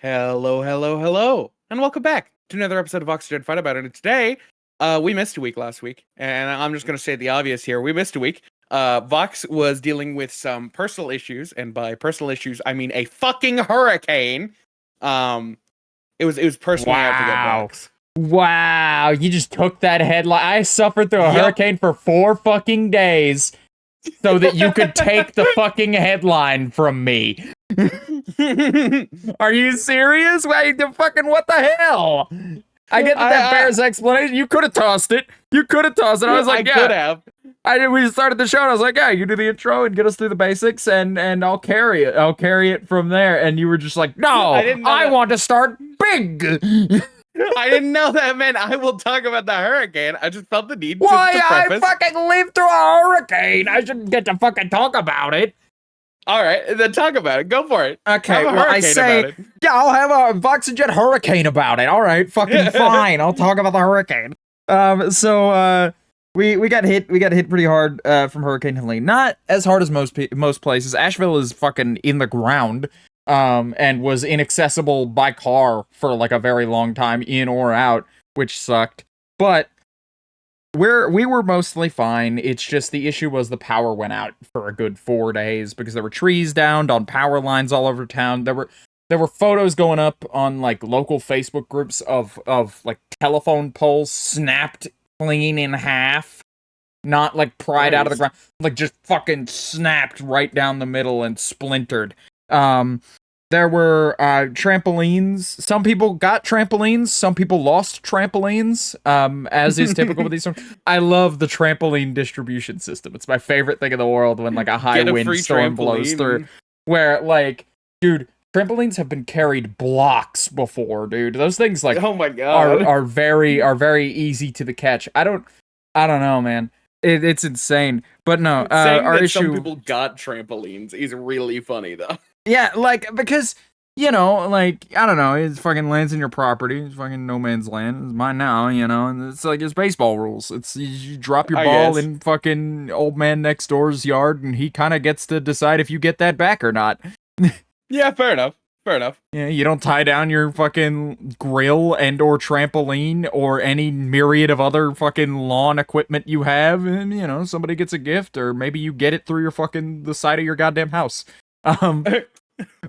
Hello, hello, hello, and welcome back to another episode of Vox Jed Fight About It. And today, we missed a week last week, and I'm just going to say the obvious here. We missed a week. Vox was dealing with some personal issues, and by personal issues, I mean a fucking hurricane. It was personally out to get Vox. Wow, you just took that headline. I suffered through a Yep. hurricane for 4 fucking days so that you could take the fucking headline from me. Are you serious? Wait, what the hell? I get that bears explanation. You could have tossed it. I was like, I could have. We started the show and I was like, yeah, you do the intro and get us through the basics and I'll carry it. I'll carry it from there. And you were just like, no, I want to start big. I didn't know that meant I will talk about the hurricane. I just felt the need to Why, preface. I fucking lived through a hurricane. I shouldn't get to fucking talk about it. All right, then talk about it. Go for it. Okay, Have a well, I hurricane say, about it. yeah, I'll have a Vox and Jed hurricane about it. All right, fucking fine. I'll talk about the hurricane. We got hit pretty hard from Hurricane Helene. Not as hard as most places. Asheville is fucking in the ground. And was inaccessible by car for like a very long time, in or out, which sucked. But we were mostly fine. It's just the issue was the power went out for a good 4 days because there were trees downed on power lines all over town. There were photos going up on like local Facebook groups of like telephone poles snapped clean in half. Not like pried out of the ground, like just fucking snapped right down the middle and splintered. There were trampolines. Some people got trampolines. Some people lost trampolines, as is typical with these storms. I love the trampoline distribution system. It's my favorite thing in the world when like a high wind storm blows through. Where like, dude, trampolines have been carried blocks before, dude. Those things like oh my god are very easy to the catch. I don't know, man. It's insane. But no, our issue. Some people got trampolines is really funny though. Yeah, like, because, you know, like, I don't know, it fucking lands in your property, it's fucking no man's land, it's mine now, you know, and it's like, it's baseball rules, it's, you drop your ball in fucking old man next door's yard, and he kind of gets to decide if you get that back or not. Yeah, fair enough. Yeah, you don't tie down your fucking grill and or trampoline or any myriad of other fucking lawn equipment you have, and, you know, somebody gets a gift, or maybe you get it through your fucking, the side of your goddamn house.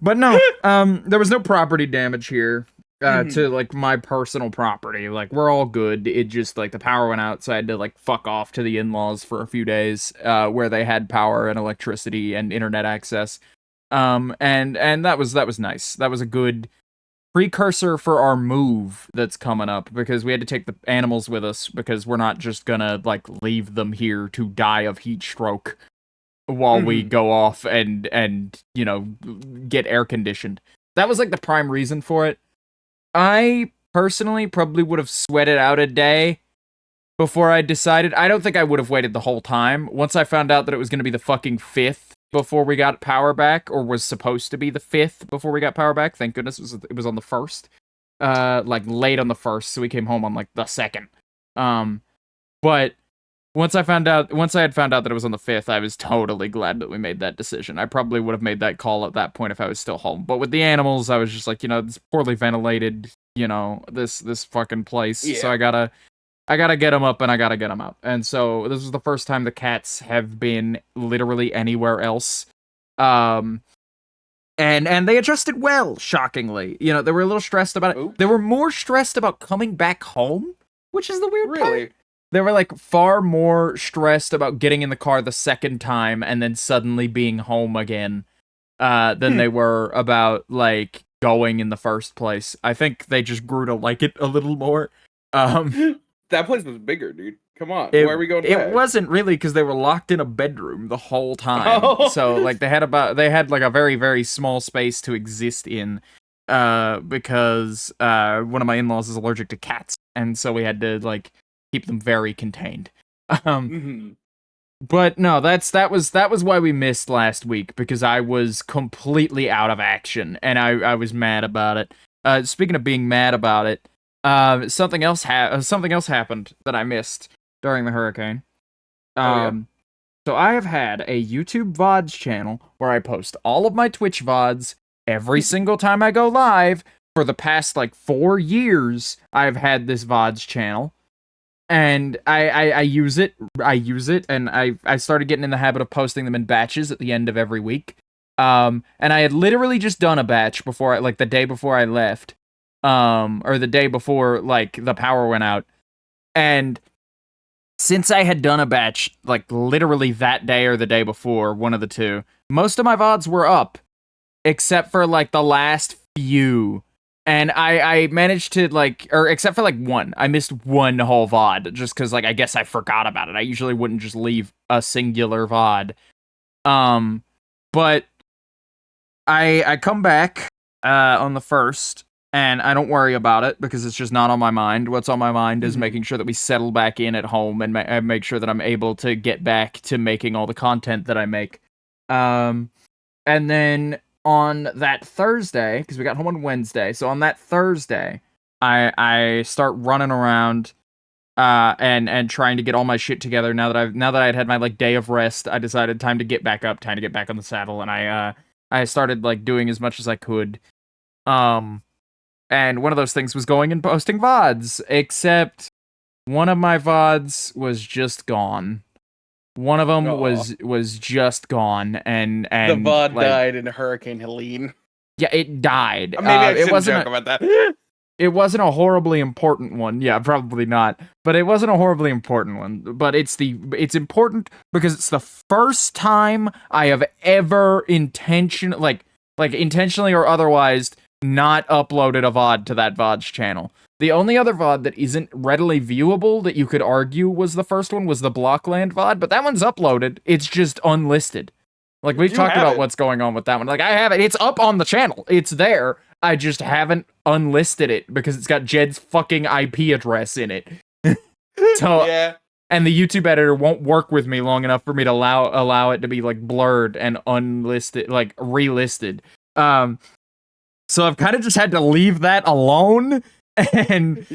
But no, there was no property damage here, to, like, my personal property. Like, we're all good. It just, like, the power went out, so I had to, like, fuck off to the in-laws for a few days, where they had power and electricity and internet access. And that was nice. That was a good precursor for our move that's coming up, because we had to take the animals with us, because we're not just gonna, like, leave them here to die of heat stroke while we go off and you know, get air conditioned. That was like the prime reason for it. I personally probably would have sweated out a day before I decided. I don't think I would have waited the whole time. Once I found out that it was going to be the fucking 5th before we got power back, or was supposed to be the 5th before we got power back, thank goodness it was on the 1st. Like late on the 1st, so we came home on like the 2nd. But Once I had found out that it was on the 5th, I was totally glad that we made that decision. I probably would have made that call at that point if I was still home. But with the animals, I was just like, you know, it's poorly ventilated, you know, this fucking place. Yeah. So I gotta get them up and I gotta get them out. And so this was the first time the cats have been literally anywhere else. And they adjusted well, shockingly. You know, they were a little stressed about it. Ooh. They were more stressed about coming back home, which is the weird part. Really? They were, like, far more stressed about getting in the car the second time and then suddenly being home again than they were about, like, going in the first place. I think they just grew to like it a little more. That place was bigger, dude. Come on, where are we going back? It wasn't really, because they were locked in a bedroom the whole time. Oh. So, like, they had like a very, very small space to exist in because one of my in-laws is allergic to cats. And so we had to, like, keep them very contained. But no, that was why we missed last week, because I was completely out of action and I was mad about it. Speaking of being mad about it, something else happened that I missed during the hurricane. So I have had a YouTube VODs channel where I post all of my Twitch VODs every single time I go live, for the past like 4 years, I've had this VODs channel. And I use it, and I started getting in the habit of posting them in batches at the end of every week. And I had literally just done a batch before, like the day before I left, or the day before like the power went out. And since I had done a batch like literally that day or the day before, one of the two, most of my VODs were up, except for like the last few. And I managed to like, or except for like one, I missed one whole VOD just because like I guess I forgot about it. I usually wouldn't just leave a singular VOD. But I come back on the 1st, and I don't worry about it because it's just not on my mind. What's on my mind is making sure that we settle back in at home and make sure that I'm able to get back to making all the content that I make. And then on that Thursday, because we got home on Wednesday, so on that Thursday, I start running around and trying to get all my shit together. Now that I'd had my like day of rest, I decided time to get back up, time to get back on the saddle, and I started like doing as much as I could. And one of those things was going and posting VODs, except one of my VODs was just gone. One of them was just gone, and the VOD like, died in Hurricane Helene. Yeah, it died. Maybe I shouldn't joke about that. It wasn't a horribly important one. Yeah, probably not. But it wasn't a horribly important one. But it's important because it's the first time I have ever intentionally or otherwise not uploaded a VOD to that VOD's channel. The only other VOD that isn't readily viewable that you could argue was the first one was the Blockland VOD, but that one's uploaded. It's just unlisted. Like, we've talked about what's going on with that one. Like, I have it. It's up on the channel. It's there. I just haven't unlisted it because it's got Jed's fucking IP address in it. So, yeah. And the YouTube editor won't work with me long enough for me to allow it to be, like, blurred and unlisted, like, relisted. So I've kind of just had to leave that alone. And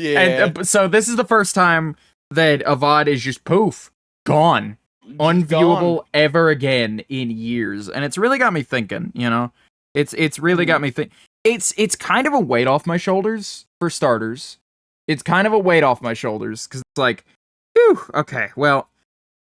so this is the first time that a VOD is just poof, gone. Unviewable ever again in years. And it's really got me thinking, you know? It's really got me think. It's kind of a weight off my shoulders, for starters. It's kind of a weight off my shoulders, because it's like, whew, okay, well,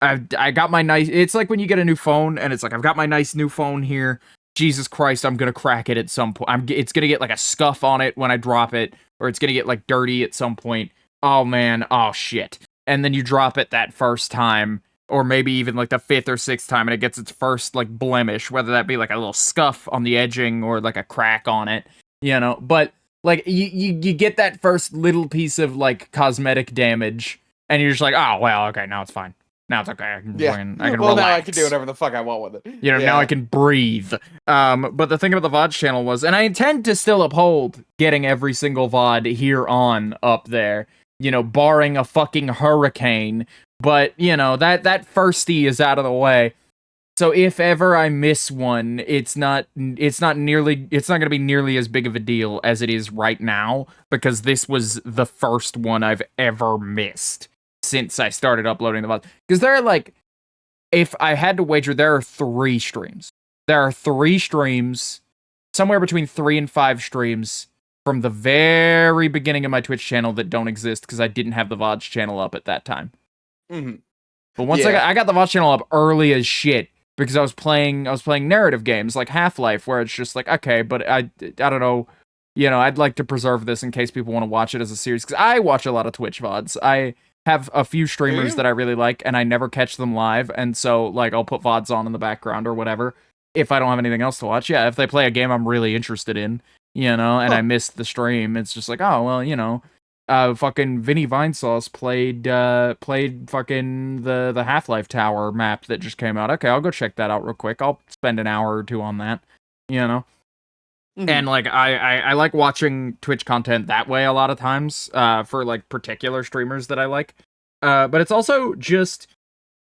I got my nice, it's like when you get a new phone, and it's like, I've got my nice new phone here. Jesus Christ, I'm gonna crack it at some point. It's gonna get like a scuff on it when I drop it, or it's gonna get like dirty at some point. Oh man, oh shit. And then you drop it that first time, or maybe even like the 5th or 6th time, and it gets its first like blemish, whether that be like a little scuff on the edging or like a crack on it, you know. But like you get that first little piece of like cosmetic damage, and you're just like, oh well, okay, now it's fine. Now it's okay. I can relax. Now I can do whatever the fuck I want with it. You know, now I can breathe. But the thing about the VOD channel was, and I intend to still uphold getting every single VOD here on up there, you know, barring a fucking hurricane. But, you know, that firstie is out of the way. So if ever I miss one, it's not going to be nearly as big of a deal as it is right now, because this was the first one I've ever missed since I started uploading the VODs. Because there are like, if I had to wager, there are 3 streams. There are 3 streams, somewhere between 3 and 5 streams from the very beginning of my Twitch channel that don't exist because I didn't have the VODs channel up at that time. Mm-hmm. But once I got the VODs channel up early as shit, because I was playing narrative games like Half-Life, where it's just like, okay, but I don't know, you know, I'd like to preserve this in case people want to watch it as a series, because I watch a lot of Twitch VODs. I have a few streamers that I really like, and I never catch them live, and so, like, I'll put VODs on in the background or whatever, if I don't have anything else to watch. Yeah, if they play a game I'm really interested in, you know, and I missed the stream, it's just like, oh, well, you know, fucking Vinny Vinesauce played fucking the Half-Life Tower map that just came out. Okay, I'll go check that out real quick. I'll spend an hour or 2 on that, you know? Mm-hmm. And, like, I like watching Twitch content that way a lot of times, for, like, particular streamers that I like. But it's also just,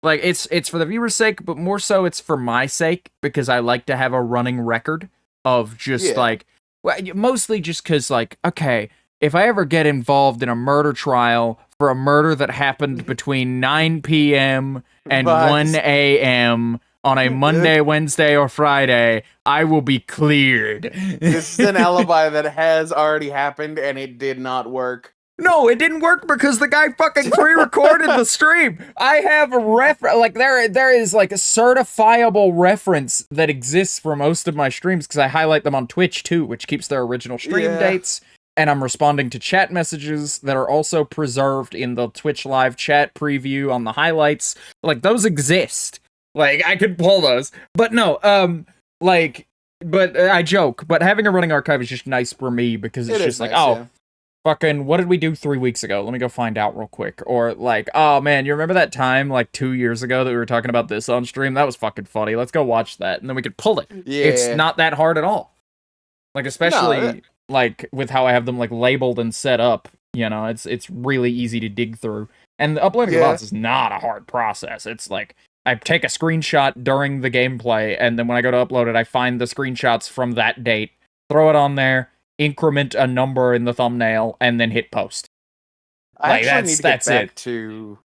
like, it's for the viewer's sake, but more so it's for my sake, because I like to have a running record of just, like, well, mostly just because, like, okay, if I ever get involved in a murder trial for a murder that happened between 9 p.m. and 1 a.m., on a Monday, Wednesday, or Friday, I will be cleared. This is an alibi that has already happened, and it did not work. No, it didn't work because the guy fucking pre-recorded the stream. I have a there is like a certifiable reference that exists for most of my streams because I highlight them on Twitch too, which keeps their original stream dates. And I'm responding to chat messages that are also preserved in the Twitch live chat preview on the highlights. Like, those exist. Like, I could pull those. But no, but I joke. But having a running archive is just nice for me because it's just nice, like, fucking, what did we do 3 weeks ago? Let me go find out real quick. Or, like, oh, man, you remember that time, like, 2 years ago that we were talking about this on stream? That was fucking funny. Let's go watch that. And then we could pull it. Yeah. It's not that hard at all. Like, especially... like, with how I have them, like, labeled and set up, you know, it's really easy to dig through. And uploading the VODs is not a hard process. It's like, I take a screenshot during the gameplay, and then when I go to upload it, I find the screenshots from that date, throw it on there, increment a number in the thumbnail, and then hit post. I actually need to get back to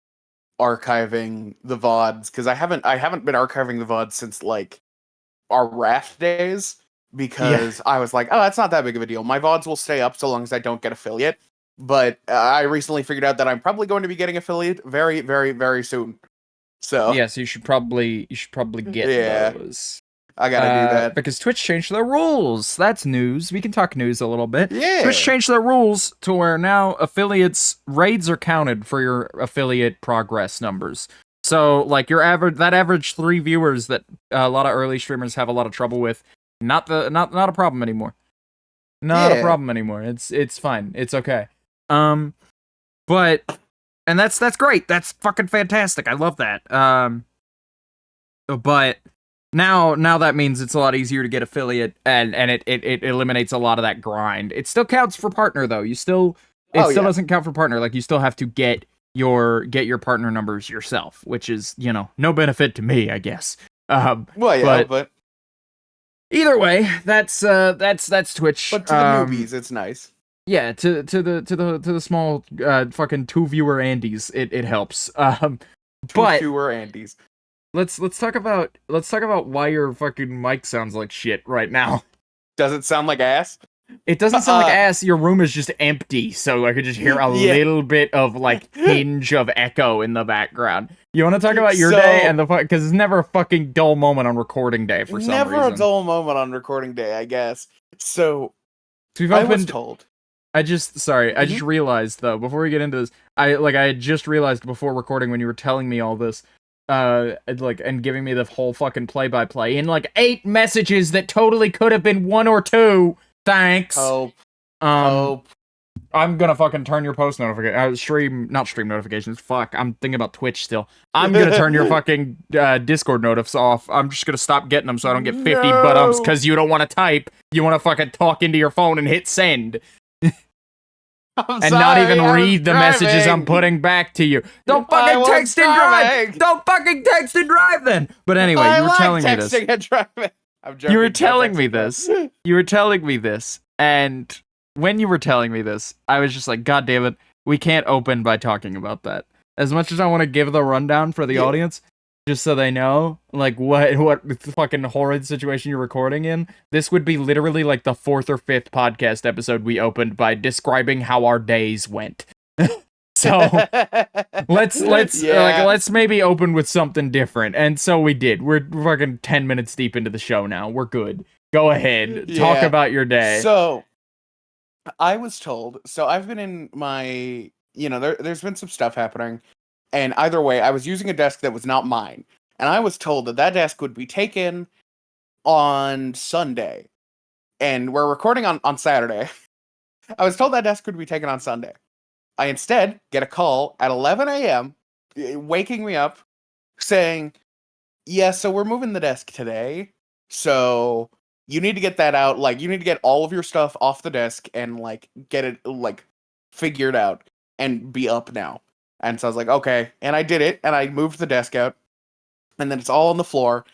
archiving the VODs, because I haven't been archiving the VODs since, like, our raft days. Because I was like, oh, that's not that big of a deal. My VODs will stay up so long as I don't get affiliate. But I recently figured out that I'm probably going to be getting affiliate very, very, very soon. So yes, you should probably get those. I gotta do that. Because Twitch changed their rules. That's news. We can talk news a little bit. Yeah. Twitch changed their rules to where now affiliates raids are counted for your affiliate progress numbers. So like that average 3 viewers that a lot of early streamers have a lot of trouble with. Not a problem anymore. Not a problem anymore. It's fine. It's okay. But and that's great. That's fucking fantastic. I love that. But now that means it's a lot easier to get affiliate and it eliminates a lot of that grind. It still counts for partner though. It still doesn't count for partner. Like you still have to get your partner numbers yourself, which is, you know, no benefit to me, I guess. But either way, that's Twitch. But to the newbies, it's nice. Yeah, to the small fucking 2 viewer Andies, it helps. 2 viewer Andies. Let's talk about why your fucking mic sounds like shit right now. Does it sound like ass? It doesn't sound like ass. Your room is just empty, so I could just hear a little bit of like hinge of echo in the background. You want to talk about your day and because it's never a fucking dull moment on recording day for some reason. Never a dull moment on recording day, I guess. So I was told. I just realized though before we get into this, I had just realized before recording when you were telling me all this, and giving me the whole fucking play-by-play in like 8 messages that totally could have been 1 or 2. Thanks. Hope. I'm gonna fucking turn your post notification. Not stream notifications. Fuck. I'm thinking about Twitch still. I'm gonna turn your fucking Discord notifs off. I'm just gonna stop getting them so I don't get 50 butt-ups because you don't want to type. You want to fucking talk into your phone and hit send. Not even read the messages I'm putting back to you. Don't fucking text and drive. Don't fucking text and drive then. But anyway, you were telling me this. And driving. You were telling me this. You were telling me this. And when you were telling me this, I was just like, God damn it, we can't open by talking about that. As much as I want to give the rundown for the audience, just so they know, like, what fucking horrid situation you're recording in, this would be literally like the 4th or 5th podcast episode we opened by describing how our days went. So let's maybe open with something different. And so we did. We're fucking 10 minutes deep into the show now. We're good. Go ahead. Talk about your day. So I was told, I've been in my, there's been some stuff happening. And either way, I was using a desk that was not mine. And I was told that desk would be taken on Sunday. And we're recording on Saturday. I was told that desk would be taken on Sunday. I instead get a call at 11 a.m. waking me up saying, yeah, so we're moving the desk today. So you need to get that out. Like, you need to get all of your stuff off the desk and, like, get it, like, figured out and be up now. And so I was like, okay. And I did it, and I moved the desk out. And then it's all on the floor.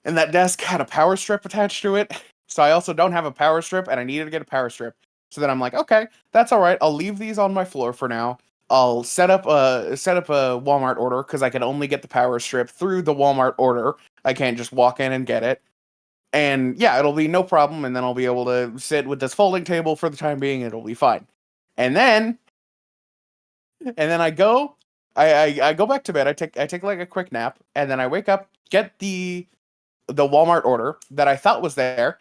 And that desk had a power strip attached to it. So I also don't have a power strip, and I needed to get a power strip. So then I'm like, okay, that's all right. I'll leave these on my floor for now. I'll set up a Walmart order because I can only get the power strip through the Walmart order I can't just walk in and get it. And yeah, it'll be no problem, and then I'll be able to sit with this folding table for the time being, and it'll be fine. And then I go, I go back to bed. I take like a quick nap, and then I wake up, get the Walmart order that I thought was there.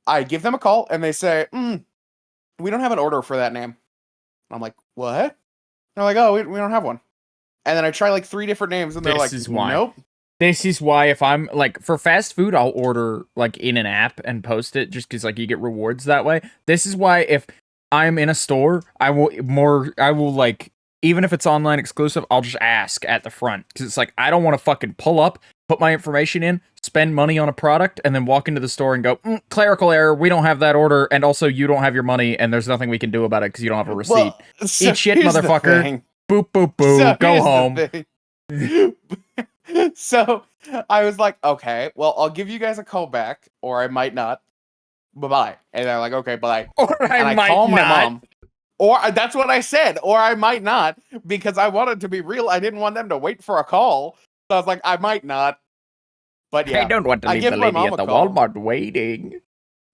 I give them a call, and they say, we don't have an order for that name. I'm like, what? They're like, oh, we don't have one. And then I try like 3 different names, and they're like, nope. This is why if I'm like for fast food, I'll order like in an app and post it just because like you get rewards that way. This is why if I'm in a store, I will like, even if it's online exclusive, I'll just ask at the front because it's like I don't want to fucking pull up, put my information in, spend money on a product, and then walk into the store and go, clerical error, we don't have that order, and also you don't have your money, and there's nothing we can do about it because you don't have a receipt. Well, Eat shit, motherfucker. Boop, boop, boop. So go home. So I was like, okay, well, I'll give you guys a call back, or I might not. Bye-bye. And they're like, okay, bye. Or I might call my not. mom. Or that's what I said, or I might not, because I wanted to be real. I didn't want them to wait for a call. So I was like, I might not. But yeah. I don't want to leave the lady at the Walmart waiting.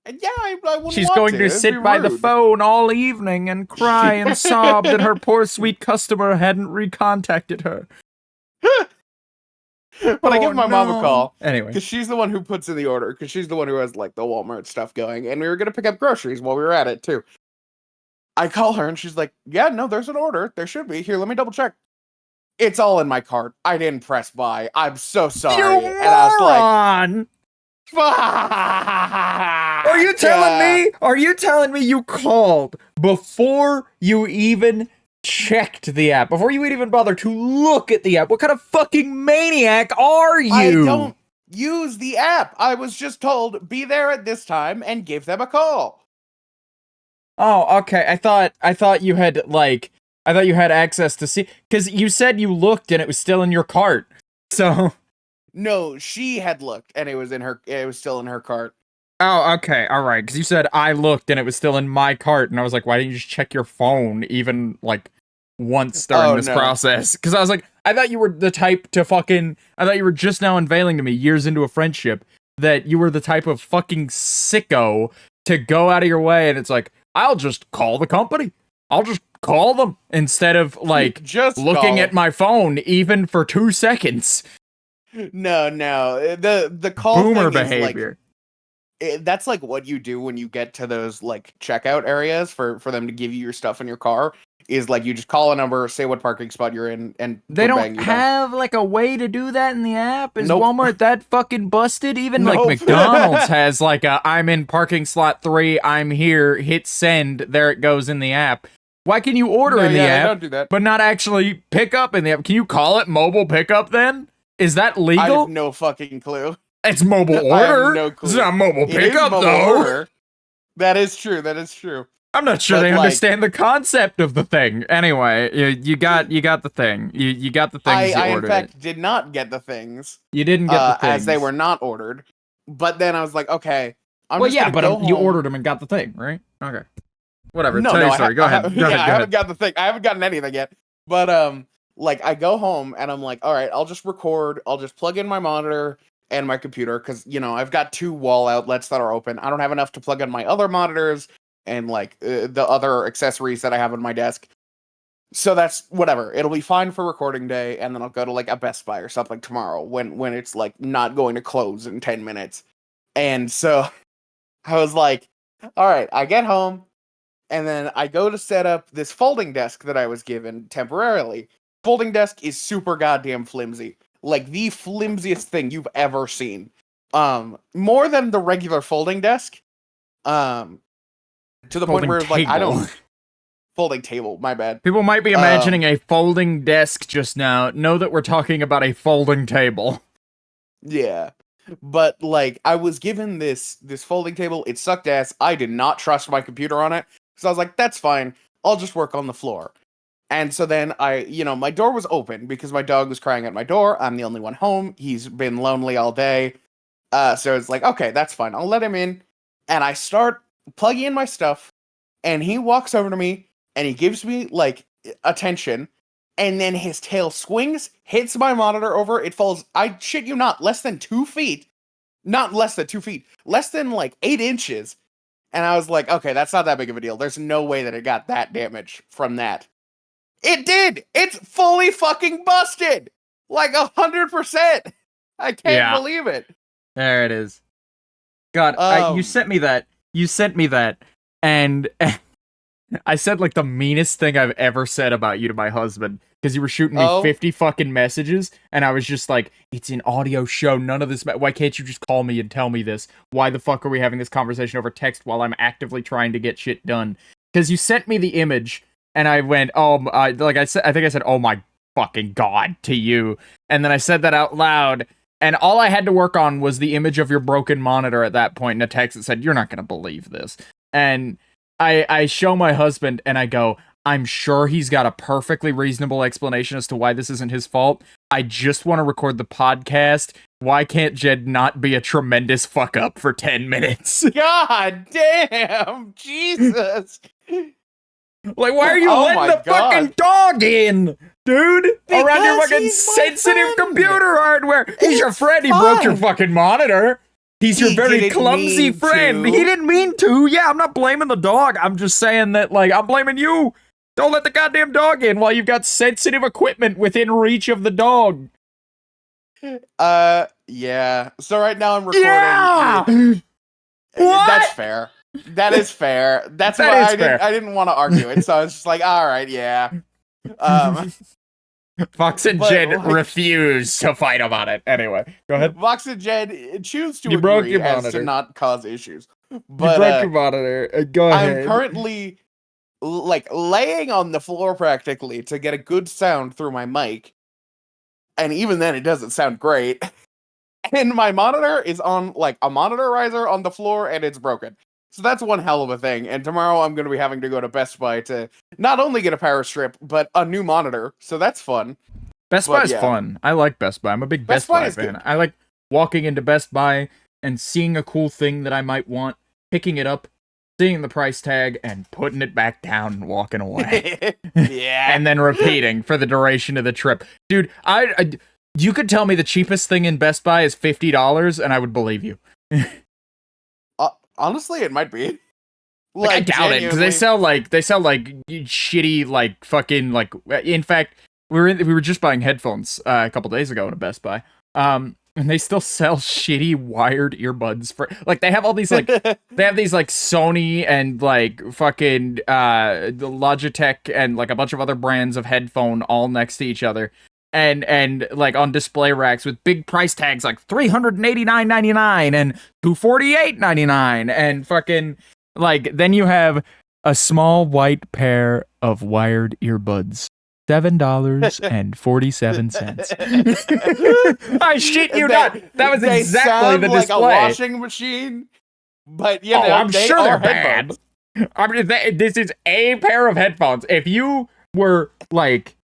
Yeah, I wouldn't She's want going to sit by the phone all evening and cry and sob that her poor sweet customer hadn't recontacted her. But I give my mom a call. Anyway. Because she's the one who puts in the order. Because she's the one who has, like, the Walmart stuff going. And we were going to pick up groceries while we were at it, too. I call her, and she's like, yeah, no, there's an order. There should be. Here, let me double check. It's all in my cart. I didn't press buy. I'm so sorry. You and I was like, fuck! Are you telling me you called before you even checked the app, before you even bothered to look at the app? What kind of fucking maniac are you? I don't use the app. I was just told, be there at this time and give them a call. Oh, okay. I thought you had access to see, because you said you looked and it was still in your cart. So no, she had looked and it was still in her cart. Oh, okay, all right. Because you said I looked and it was still in my cart, and I was like, why didn't you just check your phone even like once during this process? Because I was like, I thought you were the type to fucking. I thought you were just now unveiling to me, years into a friendship, that you were the type of fucking sicko to go out of your way, and it's like, I'll just call the company. I'll just call them instead of like just looking at my phone even for 2 seconds. No, the call Boomer thing behavior. Is like, that's like what you do when you get to those like checkout areas for them to give you your stuff in your car. Is like you just call a number, say what parking spot you're in, and they don't have like a way to do that in the app. Is Walmart that fucking busted? Even like McDonald's has like a I'm in parking slot 3, I'm here, hit send, there it goes in the app. Why can you order in the app, don't do that, but not actually pick up in the app? Can you call it mobile pickup then? Is that legal? I have no fucking clue. It's mobile order. I have no clue. It's not mobile pickup though. Order. That is true. I'm not sure they understand the concept of the thing. Anyway, you got the thing. You got the things you ordered. I in fact did not get the things. You didn't get the things as they were not ordered. But then I was like, okay. You ordered them and got the thing, right? Okay. Whatever. Tell your story. Go ahead. I haven't got the thing. I haven't gotten anything yet. But like I go home and I'm like, all right, I'll just record. I'll just plug in my monitor and my computer because I've got 2 wall outlets that are open. I don't have enough to plug in my other monitors and like the other accessories that I have on my desk. So that's whatever. It'll be fine for recording day, and then I'll go to like a Best Buy or something tomorrow when it's like not going to close in 10 minutes. And so I was like, all right, I get home, and then I go to set up this folding desk that I was given temporarily. Folding desk is super goddamn flimsy. Like the flimsiest thing you've ever seen. More than the regular folding desk. To the point where like I don't folding table, my bad. People might be imagining a folding desk just now. Know that we're talking about a folding table. Yeah. But like I was given this folding table, it sucked ass. I did not trust my computer on it. So I was like, that's fine. I'll just work on the floor. And so then my door was open because my dog was crying at my door. I'm the only one home. He's been lonely all day. So it's like, okay, that's fine. I'll let him in. And I start plugging in my stuff. And he walks over to me and he gives me like attention. and then his tail swings, hits my monitor over, it falls, I shit you not, less than 2 feet. Not less than 2 feet, less than like 8 inches. And I was like, okay, that's not that big of a deal. There's no way that it got that damage from that. It did! It's fully fucking busted! Like 100%! I can't believe it. There it is. God, you sent me that. You sent me that. And I said like the meanest thing I've ever said about you to my husband. Because you were shooting me 50 fucking messages, and I was just like, it's an audio show, none of this, why can't you just call me and tell me this? Why the fuck are we having this conversation over text while I'm actively trying to get shit done? Because you sent me the image, and I went, I think I said, oh my fucking god, to you, and then I said that out loud, and all I had to work on was the image of your broken monitor at that point in a text that said, you're not gonna believe this, and I show my husband, and I go, I'm sure he's got a perfectly reasonable explanation as to why this isn't his fault. I just want to record the podcast. Why can't Jed not be a tremendous fuck up for 10 minutes? God damn! Jesus! Like, why are you letting the fucking dog in, dude? Because around your fucking sensitive computer hardware. He's your friend. He broke your fucking monitor. He's your very clumsy friend. He didn't mean to. Yeah, I'm not blaming the dog. I'm just saying that, like, I'm blaming you. Don't let the goddamn dog in while you've got sensitive equipment within reach of the dog. Yeah. So right now I'm recording. Yeah! What? That's fair. That is fair. That's why I didn't want to argue it, so I was just like, all right, yeah. Vox and Jed refuse to fight about it. Anyway, go ahead. Vox and Jed choose to agree as to not cause issues. But, you broke your monitor. Go ahead. I'm currently like laying on the floor practically to get a good sound through my mic, and even then it doesn't sound great. And my monitor is on like a monitor riser on the floor, and it's broken. So that's one hell of a thing. And tomorrow I'm going to be having to go to Best Buy to not only get a power strip, but a new monitor. So that's fun. Best Buy is fun. I like Best Buy. I'm a big Best Buy fan. Good. I like walking into Best Buy and seeing a cool thing that I might want, picking it up, seeing the price tag, and putting it back down and walking away. Yeah. And then repeating for the duration of the trip. Dude, you could tell me the cheapest thing in Best Buy is $50, and I would believe you. Honestly, it might be. Like, I doubt it, because they sell like shitty like fucking like. In fact, we were just buying headphones a couple days ago at a Best Buy. And they still sell shitty wired earbuds for like they have all these like they have these like Sony and like fucking the Logitech and like a bunch of other brands of headphone all next to each other. And like on display racks with big price tags like $389.99 and $248.99 and fucking like then you have a small white pair of wired earbuds, $7.47. I shit you not. That was exactly the display. Like a washing machine, but you know, I'm sure they're bad. I mean, this is a pair of headphones. If you were like.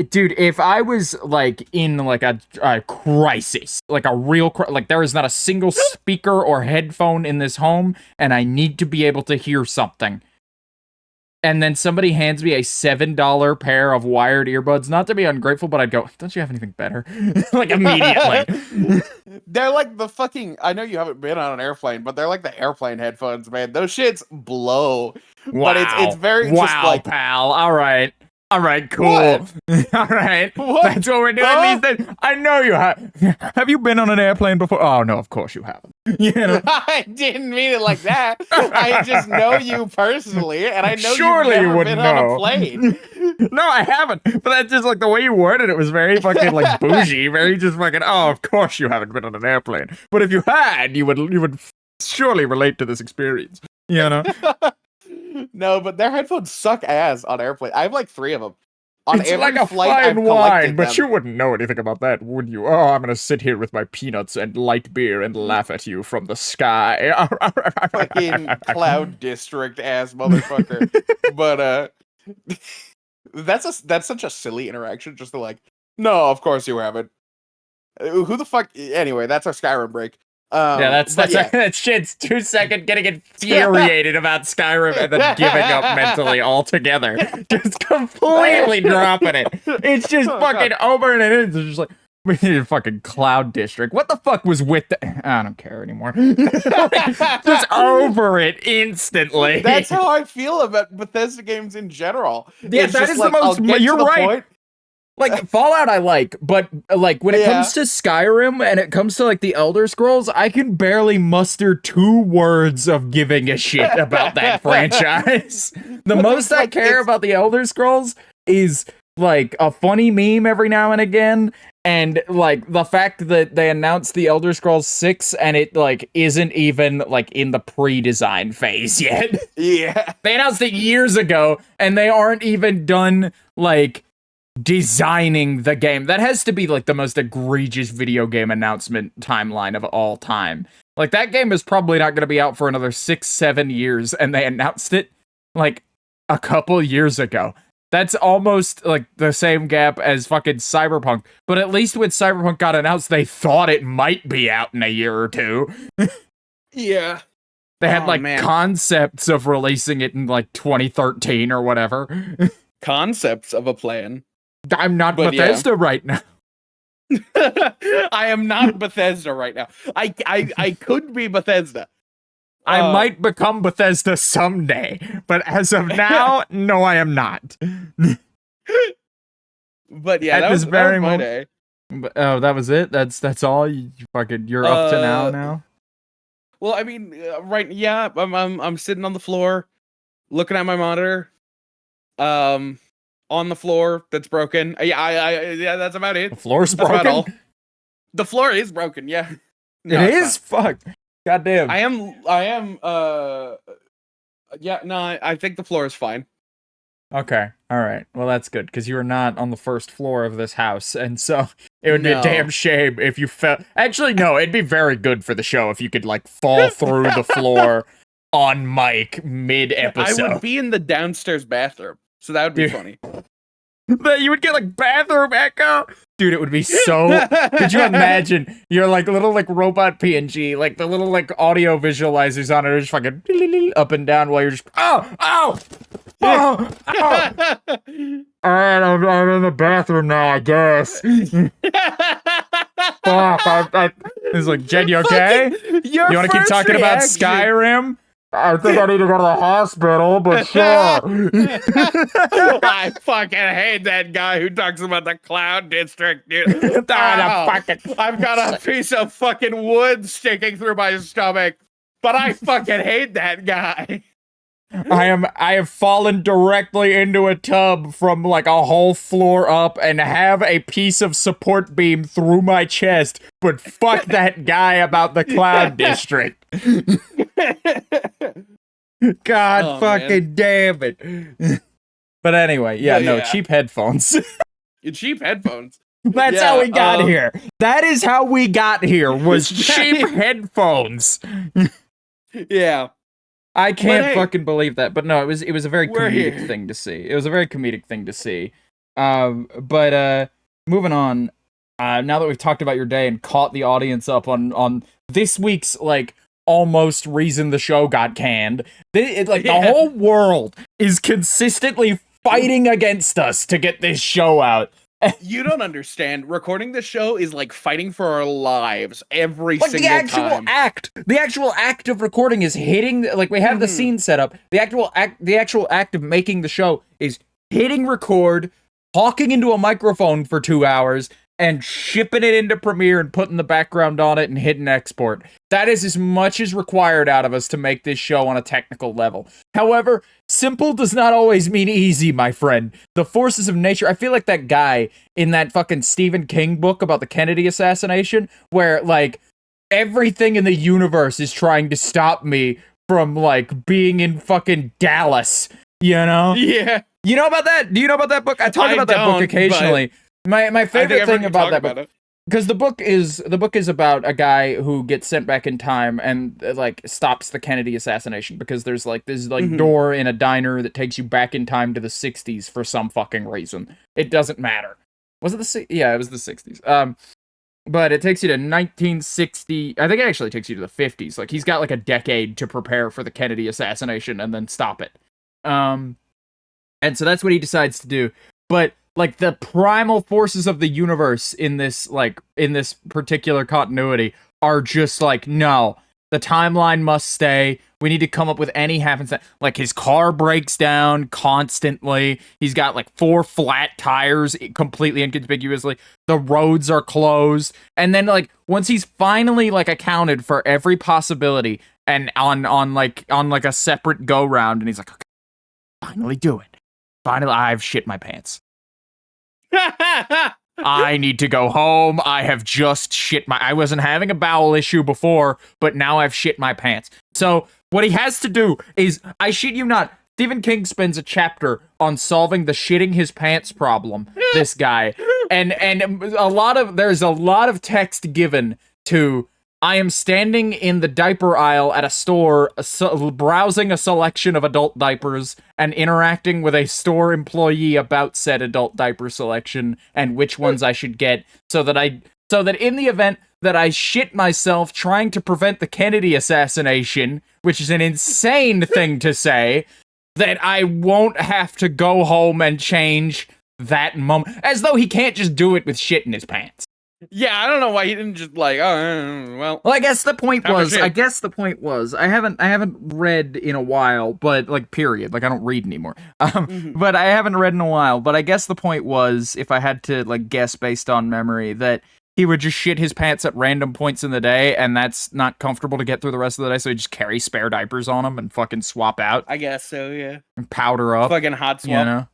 Dude, if I was, like, in, like, a crisis, like, a real, like, there is not a single speaker or headphone in this home, and I need to be able to hear something. And then somebody hands me a $7 pair of wired earbuds, not to be ungrateful, but I'd go, don't you have anything better? Like, immediately. They're like the fucking, I know you haven't been on an airplane, but they're like the airplane headphones, man. Those shits blow. Wow. But it's very just like, pal, alright. All right, cool. What? All right. What? That's what we're doing these days. I know you have. Have you been on an airplane before? Oh, no, of course you haven't. You know? I didn't mean it like that. I just know you personally, and I know Surely you've never you wouldn't been know. on a plane. No, I haven't. But that's just like the way you worded it was very fucking like bougie, very just fucking, oh, of course you haven't been on an airplane. But if you had, you would surely relate to this experience. You know? No, but their headphones suck ass on airplanes. I have like 3 of them. On it's every like a flight fine I've wine, but them. you wouldn't know anything about that, would you? Oh, I'm gonna sit here with my peanuts and light beer and laugh at you from the sky. Fucking Cloud District ass motherfucker. But that's such a silly interaction. Just to like, no, of course you haven't. Who the fuck? Anyway, that's our Skyrim break. Yeah, that's that shit's 2 second getting infuriated about Skyrim and then giving up mentally altogether. Just completely dropping it. It's just fucking over and it's just like, we need a fucking cloud district. What the fuck was with the... I don't care anymore. Just over it instantly. That's how I feel about Bethesda games in general. Yeah, that is the most... You're right. Like, Fallout I like, but, like, when it comes to Skyrim and it comes to, like, the Elder Scrolls, I can barely muster 2 words of giving a shit about that franchise. The most I care about the Elder Scrolls is, like, a funny meme every now and again, and, like, the fact that they announced the Elder Scrolls 6 and it, like, isn't even, like, in the pre-design phase yet. Yeah. They announced it years ago, and they aren't even done, like... designing the game. That has to be like the most egregious video game announcement timeline of all time. Like, that game is probably not going to be out for another 6-7 years, and they announced it like a couple years ago. That's almost like the same gap as fucking Cyberpunk. But at least when Cyberpunk got announced, they thought it might be out in a year or 2. Yeah. They had concepts of releasing it in like 2013 or whatever. Concepts of a plan. I'm not Bethesda right now. I am not Bethesda right now. I could be Bethesda. I might become Bethesda someday, but as of now, no, I am not. But yeah, that was my day. Oh, that was it? That's all? You're up to now? Well, I mean, I'm sitting on the floor, looking at my monitor. On the floor that's broken. Yeah, that's about it. The floor's broken? The floor is broken, yeah. No, it is? Fuck. Goddamn. I think the floor is fine. Okay, alright. Well, that's good, because you are not on the first floor of this house, and so it would be a damn shame if you fell... Actually, no, it'd be very good for the show if you could, like, fall through the floor on mic mid-episode. I would be in the downstairs bathroom. So that would be funny. You would get like bathroom echo? Dude, it would be so... Could you imagine your like little like robot PNG, like the little like audio visualizers on it are just fucking up and down while you're just... Alright, I'm in the bathroom now, I guess. Fuck, it's like, Jed, you okay? You want to keep talking about Skyrim? I think I need to go to the hospital, but sure. I fucking hate that guy who talks about the Cloud District, dude. I've got a piece of fucking wood sticking through my stomach, but I fucking hate that guy. I have fallen directly into a tub from like a whole floor up and have a piece of support beam through my chest, but fuck that guy about the Cloud District. God fucking damn it. But anyway, cheap headphones. Cheap headphones. That's how we got here. That is how we got here, was cheap headphones. Yeah. I can't fucking believe that, but no, it was a very comedic thing to see. It was a very comedic thing to see. But moving on, now that we've talked about your day and caught the audience up on this week's like almost reason the show got canned, the whole world is consistently fighting against us to get this show out. You don't understand. Recording the show is like fighting for our lives every single time. The actual act of recording is hitting. Like, we have the scene set up. The actual act of making the show is hitting record, talking into a microphone for 2 hours, and shipping it into Premiere and putting the background on it and hitting export. That is as much as required out of us to make this show on a technical level. However, simple does not always mean easy, my friend. The forces of nature... I feel like that guy in that fucking Stephen King book about the Kennedy assassination, where, like, everything in the universe is trying to stop me from, like, being in fucking Dallas, you know? Yeah. You know about that? Do you know about that book? I talk about that book occasionally. My favorite thing about that book, because the book is about a guy who gets sent back in time and like stops the Kennedy assassination because there's like this door in a diner that takes you back in time to the 60s for some fucking reason. It doesn't matter. Was it the... Yeah, it was the 60s. But it takes you to 1960. I think it actually takes you to the 50s. Like, he's got like a decade to prepare for the Kennedy assassination and then stop it. And so that's what he decides to do. But like the primal forces of the universe in this particular continuity are just like, no, the timeline must stay. We need to come up with any happenstance. Like, his car breaks down constantly. He's got like 4 flat tires completely inconspicuously. The roads are closed. And then like once he's finally like accounted for every possibility and on a separate go round, and he's like, okay, finally do it. Finally, I've shit my pants. I need to go home. I have just I wasn't having a bowel issue before, but now I've shit my pants. So what he has to do is, I shit you not, Stephen King spends a chapter on solving the shitting his pants problem, this guy. And there's a lot of text given to, I am standing in the diaper aisle at a store, browsing a selection of adult diapers and interacting with a store employee about said adult diaper selection and which ones I should get, so that in the event that I shit myself trying to prevent the Kennedy assassination, which is an insane thing to say, that I won't have to go home and change that moment. As though he can't just do it with shit in his pants. Yeah, I don't know why he didn't just like, well, I guess the point was, I haven't read in a while, but like, period. Like, I don't read anymore. But I haven't read in a while, but I guess the point was, if I had to like guess based on memory, that he would just shit his pants at random points in the day, and that's not comfortable to get through the rest of the day, so he just carry spare diapers on him and fucking swap out. I guess so, yeah. And powder up. Fucking hot swap. You know?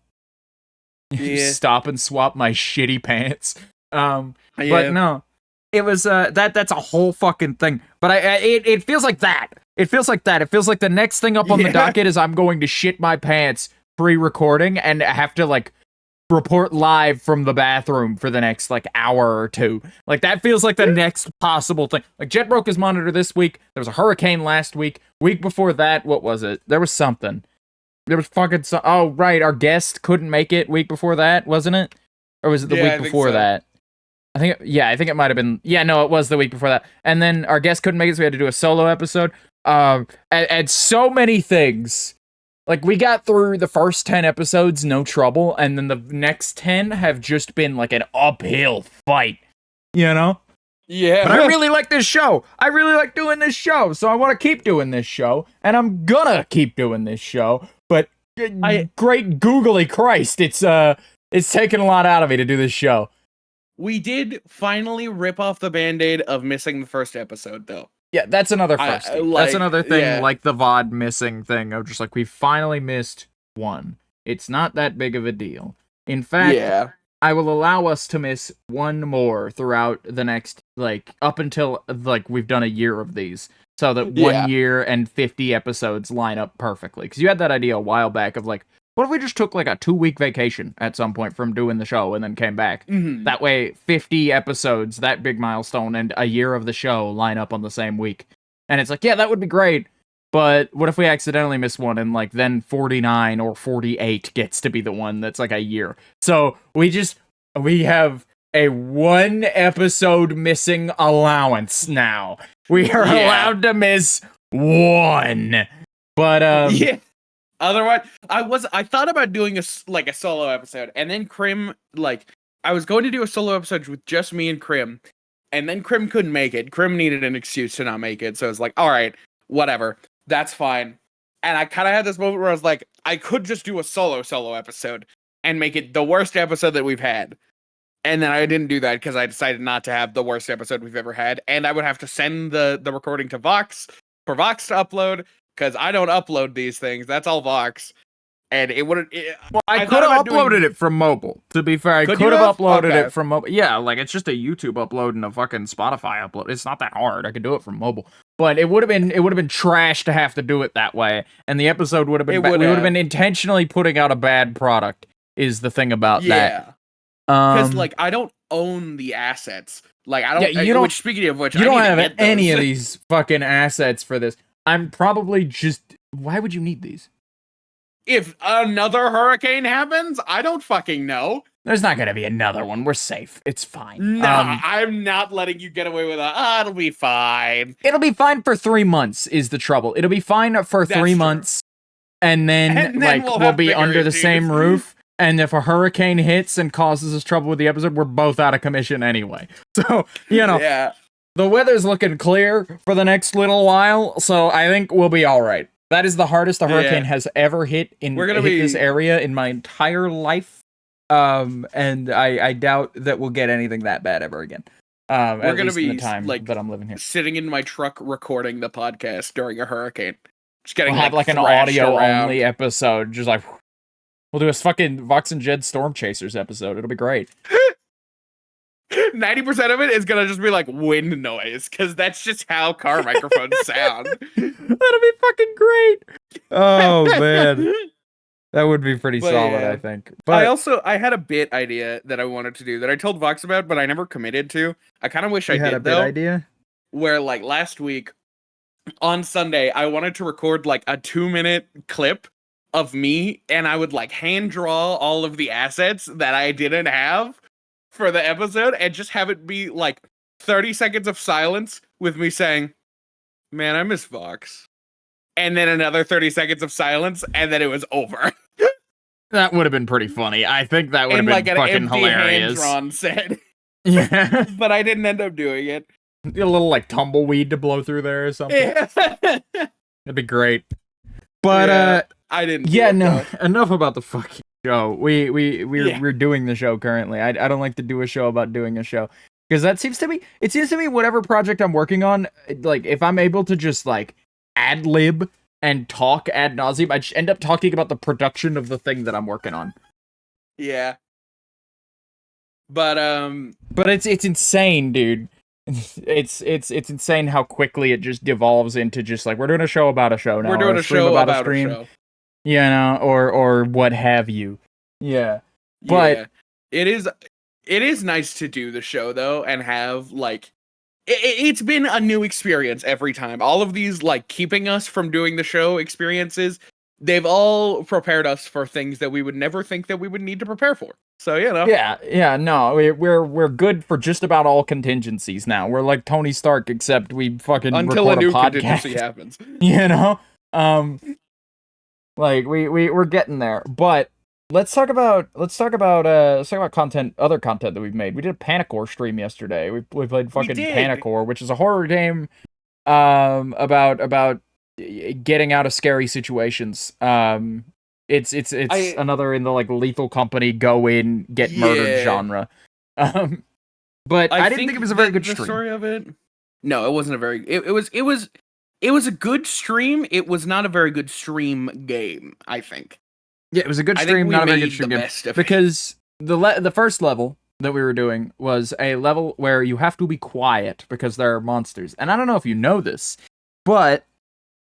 Yeah. Stop and swap my shitty pants. But no, it was that's a whole fucking thing. But it feels like that. It feels like the next thing up on the docket is I'm going to shit my pants pre-recording and have to like report live from the bathroom for the next like hour or two. Like, that feels like the next possible thing. Like, Jed broke his monitor this week. There was a hurricane last week. Week before that, what was it? There was something. There was fucking oh right, our guest couldn't make it week before that, wasn't it? Or was it the week before that? I think it might have been. Yeah, no, it was the week before that. And then our guest couldn't make it, so we had to do a solo episode. And so many things. Like, we got through the first 10 episodes, no trouble, and then the next 10 have just been like an uphill fight. You know? Yeah. But I really like this show. I really like doing this show, so I want to keep doing this show, and I'm gonna keep doing this show. But great googly Christ, it's taken a lot out of me to do this show. We did finally rip off the Band-Aid of missing the first episode, though. Yeah, that's another first. That's another thing, like the VOD missing thing of just like, we finally missed one. It's not that big of a deal. In fact, I will allow us to miss one more throughout the next, like, up until, like, we've done a year of these. So that 1 year and 50 episodes line up perfectly. Because you had that idea a while back of, like, what if we just took, like, a 2-week vacation at some point from doing the show and then came back? Mm-hmm. That way, 50 episodes, that big milestone, and a year of the show line up on the same week. And it's like, yeah, that would be great. But what if we accidentally miss one and, like, then 49 or 48 gets to be the one that's, like, a year? So we have a 1 episode missing allowance now. We are allowed to miss 1. But, yeah. Otherwise, I thought about doing a solo episode, and then Krim, like, I was going to do a solo episode with just me and Krim, and then Krim couldn't make it. Krim needed an excuse to not make it, so I was like, all right, whatever, that's fine. And I kind of had this moment where I was like, I could just do a solo episode and make it the worst episode that we've had. And then I didn't do that because I decided not to have the worst episode we've ever had, and I would have to send the recording to Vox for Vox to upload. Because I don't upload these things. That's all Vox. And it wouldn't... Well, I could have uploaded it from mobile. To be fair, I could have uploaded it from mobile. Yeah, like, it's just a YouTube upload and a fucking Spotify upload. It's not that hard. I could do it from mobile. But it would have been trash to have to do it that way. And the episode would have been... We would have been intentionally putting out a bad product, is the thing about that. Because, like, I don't own the assets. Like, I don't... you don't... Which, speaking of which, you don't have any of these fucking assets for this. I'm probably just... Why would you need these? If another hurricane happens, I don't fucking know. There's not gonna be another one. We're safe. It's fine. Nah, I'm not letting you get away with that. It'll be fine. It'll be fine for 3 months is the trouble. It'll be fine for That's 3 true. months, and then like we'll be under the same roof. And if a hurricane hits and causes us trouble with the episode, we're both out of commission anyway. So, Yeah. the weather's looking clear for the next little while, so I think we'll be all right. That is the hardest a hurricane has ever hit this area in my entire life. And I doubt that we'll get anything that bad ever again. We're gonna be in the time that I'm living here, sitting in my truck recording the podcast during a hurricane. Just getting we'll have like an audio only episode, just like we'll do a fucking Vox and Jed Storm Chasers episode. It'll be great. 90% of it is gonna just be like wind noise, because that's just how car microphones sound. That'll be fucking great. Oh man. That would be pretty solid, I think. But I had a bit idea that I wanted to do that I told Vox about, but I never committed to. I kind of wish I did, had a bit idea? Where, like, last week, on Sunday, I wanted to record, like, a 2-minute clip of me, and I would, like, hand draw all of the assets that I didn't have for the episode, and just have it be, like, 30 seconds of silence with me saying, man, I miss Vox. And then another 30 seconds of silence, and then it was over. That would have been pretty funny. I think that would have been like fucking hilarious. Hand-drawn set. Yeah. But I didn't end up doing it. Get a little, like, tumbleweed to blow through there or something. Yeah. That'd be great. But, I didn't enough about the fucking show. We're doing the show currently. I don't like to do a show about doing a show. Because it seems to be whatever project I'm working on, like, if I'm able to just, like, ad-lib and talk ad nauseum, I just end up talking about the production of the thing that I'm working on. Yeah. But it's insane, dude. It's insane how quickly it just devolves into just like, we're doing a show about a show now. We're doing a show about a stream. You know, or what have you. Yeah. But it is nice to do the show though, and have like it's been a new experience every time. All of these, like, keeping us from doing the show experiences, they've all prepared us for things that we would never think that we would need to prepare for. So, you know. Yeah, no, we're good for just about all contingencies now. We're like Tony Stark, except we fucking until record a new podcast. Contingency happens. You know? Like, we're getting there. But Let's talk about content, other content that we've made. We did a Panicore stream yesterday. We played fucking Panicore, which is a horror game about getting out of scary situations. It's another in the like Lethal Company go in, get murdered genre. But I didn't think it was a very good stream. The story of it? No, it wasn't a very it was a good stream. It was not a very good stream game, I think. Yeah, it was a good stream, not a very good stream game. Because the first level that we were doing was a level where you have to be quiet because there are monsters. And I don't know if you know this, but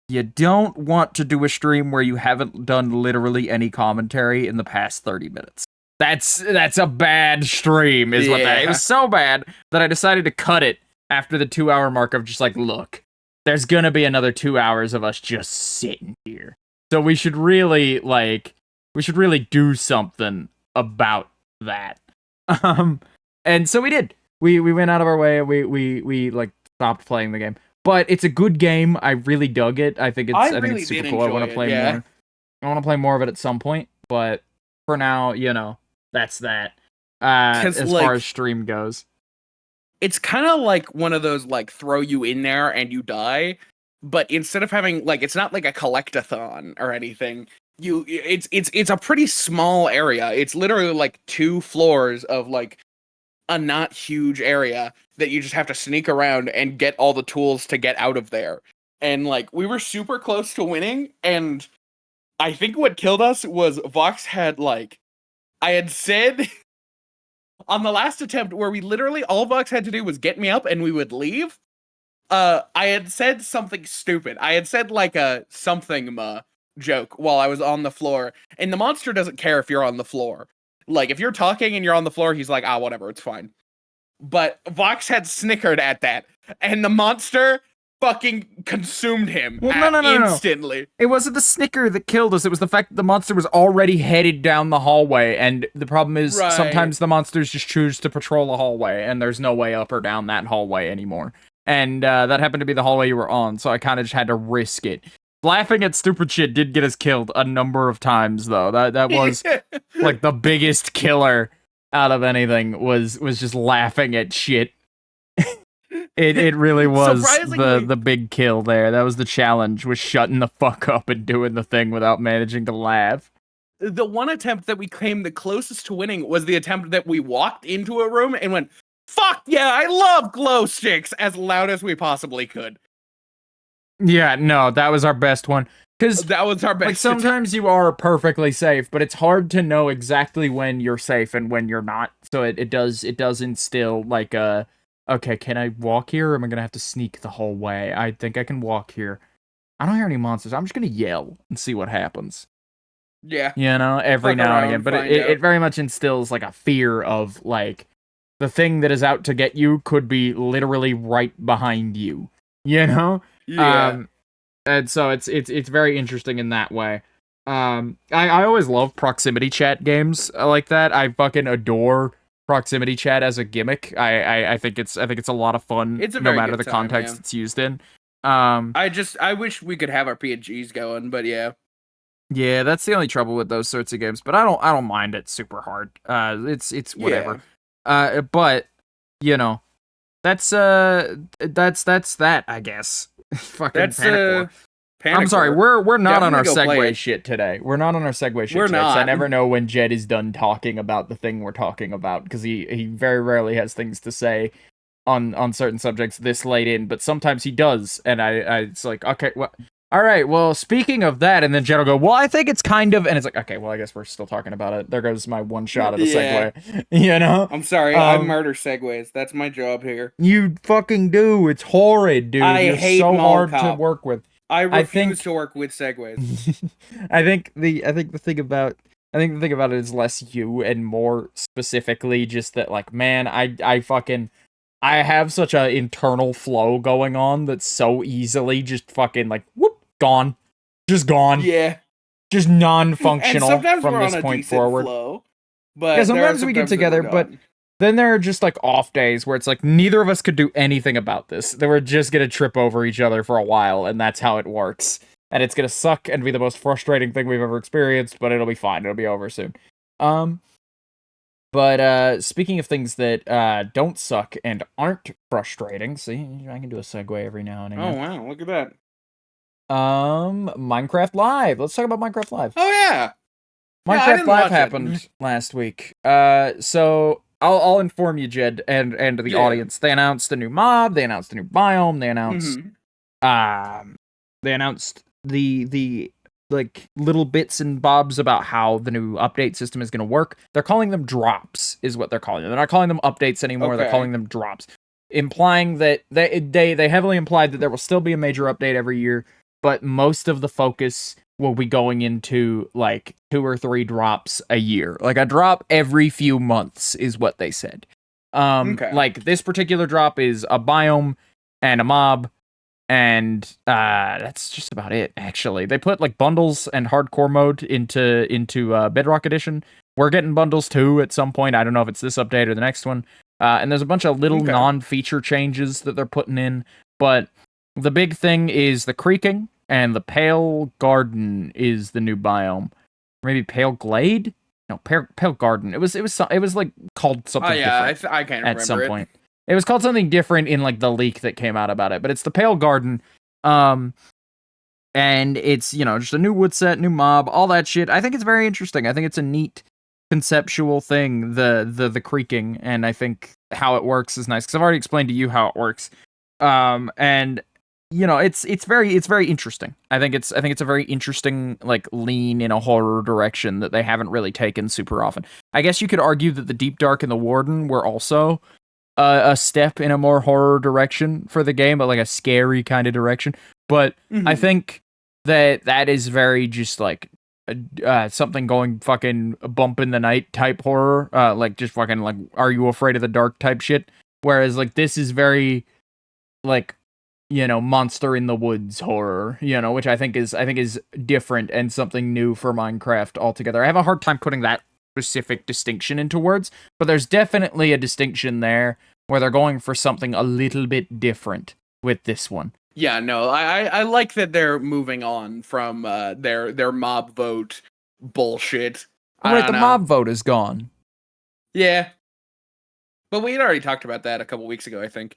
you don't want to do a stream where you haven't done literally any commentary in the past 30 minutes. That's a bad stream, is what that. It was so bad that I decided to cut it after the 2-hour mark of just like, look, there's gonna be another 2 hours of us just sitting here. So we should really do something about that. And so we did. We went out of our way. We like stopped playing the game. But it's a good game. I really dug it. I think it's super cool. I want to play more. I want to play more of it at some point, but for now, you know, that's that. As far as stream goes. It's kind of like one of those like throw you in there and you die, but instead of having like it's not like a collect-a-thon or anything. It's a pretty small area. It's literally like 2 floors of like a not huge area that you just have to sneak around and get all the tools to get out of there. And like we were super close to winning, and I think what killed us was Vox had like I had said on the last attempt where we literally all Vox had to do was get me up and we would leave. I had said something stupid. I had said like a something joke while I was on the floor, and the monster doesn't care if you're on the floor. Like if you're talking and you're on the floor, he's like, whatever, it's fine. But Vox had snickered at that, and the monster fucking consumed him Well, no. instantly. It wasn't the Snicker that killed us. It was the fact that the monster was already headed down the hallway. And the problem is sometimes the monsters just choose to patrol a hallway and there's no way up or down that hallway anymore. And that happened to be the hallway you were on, so I kind of just had to risk it. Laughing at stupid shit did get us killed a number of times, though. That was like the biggest killer out of anything was just laughing at shit. It really was the big kill there. That was the challenge, was shutting the fuck up and doing the thing without managing to laugh. The one attempt that we came the closest to winning was the attempt that we walked into a room and went, "Fuck yeah, I love glow sticks," as loud as we possibly could. Yeah, no, that was our best one. Because that was our best. Like, sometimes you are perfectly safe, but it's hard to know exactly when you're safe and when you're not. So it does instill like okay, can I walk here or am I gonna have to sneak the whole way? I think I can walk here. I don't hear any monsters. I'm just gonna yell and see what happens. Yeah. You know, every now and again. But it very much instills like a fear of like the thing that is out to get you could be literally right behind you. You know? Yeah. And so it's very interesting in that way. I always love proximity chat games like that. I fucking adore proximity chat as a gimmick. I think it's a lot of fun, no matter the context it's used in. I wish we could have our PNGs going, but yeah. Yeah, that's the only trouble with those sorts of games. But I don't mind it super hard. It's whatever. Yeah. But you know, that's that, I guess. Fucking that's Panic I'm sorry, we're not on our segue shit today. We're not on our segue shit today. Not. I never know when Jed is done talking about the thing we're talking about, because he very rarely has things to say on certain subjects this late in, but sometimes he does, and I it's like, okay, well, all right, well, speaking of that, and then Jed will go, well, I think it's kind of, and it's like, okay, well, I guess we're still talking about it. There goes my one shot of the segue, you know? I'm sorry, I murder segues. That's my job here. You fucking do. It's horrid, dude. You're hate so hard to work with. I refuse to work with segues. I think the thing about it is less you and more specifically just that, like, man, I have such a internal flow going on that's so easily just fucking like whoop gone, just gone. Yeah, just non-functional from this point forward. Flow, but yeah, sometimes we get together, but then there are just like off days where it's like neither of us could do anything about this. They were just gonna trip over each other for a while, and that's how it works. And it's gonna suck and be the most frustrating thing we've ever experienced, but it'll be fine. It'll be over soon. But speaking of things that don't suck and aren't frustrating, see, I can do a segue every now and again. Oh wow, look at that. Minecraft Live. Let's talk about Minecraft Live. Oh yeah. Minecraft Live happened last week. So I'll inform you, Jed, and the audience. They announced a new mob, they announced a new biome, they announced the like little bits and bobs about how the new update system is going to work. They're calling them drops, is what they're calling them. They're not calling them updates anymore. Okay. They're calling them drops, implying that they heavily implied that there will still be a major update every year, but most of the focus will be going into like 2 or 3 drops a year. Like a drop every few months is what they said. Like this particular drop is a biome and a mob. And that's just about it, actually. They put like bundles and hardcore mode into Bedrock Edition. We're getting bundles too at some point. I don't know if it's this update or the next one. And there's a bunch of little non-feature changes that they're putting in. But the big thing is the creaking, and the Pale Garden is the new biome. Maybe Pale Glade? No, Pale Garden. It was like called something different. I can't remember at some point. It was called something different in like the leak that came out about it, but it's the Pale Garden. And it's, you know, just a new wood set, new mob, all that shit. I think it's very interesting. I think it's a neat conceptual thing, the creaking, and I think how it works is nice, because I've already explained to you how it works. And you know, it's very interesting. I think it's a very interesting like lean in a horror direction that they haven't really taken super often. I guess you could argue that the Deep Dark and the Warden were also a step in a more horror direction for the game, but like a scary kind of direction. But I think that is very just like something going fucking bump in the night type horror, like just fucking like, are you afraid of the dark type shit? Whereas like this is very like monster in the woods horror, which I think is different and something new for Minecraft altogether. I have a hard time putting that specific distinction into words, but there's definitely a distinction there where they're going for something a little bit different with this one. Yeah, no, I like that they're moving on from their mob vote bullshit. Right, the mob vote is gone. Yeah. But we had already talked about that a couple weeks ago, I think.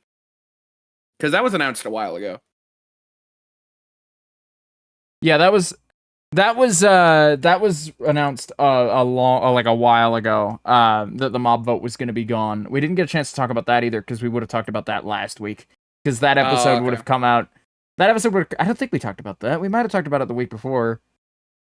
Because that was announced a while ago. Yeah, that was announced a while ago. That the mob vote was going to be gone. We didn't get a chance to talk about that either because we would have talked about that last week. Because that episode would have come out. That episode would. I don't think we talked about that. We might have talked about it the week before.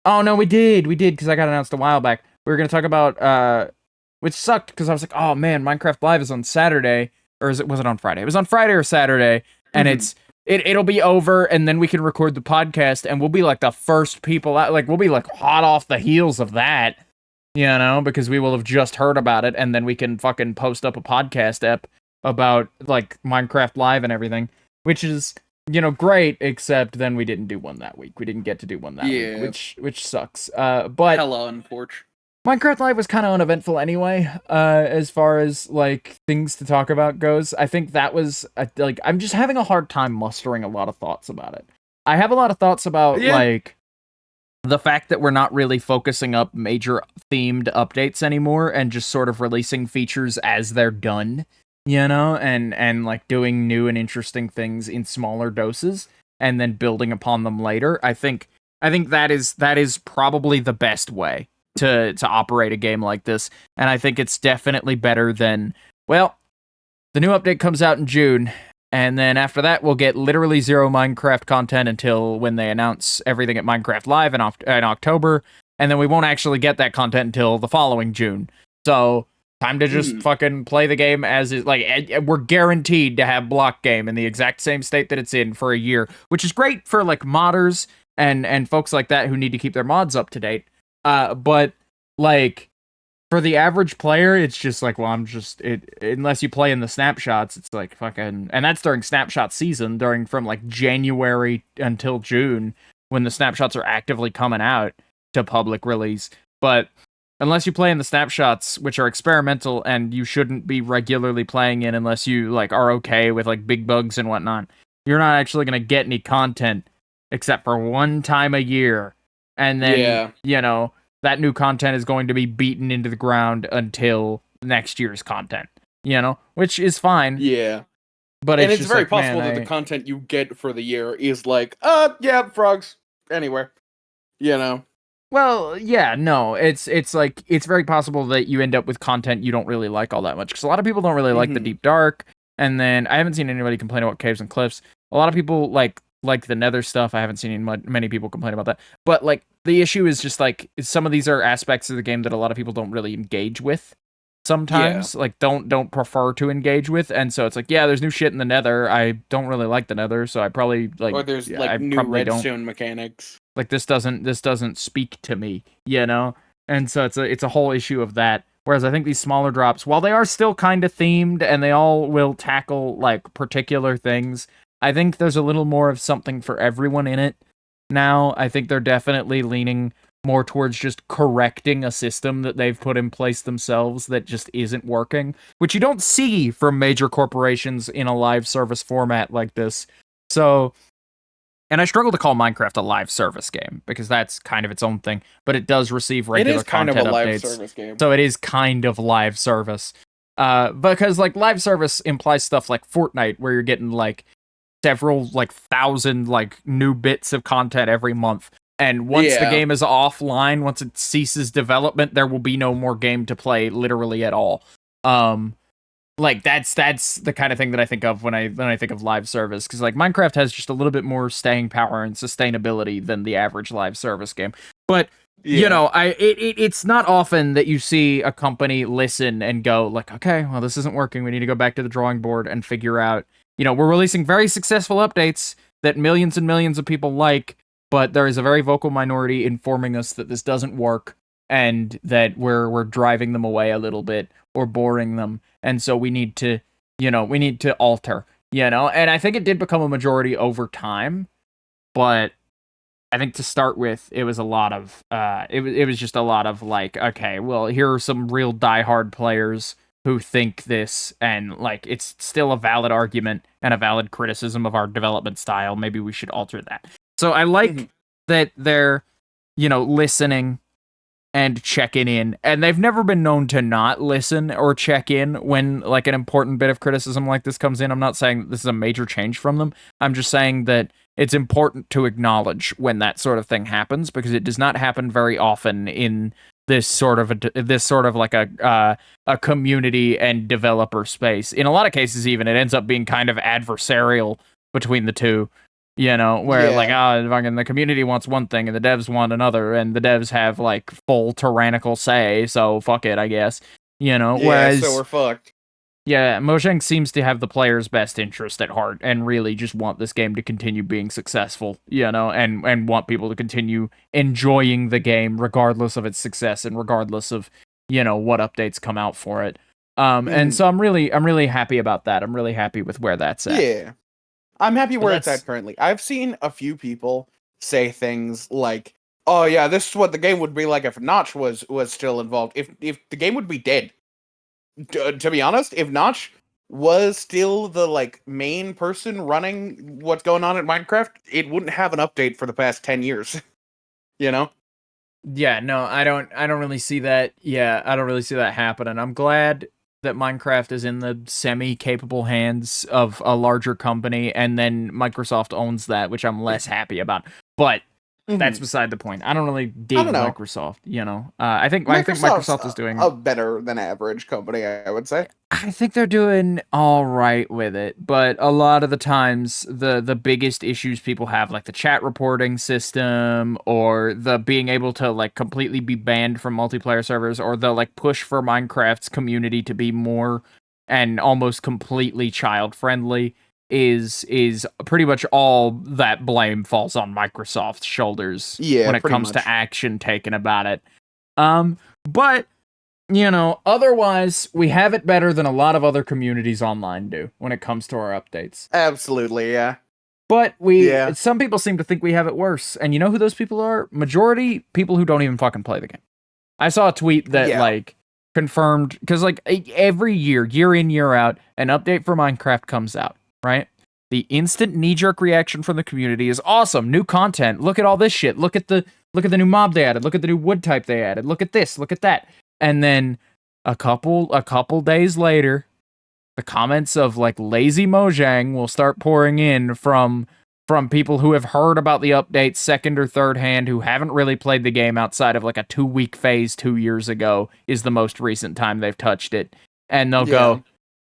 Oh no, we did because I got announced a while back. We were going to talk about which sucked because I was like, oh man, Minecraft Live is on Saturday, or was it on Friday? It was on Friday or Saturday, and it'll be over, and then we can record the podcast, and we'll be like the first people out. Like we'll be like hot off the heels of that, because we will have just heard about it, and then we can fucking post up a podcast ep about like Minecraft Live and everything, which is great. Except then we didn't do one that week. We didn't get to do one that week, which sucks. But hello, unfortunately. Minecraft Live was kind of uneventful anyway, as far as, like, things to talk about goes. I think that was, I'm just having a hard time mustering a lot of thoughts about it. I have a lot of thoughts about, like, the fact that we're not really focusing up major themed updates anymore and just sort of releasing features as they're done, and like, doing new and interesting things in smaller doses and then building upon them later. I think that is probably the best way to operate a game like this, and I think it's definitely better than, well, the new update comes out in June, and then after that we'll get literally zero Minecraft content until when they announce everything at Minecraft Live in October, and then we won't actually get that content until the following June. So time to just fucking play the game as is. Like, we're guaranteed to have block game in the exact same state that it's in for a year, which is great for like modders and folks like that who need to keep their mods up to date. But like for the average player, it's just like, well, unless you play in the snapshots, it's like fucking, and that's during snapshot season, from like January until June, when the snapshots are actively coming out to public release. But unless you play in the snapshots, which are experimental and you shouldn't be regularly playing in unless you like are okay with like big bugs and whatnot, you're not actually going to get any content except for one time a year. And then, that new content is going to be beaten into the ground until next year's content, which is fine. Yeah. But it's very possible that the content you get for the year is like, frogs anywhere, Well, yeah, no, it's like, it's very possible that you end up with content you don't really like all that much, because a lot of people don't really like the Deep Dark, and then I haven't seen anybody complain about Caves and Cliffs. A lot of people like the Nether stuff. I haven't seen many people complain about that. But like the issue is just like some of these are aspects of the game that a lot of people don't really engage with. Sometimes like don't prefer to engage with, and so it's like, yeah, there's new shit in the Nether. I don't really like the Nether, so I probably like. Or there's like new redstone mechanics. Like this doesn't speak to me, And so it's a whole issue of that. Whereas I think these smaller drops, while they are still kind of themed and they all will tackle like particular things, I think there's a little more of something for everyone in it now. I think they're definitely leaning more towards just correcting a system that they've put in place themselves that just isn't working, which you don't see from major corporations in a live service format like this. So, and I struggle to call Minecraft a live service game because that's kind of its own thing, but it does receive regular content updates. It is kind of a live service game. So it is kind of live service. Because like live service implies stuff like Fortnite, where you're getting like several like thousand like new bits of content every month, and once the game is offline, once it ceases development, there will be no more game to play literally at all. Like that's the kind of thing that I think of when I think of live service, because like Minecraft has just a little bit more staying power and sustainability than the average live service game. But it's not often that you see a company listen and go like, okay, well, this isn't working, we need to go back to the drawing board and figure out, we're releasing very successful updates that millions and millions of people like, but there is a very vocal minority informing us that this doesn't work and that we're driving them away a little bit or boring them. And so we need to alter. You know, and I think it did become a majority over time, but I think to start with, it was a lot of it was just a lot of like, okay, well, here are some real diehard players who think this, and like it's still a valid argument and a valid criticism of our development style. Maybe we should alter that. So I like that they're, listening and checking in, and they've never been known to not listen or check in when like an important bit of criticism like this comes in. I'm not saying that this is a major change from them. I'm just saying that it's important to acknowledge when that sort of thing happens, because it does not happen very often in this sort of like a community and developer space. In a lot of cases, even it ends up being kind of adversarial between the two. Where like, fucking the community wants one thing and the devs want another, and the devs have like full tyrannical say, so fuck it, I guess. Whereas, so we're fucked. Yeah, Mojang seems to have the player's best interest at heart and really just want this game to continue being successful, and want people to continue enjoying the game regardless of its success and regardless of, what updates come out for it. And so I'm really happy about that. I'm really happy with where that's at. Yeah. I'm happy where it's at currently. I've seen a few people say things like, "Oh yeah, this is what the game would be like if Notch was still involved. If the game would be dead." To be honest, if Notch was still the like main person running what's going on in Minecraft, it wouldn't have an update for the past 10 years. Yeah, no, I don't really see that. Yeah, I don't really see that happening. I'm glad that Minecraft is in the semi-capable hands of a larger company, and then Microsoft owns that, which I'm less happy about. But that's beside the point. I don't really dig Microsoft, I think Microsoft is doing a better than average company, I would say. I think they're doing all right with it, but a lot of the times the biggest issues people have, like the chat reporting system, or the being able to like completely be banned from multiplayer servers, or the like push for Minecraft's community to be more and almost completely child friendly, is pretty much all that blame falls on Microsoft's shoulders when it comes to action taken about it. But otherwise, we have it better than a lot of other communities online do when it comes to our updates. Absolutely, yeah. But some people seem to think we have it worse. And you know who those people are? Majority people who don't even fucking play the game. I saw a tweet that like confirmed, because like every year in, year out, an update for Minecraft comes out, right? The instant knee-jerk reaction from the community is awesome. New content. Look at all this shit. Look at the new mob they added. Look at the new wood type they added. Look at this. Look at that. And then a couple days later, the comments of like lazy Mojang will start pouring in from people who have heard about the update second or third hand, who haven't really played the game outside of like a 2-week phase 2 years ago is the most recent time they've touched it. And they'll go,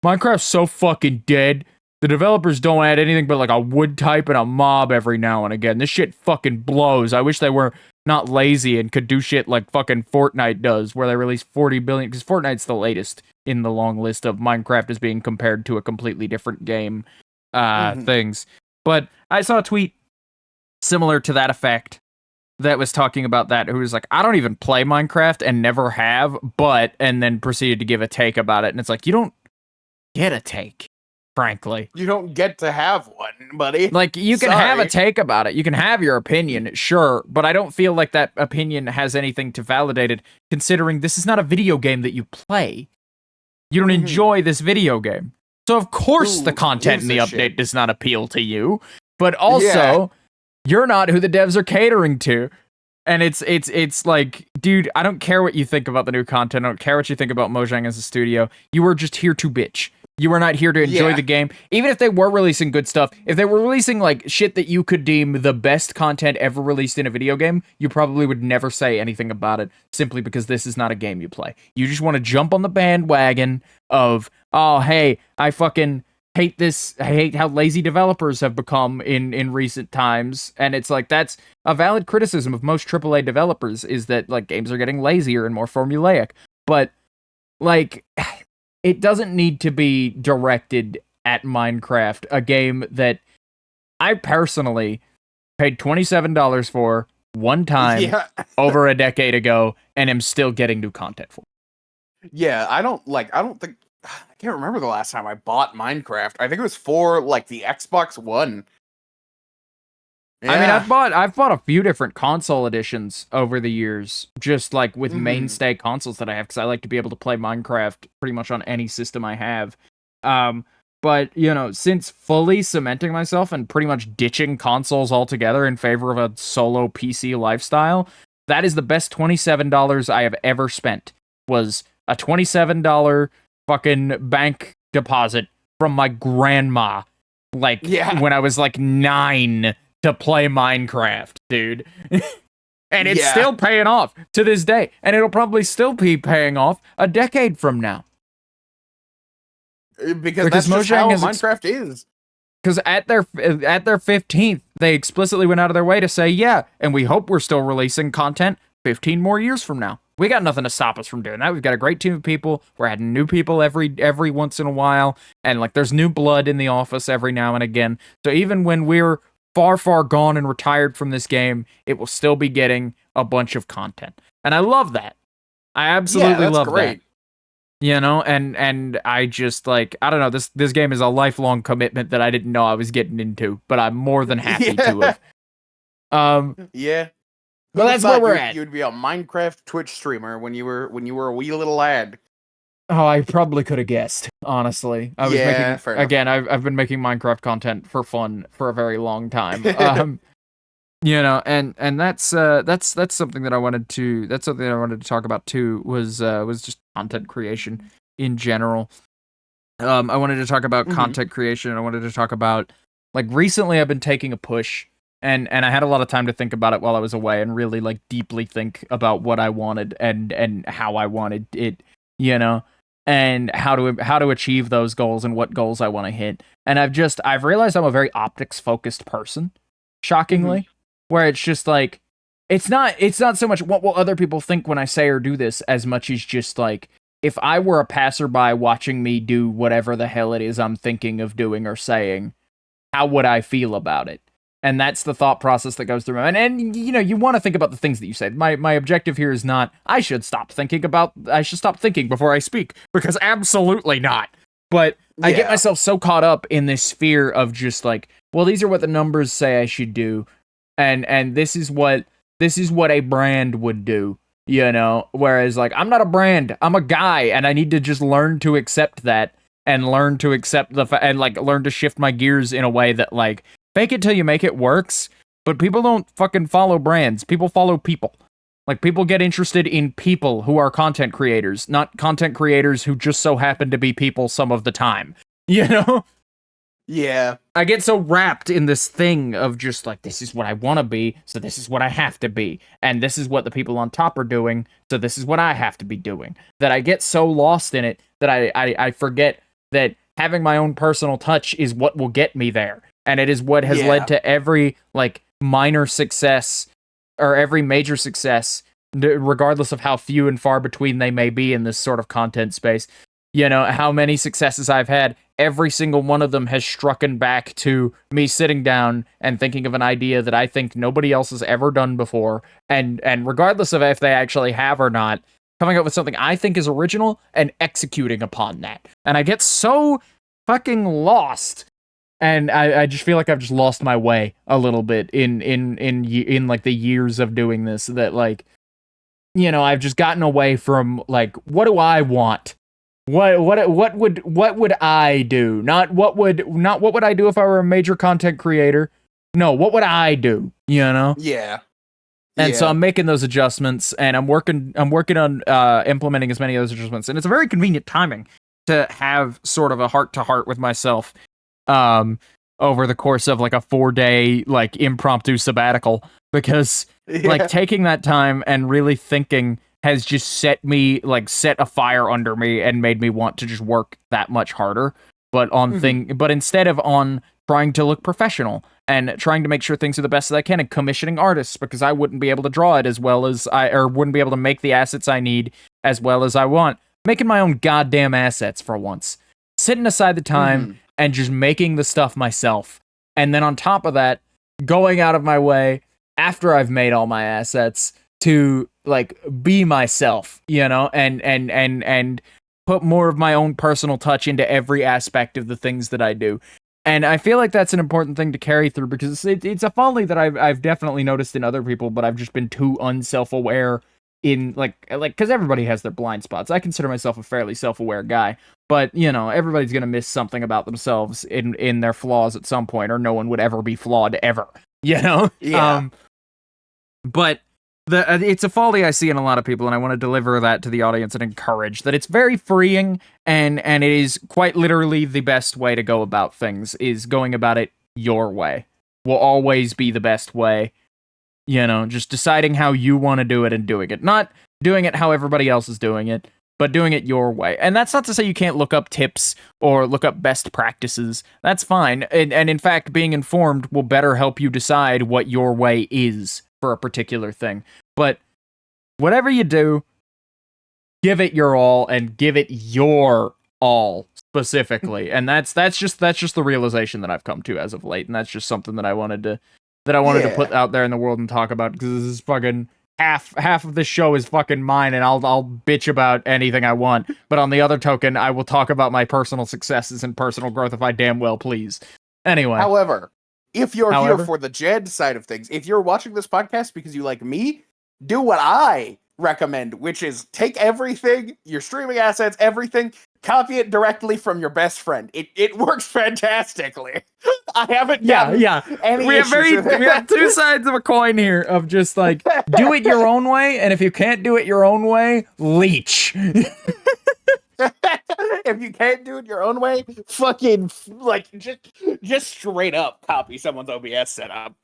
Minecraft's so fucking dead. The developers don't add anything but like a wood type and a mob every now and again. This shit fucking blows. I wish they were not lazy and could do shit like fucking Fortnite does, where they release 40 billion, because Fortnite's the latest in the long list of Minecraft as being compared to a completely different game things. But I saw a tweet similar to that effect that was talking about that, who was like, I don't even play Minecraft and never have, and then proceeded to give a take about it. And it's like, you don't get a take. Frankly, you don't get to have one, buddy. Like, you can have a take about it. You can have your opinion, sure, but I don't feel like that opinion has anything to validate it, considering this is not a video game that you play. You don't enjoy this video game. So, of course, the content in the update does not appeal to you, but also, you're not who the devs are catering to. And it's like, dude, I don't care what you think about the new content. I don't care what you think about Mojang as a studio. You are just here to bitch. You are not here to enjoy the game. Even if they were releasing good stuff, if they were releasing like shit that you could deem the best content ever released in a video game, you probably would never say anything about it, simply because this is not a game you play. You just want to jump on the bandwagon of, oh, hey, I fucking hate this. I hate how lazy developers have become in recent times. And it's like, that's a valid criticism of most AAA developers, is that like games are getting lazier and more formulaic. But like, it doesn't need to be directed at Minecraft, a game that I personally paid $27 for one time over a decade ago and am still getting new content for. Yeah, I don't think I can't remember the last time I bought Minecraft. I think it was for like the Xbox One. I mean, Yeah. I've bought a few different console editions over the years, just like with mainstay consoles that I have, because I like to be able to play Minecraft pretty much on any system I have. But you know, since fully cementing myself and pretty much ditching consoles altogether in favor of a solo PC lifestyle, that is the best $27 I have ever spent. Was a $27 fucking bank deposit from my grandma, like when I was like 9, to play Minecraft, dude. And it's still paying off to this day, and it'll probably still be paying off a decade from now. Because that's just how Minecraft is. Because at their 15th, they explicitly went out of their way to say, yeah, and we hope we're still releasing content 15 more years from now. We got nothing to stop us from doing that. We've got a great team of people. We're adding new people every once in a while, and like there's new blood in the office every now and again. So even when we're far gone and retired from this game, it will still be getting a bunch of content. And I love that. I absolutely love that. You know, and I just like, I don't know, this game is a lifelong commitment that I didn't know I was getting into, but I'm more than happy to have. Yeah. Well, that's where we're at. You'd be a Minecraft Twitch streamer when you were a wee little lad. Oh, I probably could have guessed, honestly. I was I've been making Minecraft content for fun for a very long time. You know, and that's something that I wanted to talk about too, was just content creation in general. I wanted to talk about content creation. I wanted to talk about, like, recently I've been taking a push, and I had a lot of time to think about it while I was away and really like deeply think about what I wanted and how I wanted it, you know, and how to achieve those goals and what goals I want to hit. And I've realized I'm a very optics focused person, shockingly. Where it's just like, it's not so much what will other people think when I say or do this, as much as just like, if I were a passerby watching me do whatever the hell it is I'm thinking of doing or saying, how would I feel about it? And that's the thought process that goes through my mind. And you know, you want to think about the things that you say. My objective here is not, I should stop thinking before I speak, because absolutely not. But I get myself so caught up in this sphere of just like, well, these are what the numbers say I should do. And this is what a brand would do, you know? Whereas, like, I'm not a brand, I'm a guy, and I need to just learn to accept that, and learn to accept and like learn to shift my gears in a way that, like, fake it till you make it works. But people don't fucking follow brands. People follow people. Like, people get interested in people who are content creators, not content creators who just so happen to be people some of the time, you know? Yeah. I get so wrapped in this thing of just like, this is what I want to be, so this is what I have to be. And this is what the people on top are doing, so this is what I have to be doing. That I get so lost in it that I forget that having my own personal touch is what will get me there. And it is what has led to every, like, minor success or every major success, regardless of how few and far between they may be in this sort of content space. You know, how many successes I've had, every single one of them has strucken back to me sitting down and thinking of an idea that I think nobody else has ever done before, and regardless of if they actually have or not, coming up with something I think is original and executing upon that. And I get so fucking lost, and I just feel like I've just lost my way a little bit in like the years of doing this, that, like, you know, I've just gotten away from, like, what do I want? What would I do? Not what would I do if I were a major content creator? No, what would I do? You know? Yeah. And so I'm making those adjustments, and I'm working on implementing as many of those adjustments. And it's a very convenient timing to have sort of a heart-to-heart with myself over the course of like a 4-day like impromptu sabbatical, because like taking that time and really thinking has just set a fire under me and made me want to just work that much harder, but instead of on trying to look professional and trying to make sure things are the best that I can, and commissioning artists because I wouldn't be able to draw it as well as or wouldn't be able to make the assets I need as well as I want. Making my own goddamn assets for once. Sitting aside the time and just making the stuff myself. And then on top of that, going out of my way after I've made all my assets to like be myself, you know, and put more of my own personal touch into every aspect of the things that I do. And I feel like that's an important thing to carry through, because it's a folly that I've definitely noticed in other people, but I've just been too unself-aware in, like, because everybody has their blind spots. I consider myself a fairly self-aware guy, but, you know, everybody's gonna miss something about themselves in their flaws at some point, or no one would ever be flawed ever, you know? Yeah. But it's a folly I see in a lot of people, and I want to deliver that to the audience and encourage that it's very freeing, and it is quite literally the best way to go about things, is going about it your way. Will always be the best way. You know, just deciding how you want to do it and doing it. Not doing it how everybody else is doing it, but doing it your way. And that's not to say you can't look up tips or look up best practices. That's fine. And in fact, being informed will better help you decide what your way is for a particular thing. But whatever you do, give it your all, and give it your all specifically. And that's just the realization that I've come to as of late, and that's just something that I wanted to put out there in the world and talk about, because this is fucking half of the show is fucking mine, and I'll bitch about anything I want, but on the other token, I will talk about my personal successes and personal growth if I damn well please. Anyway. However, if you're here for the Jed side of things, if you're watching this podcast because you like me, do what I recommend, which is take everything, your streaming assets, everything, copy it directly from your best friend. It works fantastically. I haven't any we have two sides of a coin here, of just like, do it your own way, and if you can't do it your own way, leech. If you can't do it your own way, fucking like just straight up copy someone's OBS setup.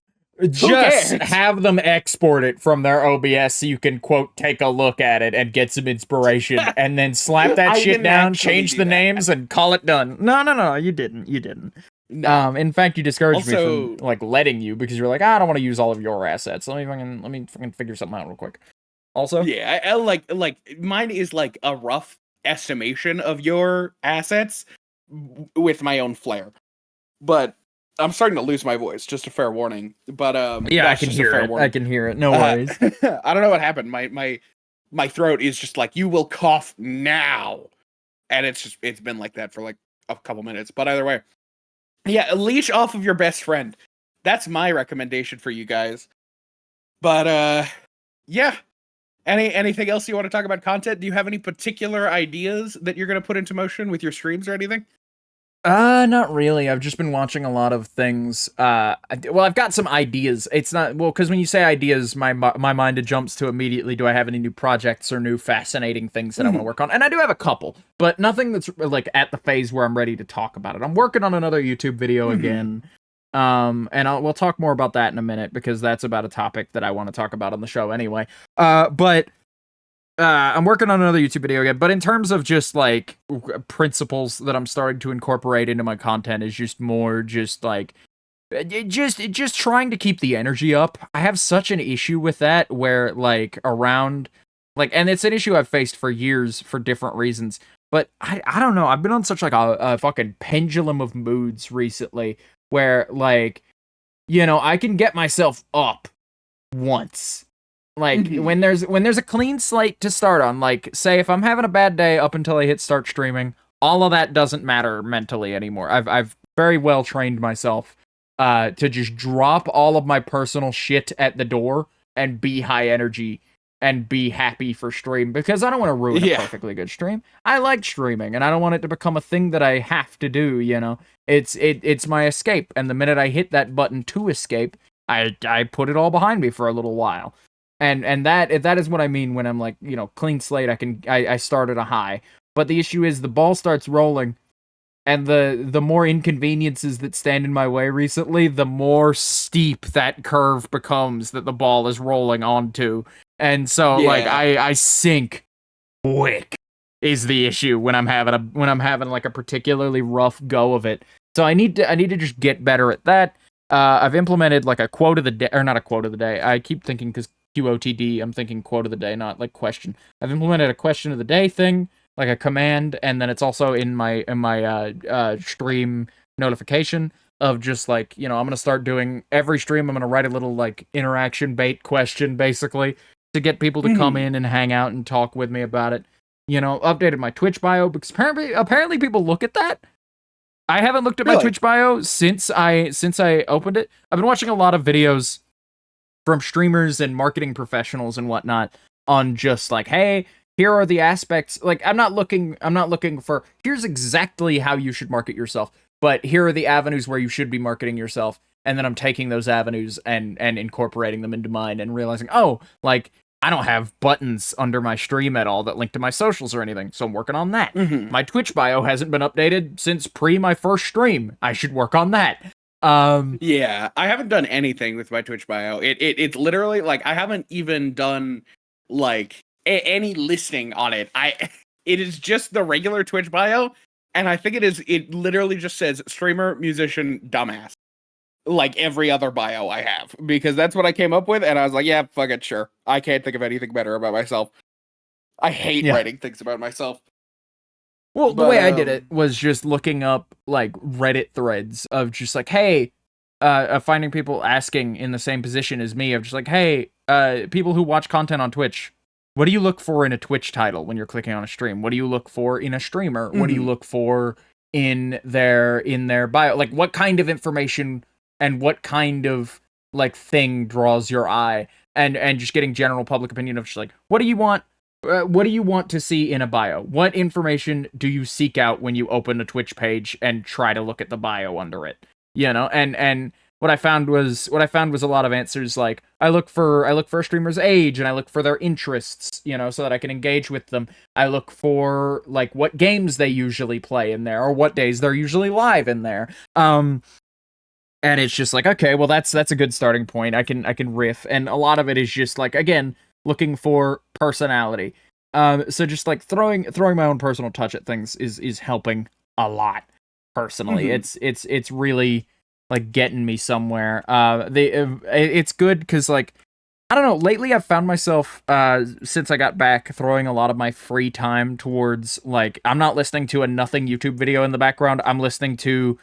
Just have them export it from their OBS so you can, quote, take a look at it and get some inspiration, and then slap that shit down, change the names, and call it done. No, you didn't. No. In fact, you discouraged me from, like, letting you, because you're like, I don't want to use all of your assets. Let me fucking figure something out real quick. Also? Yeah, I like mine is like a rough estimation of your assets with my own flair. But I'm starting to lose my voice, just a fair warning. But yeah, I can hear it. I can hear it. No worries. I don't know what happened. My throat is just like, you will cough now. And it's been like that for like a couple minutes. But either way. Yeah, leech off of your best friend. That's my recommendation for you guys. But yeah. Anything else you want to talk about content? Do you have any particular ideas that you're going to put into motion with your streams or anything? Not really. I've just been watching a lot of things. Well, I've got some ideas. It's not, well, because when you say ideas, my mind jumps to immediately, do I have any new projects or new fascinating things that I want to work on? And I do have a couple, but nothing that's like at the phase where I'm ready to talk about it. I'm working on another YouTube video again. And we'll talk more about that in a minute, because that's about a topic that I want to talk about on the show anyway. But I'm working on another YouTube video again, but in terms of just like principles that I'm starting to incorporate into my content, is just more just like just trying to keep the energy up. I have such an issue with that, where like around like, and it's an issue I've faced for years for different reasons, but I don't know. I've been on such like a fucking pendulum of moods recently, where like, you know, I can get myself up once. Like, when there's a clean slate to start on, like, say, if I'm having a bad day up until I hit start streaming, all of that doesn't matter mentally anymore. I've very well trained myself to just drop all of my personal shit at the door and be high energy and be happy for stream, because I don't want to ruin a perfectly good stream. I like streaming, and I don't want it to become a thing that I have to do, you know? It's my escape, and the minute I hit that button to escape, I put it all behind me for a little while. And that is what I mean when I'm like, you know, clean slate. I start at a high, but the issue is the ball starts rolling, and the more inconveniences that stand in my way recently, the more steep that curve becomes that the ball is rolling onto, and so like I sink quick is the issue when I'm having like a particularly rough go of it. So I need to just get better at that. I've implemented like a quote of the day, or not a quote of the day. I keep thinking, because QOTD, I'm thinking quote of the day, not like question. I've implemented a question of the day thing, like a command, and then it's also in my stream notification of just like, you know, I'm gonna start doing every stream. I'm gonna write a little like interaction bait question, basically, to get people to come in and hang out and talk with me about it. updated my Twitch bio because apparently people look at that. I haven't looked at my Really? Twitch bio since I opened it. I've been watching a lot of videos from streamers and marketing professionals and whatnot on just like, hey, here are the aspects. Like, I'm not looking for here's exactly how you should market yourself, but here are the avenues where you should be marketing yourself. And then I'm taking those avenues and incorporating them into mine and realizing, oh, like, I don't have buttons under my stream at all that link to my socials or anything, so I'm working on that. Mm-hmm. My Twitch bio hasn't been updated since my first stream. I should work on that. Yeah, I haven't done anything with my Twitch bio. It's literally like I haven't even done like any listing on it. It is just the regular Twitch bio, and I think it literally just says streamer, musician, dumbass. Like every other bio I have, because that's what I came up with, and I was like, yeah, fuck it, sure. I can't think of anything better about myself. I hate writing things about myself. Well, the way I did it was just looking up like Reddit threads of just like, hey, finding people asking in the same position as me of just like, hey, people who watch content on Twitch, what do you look for in a Twitch title when you're clicking on a stream? What do you look for in a streamer? What do you look for in their bio? Like, what kind of information and what kind of like thing draws your eye? And just getting general public opinion of just like, what do you want? What do you want to see in a bio? What information do you seek out when you open a Twitch page and try to look at the bio under it? And what I found was a lot of answers like I look for a streamer's age and I look for their interests, so that I can engage with them. I look for like what games they usually play in there or what days they're usually live in there. And it's just like, okay, well that's a good starting point. I can riff, and a lot of it is just like, again, looking for personality. So just like throwing my own personal touch at things is helping a lot personally. Mm-hmm. It's really like getting me somewhere. It's good because like, I don't know, lately I've found myself since I got back throwing a lot of my free time towards like, I'm not listening to a nothing YouTube video in the background. I'm listening to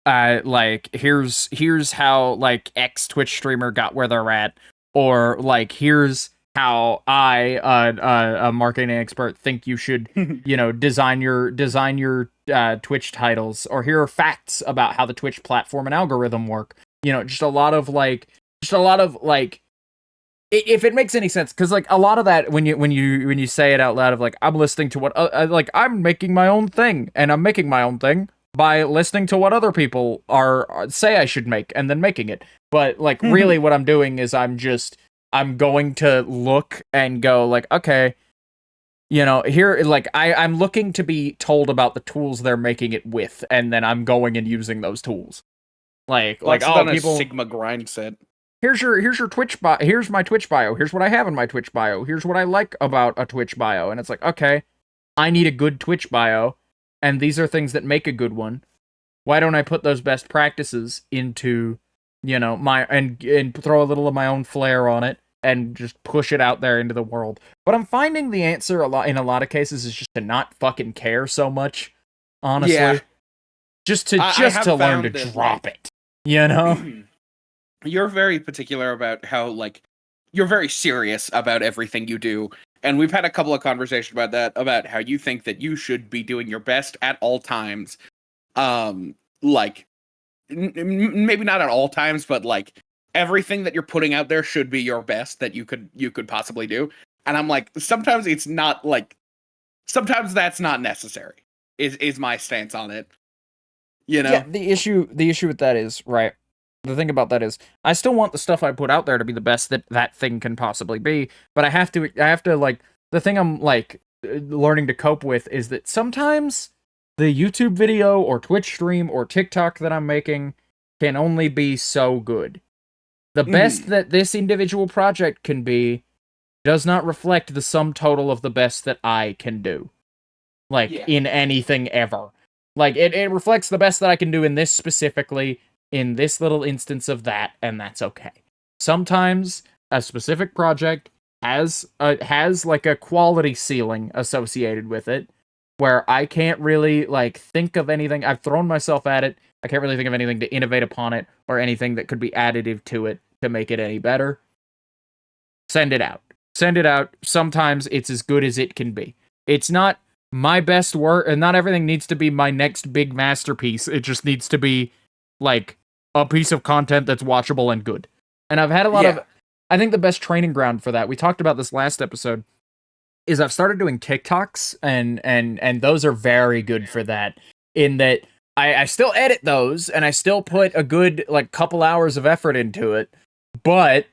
like here's how like X Twitch streamer got where they're at, or like here's how I, a marketing expert, think you should, design your Twitch titles, or here are facts about how the Twitch platform and algorithm work. Just a lot of like, if it makes any sense, because like a lot of that when you say it out loud of like, I'm listening to what like I'm making my own thing, and I'm making my own thing by listening to what other people are say I should make and then making it. But like really what I'm doing is I'm going to look and go like, okay, here, like I'm looking to be told about the tools they're making it with, and then I'm going and using those tools. Like people Sigma grind set. Here's your Twitch bio. Here's my Twitch bio. Here's what I have in my Twitch bio. Here's what I like about a Twitch bio. And it's like, okay, I need a good Twitch bio, and these are things that make a good one. Why don't I put those best practices into, my and throw a little of my own flair on it and just push it out there into the world? But I'm finding the answer in a lot of cases is just to not fucking care so much, honestly. Yeah. Just to learn to drop it, You're very particular about how, like, you're very serious about everything you do. And we've had a couple of conversations about that, about how you think that you should be doing your best at all times. Like, maybe not at all times, but like everything that you're putting out there should be your best that you could possibly do. And I'm like, sometimes it's not like, sometimes that's not necessary, is my stance on it. Yeah, the issue with that is, right, the thing about that is, I still want the stuff I put out there to be the best that thing can possibly be, but I have to, like, the thing I'm, like, learning to cope with is that sometimes the YouTube video or Twitch stream or TikTok that I'm making can only be so good. The best that this individual project can be does not reflect the sum total of the best that I can do. Like, in anything ever. Like, it reflects the best that I can do in this specifically, in this little instance of that, and that's okay. Sometimes a specific project has like a quality ceiling associated with it, where I can't really like think of anything. I've thrown myself at it. I can't really think of anything to innovate upon it, or anything that could be additive to it to make it any better. Send it out. Sometimes it's as good as it can be. It's not my best work, and not everything needs to be my next big masterpiece. It just needs to be like a piece of content that's watchable and good. And I've had a lot of, I think the best training ground for that, we talked about this last episode, is I've started doing TikToks, and those are very good for that, in that I still edit those, and I still put a good, like, couple hours of effort into it, but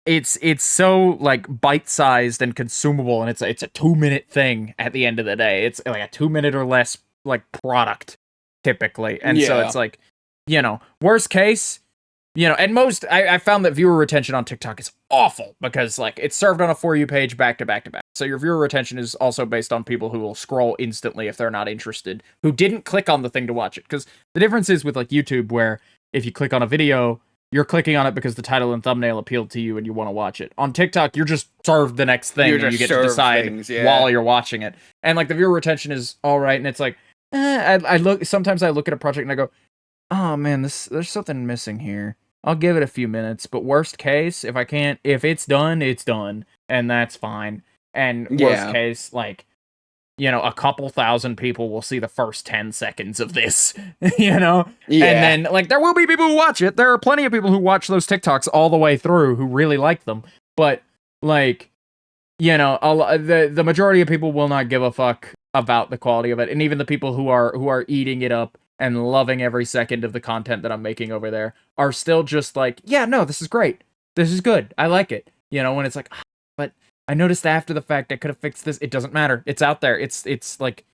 it's so, like, bite-sized and consumable, and it's a 2-minute thing at the end of the day. It's like a 2-minute or less, like, product, typically. And so it's like, you know, worst case, you know, and I found that viewer retention on TikTok is awful, because, like, it's served on a For You page back to back to back. So your viewer retention is also based on people who will scroll instantly if they're not interested, who didn't click on the thing to watch it. Because the difference is with, like, YouTube, where if you click on a video, you're clicking on it because the title and thumbnail appealed to you and you want to watch it. On TikTok, you're just served the next thing, and you get to decide while you're watching it. And, like, the viewer retention is all right, and it's like, sometimes I look at a project and I go, oh man, there's something missing here. I'll give it a few minutes, but worst case, if it's done, it's done, and that's fine. And worst case, like, you know, a couple thousand people will see the first 10 seconds of this, you know? Yeah. And then, like, there will be people who watch it. There are plenty of people who watch those TikToks all the way through who really like them. But, like, you know, the majority of people will not give a fuck about the quality of it. And even the people who are eating it up and loving every second of the content that I'm making over there are still just like, yeah, no, this is great. This is good. I like it. You know, when it's like, but I noticed after the fact I could have fixed this. It doesn't matter. It's out there. It's like,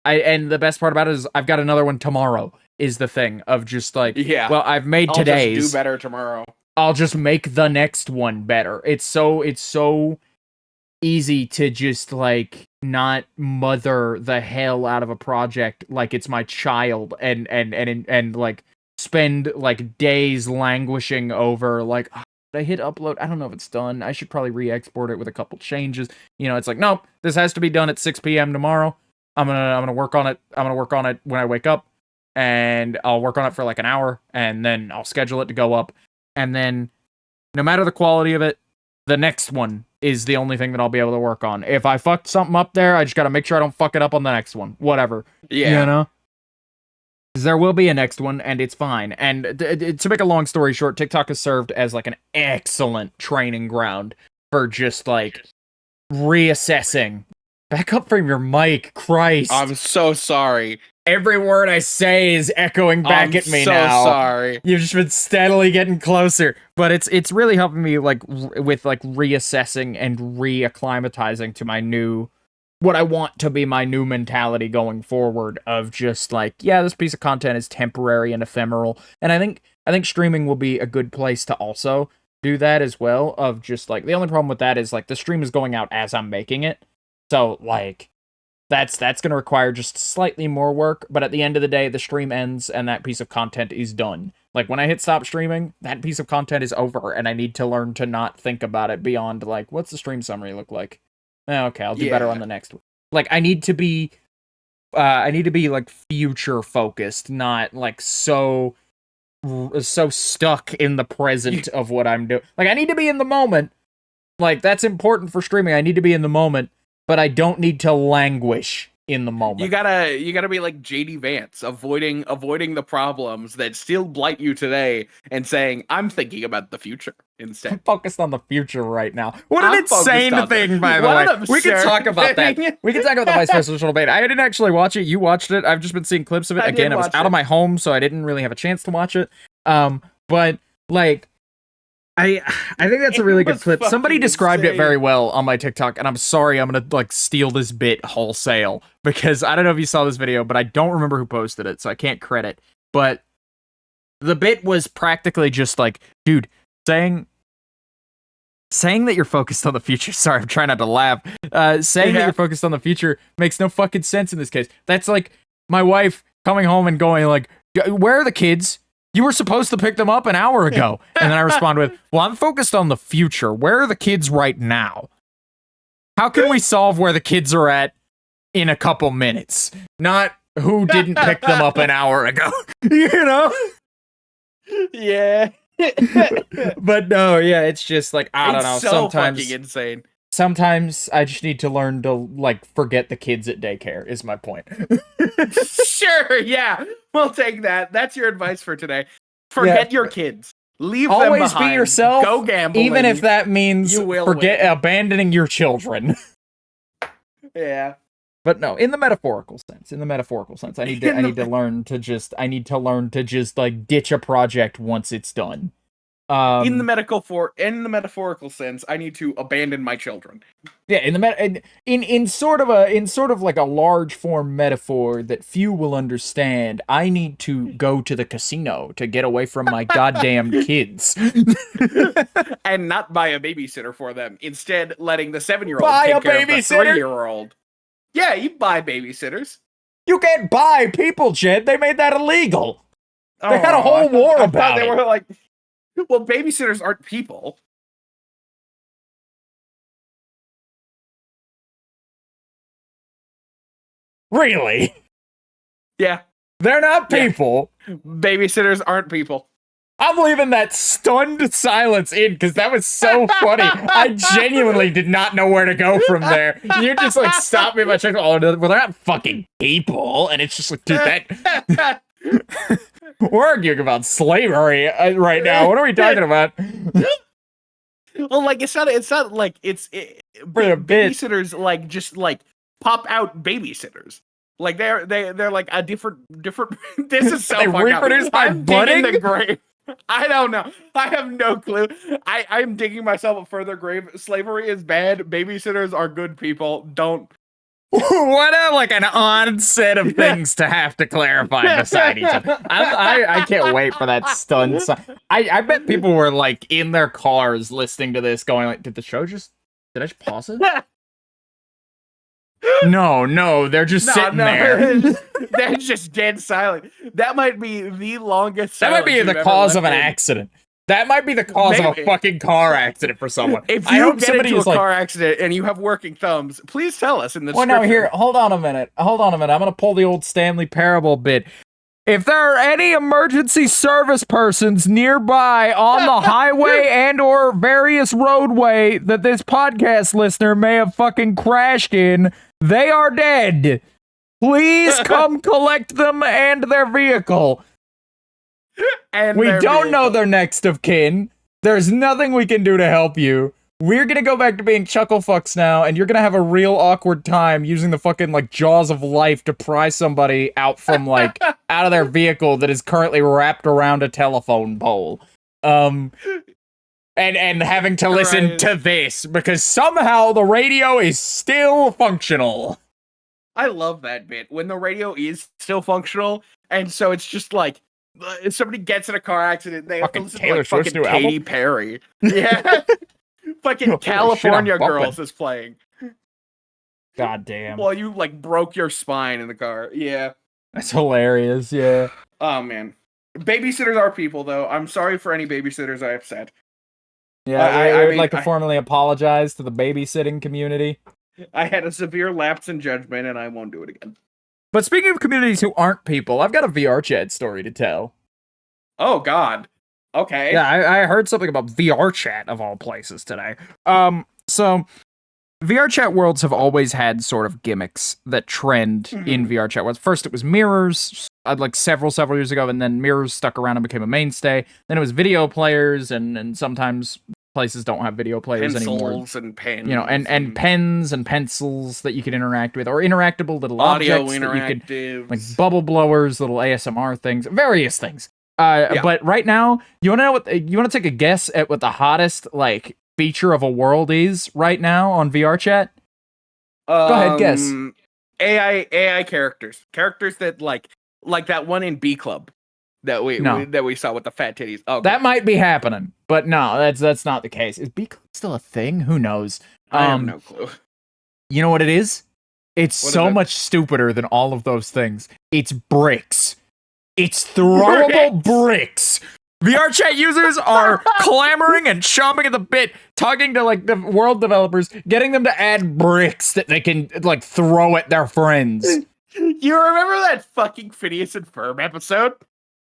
and the best part about it is I've got another one tomorrow, is the thing of just like, well, I've made today's. I'll just do better tomorrow. I'll just make the next one better. It's so easy to just, like, not mother the hell out of a project like it's my child, and like spend, like, days languishing over, like, did I hit upload? I don't know if it's done. I should probably re-export it with a couple changes. You know, it's like, nope, this has to be done at 6 p.m. tomorrow. I'm gonna work on it. I'm gonna work on it when I wake up, and I'll work on it for like an hour, and then I'll schedule it to go up. And then, no matter the quality of it, the next one is the only thing that I'll be able to work on. If I fucked something up there, I just gotta make sure I don't fuck it up on the next one. Whatever. Yeah. You know? Because there will be a next one, and it's fine. And to make a long story short, TikTok has served as, like, an excellent training ground for just, like, reassessing. Back up from your mic, Christ. I'm so sorry. Every word I say is echoing back at me now. I'm so sorry. You've just been steadily getting closer. But it's really helping me, like, with, like, reassessing and reacclimatizing to my new, what I want to be my new mentality going forward, of just like, yeah, this piece of content is temporary and ephemeral. And I think streaming will be a good place to also do that as well, of just like, the only problem with that is, like, the stream is going out as I'm making it. So, like, that's going to require just slightly more work, but at the end of the day, the stream ends and that piece of content is done. Like, when I hit stop streaming, that piece of content is over, and I need to learn to not think about it beyond, like, what's the stream summary look like? Okay, I'll do better on the next one. Like, I need to be like future focused, not like so stuck in the present of what I'm doing. Like, I need to be in the moment. Like, that's important for streaming. I need to be in the moment, but I don't need to languish in the moment. You gotta be like JD Vance, avoiding the problems that still blight you today, and saying, I'm thinking about the future instead. I'm focused on the future right now. What an insane thing, by the way. We can talk about that. We can talk about the vice presidential debate. I didn't actually watch it. You watched it. I've just been seeing clips of it. Again, it was out of my home, so I didn't really have a chance to watch it. But, like, I think that's a really good clip. Somebody described it very well on my TikTok, and I'm sorry, I'm gonna, like, steal this bit wholesale, because I don't know if you saw this video, but I don't remember who posted it, so I can't credit. But the bit was practically just like, dude, saying that you're focused on the future. Sorry, I'm trying not to laugh. Saying that you're focused on the future makes no fucking sense in this case. That's like my wife coming home and going like, where are the kids? You were supposed to pick them up an hour ago. And then I respond with, well, I'm focused on the future. Where are the kids right now? How can we solve where the kids are at in a couple minutes? Not who didn't pick them up an hour ago. You know? Yeah. But no, yeah, it's just like, I don't know. So Sometimes fucking insane. Sometimes I just need to learn to, like, forget the kids at daycare, is my point. Sure, yeah. We'll take that. That's your advice for today. Forget your kids. Leave them Always behind. be yourself. Go gambling. Even if that means abandoning your children. Yeah. But no, in the metaphorical sense, I need to learn to just like ditch a project once it's done. In the metaphorical sense, I need to abandon my children. Yeah, in sort of like a large form metaphor that few will understand, I need to go to the casino to get away from my goddamn kids. And not buy a babysitter for them. Instead, letting the 7-year-old buy take a care of the babysitter? 3-year-old. Yeah, you buy babysitters. You can't buy people, Jed. They made that illegal. They had a whole war about it. They were like, well, babysitters aren't people. Really? Yeah. They're not people. Yeah. Babysitters aren't people. I'm leaving that stunned silence in because that was so funny. I genuinely did not know where to go from there. You just like stopped me by checking. Oh, well, they're not fucking people, and it's just like, dude, that. We're arguing about slavery right now. What are we talking about? Well, like it's not like babysitters like just like pop out babysitters. Like they're like a different. This is so. They reproduce by budding. The grave. I don't know. I have no clue. I'm digging myself a further grave. Slavery is bad. Babysitters are good people. Don't. What an odd set of things to have to clarify beside each other. I can't wait for that stunned. I bet people were like in their cars listening to this, going like, did I just pause it? No, they're just sitting there. They're just dead silent. That might be the longest. That might be the cause of an accident. That might be the cause of a fucking car accident for someone. If you get into a car accident and you have working thumbs, please tell us in the description. Well, no, here, hold on a minute. I'm gonna pull the old Stanley Parable bit. If there are any emergency service persons nearby on the highway and or various roadway that this podcast listener may have fucking crashed in, they are dead. Please come collect them and their vehicle. And we don't know their next of kin. There's nothing we can do to help you. We're gonna go back to being chuckle fucks now, and you're gonna have a real awkward time using the fucking like jaws of life to pry somebody out from like out of their vehicle that is currently wrapped around a telephone pole. And having to listen to this because somehow the radio is still functional. I love that bit when the radio is still functional, and so it's just like if somebody gets in a car accident, they have to listen to like fucking Katy Perry. Yeah. Fucking California Girls is playing. God damn. Well, you like broke your spine in the car. Yeah. That's hilarious, yeah. Oh man. Babysitters are people though. I'm sorry for any babysitters I upset. Yeah, I would like to formally apologize to the babysitting community. I had a severe lapse in judgment and I won't do it again. But speaking of communities who aren't people, I've got a VR Jed story to tell. Oh god. Okay. Yeah, I heard something about VR chat of all places today. So VR chat worlds have always had sort of gimmicks that trend in VR chat worlds. First, it was mirrors, like several years ago, and then mirrors stuck around and became a mainstay. Then it was video players, and sometimes places don't have video players anymore. Pencils and pens. You know, and pens and pencils that you could interact with, or interactable little audio objects that you could, like bubble blowers, little ASMR things, various things. But right now, you want to take a guess at what the hottest like feature of a world is right now on VR chat? Go ahead, guess. AI characters that like that one in B Club that we saw with the fat titties. Oh, that might be happening, but no, that's not the case. Is B Club still a thing? Who knows? I have no clue. You know what it is? It's so much stupider than all of those things. It's bricks. It's throwable bricks. VR chat users are clamoring and chomping at the bit, talking to like the world developers, getting them to add bricks that they can like throw at their friends. You remember that fucking Phineas and Ferb episode?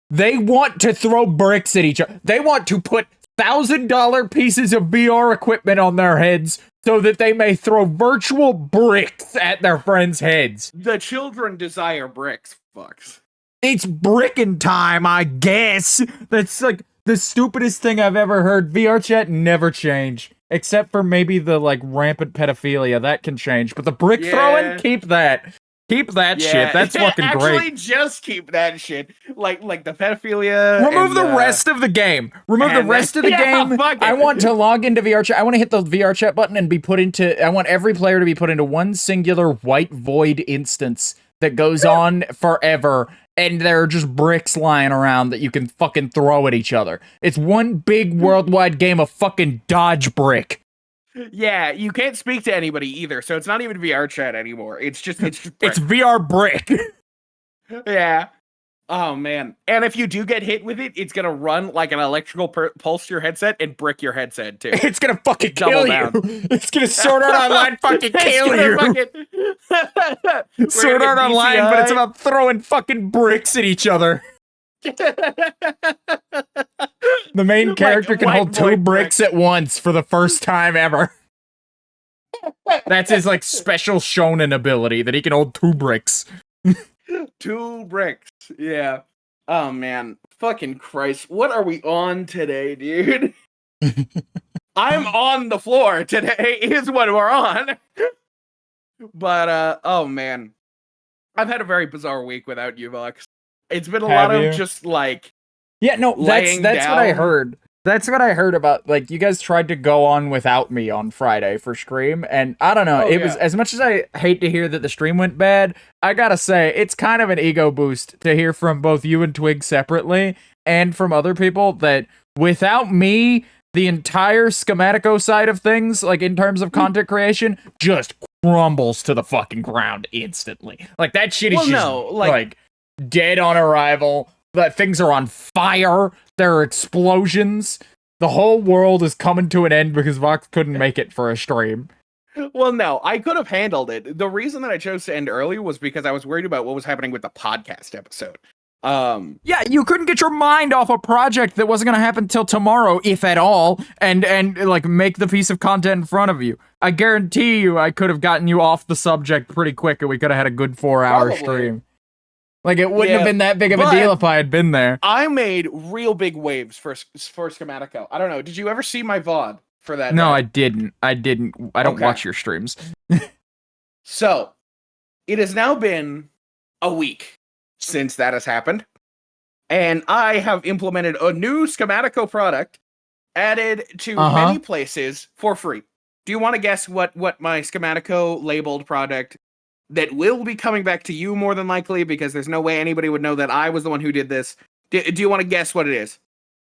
They want to throw bricks at each other. They want to put $1,000 pieces of VR equipment on their heads so that they may throw virtual bricks at their friends' heads. The children desire bricks, Vox. It's brickin' time, I guess. That's like the stupidest thing I've ever heard. VR chat never change. Except for maybe the like rampant pedophilia. That can change. But the brick throwing, keep that. Keep that shit. That's fucking great. Actually, just keep that shit. Like the pedophilia. Remove the rest of the game. Remove the rest of the game. I want to log into VR chat. I want to hit the VR chat button and be put into. I want every player to be put into one singular white void instance that goes on forever. And there are just bricks lying around that you can fucking throw at each other. It's one big worldwide game of fucking dodge brick. Yeah, you can't speak to anybody either, so it's not even VR chat anymore. It's just it's VR brick. Yeah. Oh man. And if you do get hit with it, it's gonna run like an electrical pulse to your headset and brick your headset too. It's gonna fucking kill you. It's gonna Sword Art Online fucking kill you. Sword Art Online, but it's about throwing fucking bricks at each other. The main character can hold two bricks at once for the first time ever. That's his like special shonen ability, that he can hold two bricks. 2 bricks. Yeah. Oh man. Fucking Christ. What are we on today, dude? I'm on the floor. Today is what we're on. But oh man. I've had a very bizarre week without you, Vox. It's been a lot of just like that's what I heard. That's what I heard about, like, you guys tried to go on without me on Friday for stream, and I don't know, was, as much as I hate to hear that the stream went bad, I gotta say, it's kind of an ego boost to hear from both you and Twig separately, and from other people, that without me, the entire Schematico side of things, like, in terms of content creation, just crumbles to the fucking ground instantly. Like, that shit is like, dead on arrival. That things are on fire. There are explosions. The whole world is coming to an end because Vox couldn't make it for a stream. Well, no, I could have handled it. The reason that I chose to end early was because I was worried about what was happening with the podcast episode. Yeah, you couldn't get your mind off a project that wasn't going to happen till tomorrow, if at all, and like make the piece of content in front of you. I guarantee you I could have gotten you off the subject pretty quick and we could have had a good 4-hour stream. Like, it wouldn't have been that big of a deal if I had been there. I made real big waves for Schematico. I don't know. Did you ever see my VOD for that? No, I didn't. I don't watch your streams. So, it has now been a week since that has happened. And I have implemented a new Schematico product added to many places for free. Do you want to guess what my Schematico labeled product that will be coming back to you more than likely, because there's no way anybody would know that I was the one who did this. Do you want to guess what it is?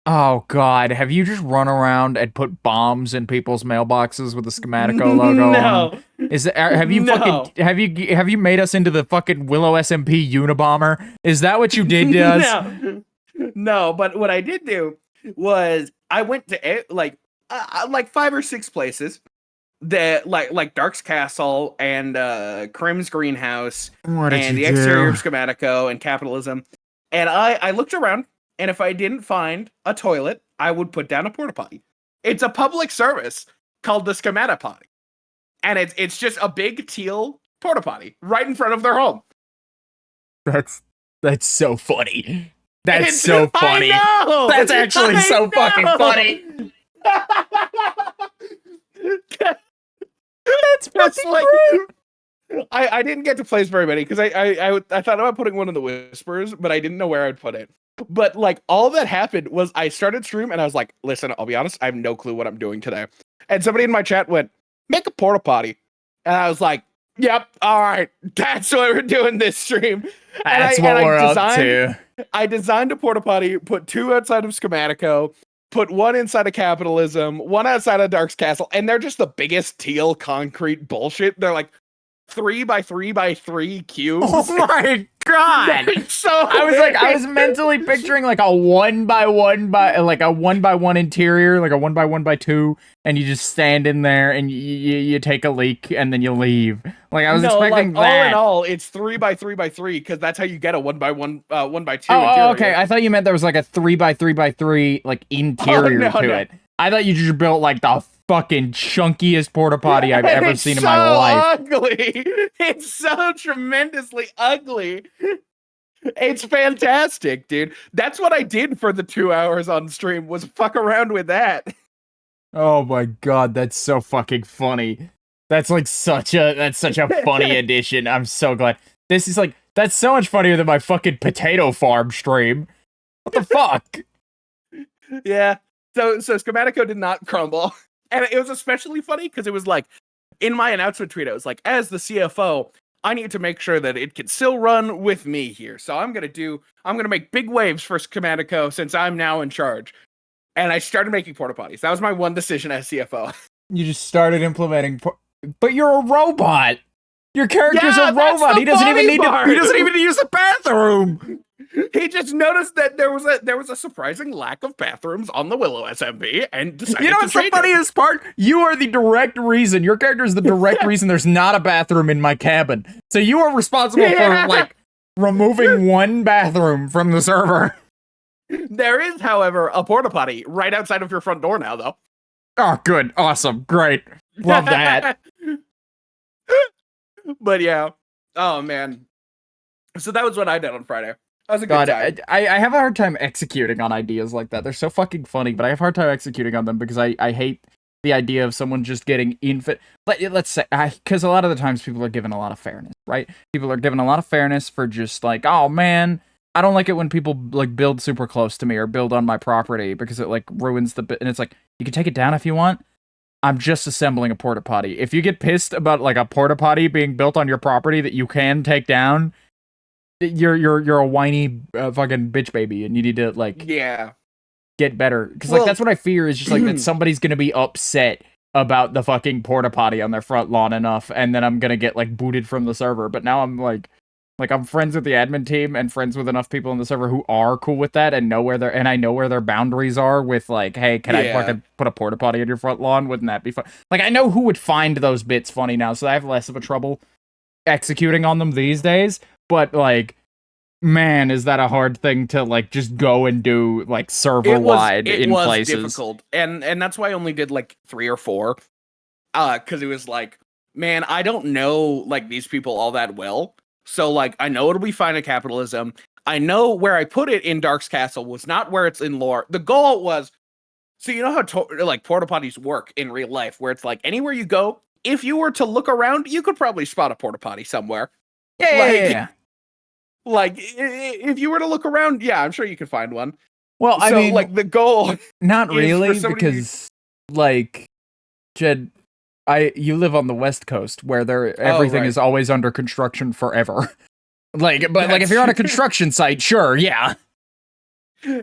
Oh God, have you just run around and put bombs in people's mailboxes with the Schematico logo on? Have you have you made us into the fucking Willow SMP Unabomber? Is that what you did to us? No, but what I did do was I went to like 5 or 6 places that like Dark's Castle and Crim's Greenhouse and the exterior of Schematico and Capitalism, and I looked around, and if I didn't find a toilet, I would put down a porta potty. It's a public service called the Schemata Potty, and it's just a big teal porta potty right in front of their home. That's so funny. That's so funny. That's actually so fucking funny. That's fucking like great. I didn't get to place very many because I thought about putting one in the whispers, but I didn't know where I'd put it. But like all that happened was I started stream and I was like, listen, I'll be honest, I have no clue what I'm doing today. And somebody in my chat went, make a porta potty. And I was like, yep, all right, that's what we're doing this stream. That's what we're up to. I designed a porta potty, put 2 outside of Schematico, put 1 inside of Capitalism, 1 outside of Dark's Castle, and they're just the biggest teal concrete bullshit. They're like 3 by 3 by 3 cubes. Oh my God. So I was mentally picturing like a one by one interior, like a 1x1x2, and you just stand in there and you take a leak and then you leave. Like I was expecting that. All in all, it's 3x3x3 because that's how you get a 1x1, 1x2 Oh, interior. okay. I thought you meant there was like a 3x3x3 like interior to it. I thought you just built like the fucking chunkiest porta potty I've ever seen in my life. Ugly. It's so tremendously ugly. It's fantastic, dude. That's what I did for the 2 hours on stream was fuck around with that. Oh my god, that's so fucking funny. That's such a funny addition. I'm so glad. That's so much funnier than my fucking potato farm stream. What the fuck? Yeah. So Schematico did not crumble. And it was especially funny because it was like, in my announcement tweet, I was like, as the CFO, I need to make sure that it can still run with me here. So I'm gonna make big waves for Schematico since I'm now in charge. And I started making porta potties. That was my one decision as CFO. You just started implementing, but you're a robot. Your character's a robot. He doesn't even need to use the bathroom. He just noticed that there was a surprising lack of bathrooms on the Willow SMB and decided you know what's the funniest part? You are the direct reason. Your character is the direct reason there's not a bathroom in my cabin. So you are responsible for like removing one bathroom from the server. There is, however, a porta potty right outside of your front door now, though. Oh, good, awesome, great, love that. But yeah, oh man. So that was what I did on Friday. That was a good time. I have a hard time executing on ideas like that. They're so fucking funny, but I have a hard time executing on them because I hate the idea of someone just getting infinite. Let's say, because a lot of the times people are given a lot of fairness, right? People are given a lot of fairness for just like, oh man, I don't like it when people like build super close to me or build on my property because it like ruins the bit. And it's like, you can take it down if you want. I'm just assembling a porta potty. If you get pissed about like a porta potty being built on your property that you can take down, you're a whiny fucking bitch baby, and you need to like get better because like that's what I fear is just like that somebody's gonna be upset about the fucking porta potty on their front lawn enough, and then I'm gonna get like booted from the server. But now I'm like I'm friends with the admin team and friends with enough people in the server who are cool with that and know where I know where their boundaries are with like, hey, can I fucking put a porta potty on your front lawn? Wouldn't that be fun? Like I know who would find those bits funny now, so I have less of a trouble executing on them these days. But like, man, is that a hard thing to like just go and do like server wide in places? It was difficult, and that's why I only did like 3 or 4, because it was like, man, I don't know like these people all that well, so like I know it'll be fine in capitalism. I know where I put it in Dark's Castle was not where it's in lore. The goal was, so you know how like porta potties work in real life, where it's like anywhere you go, if you were to look around, you could probably spot a porta potty somewhere. Yeah. Like, if you were to look around, yeah, I'm sure you could find one. Well, I mean, like, the goal... Not really, because, like, Jed, you live on the West Coast, where everything is always under construction forever. Like, but, like, if you're on a construction site, sure, yeah.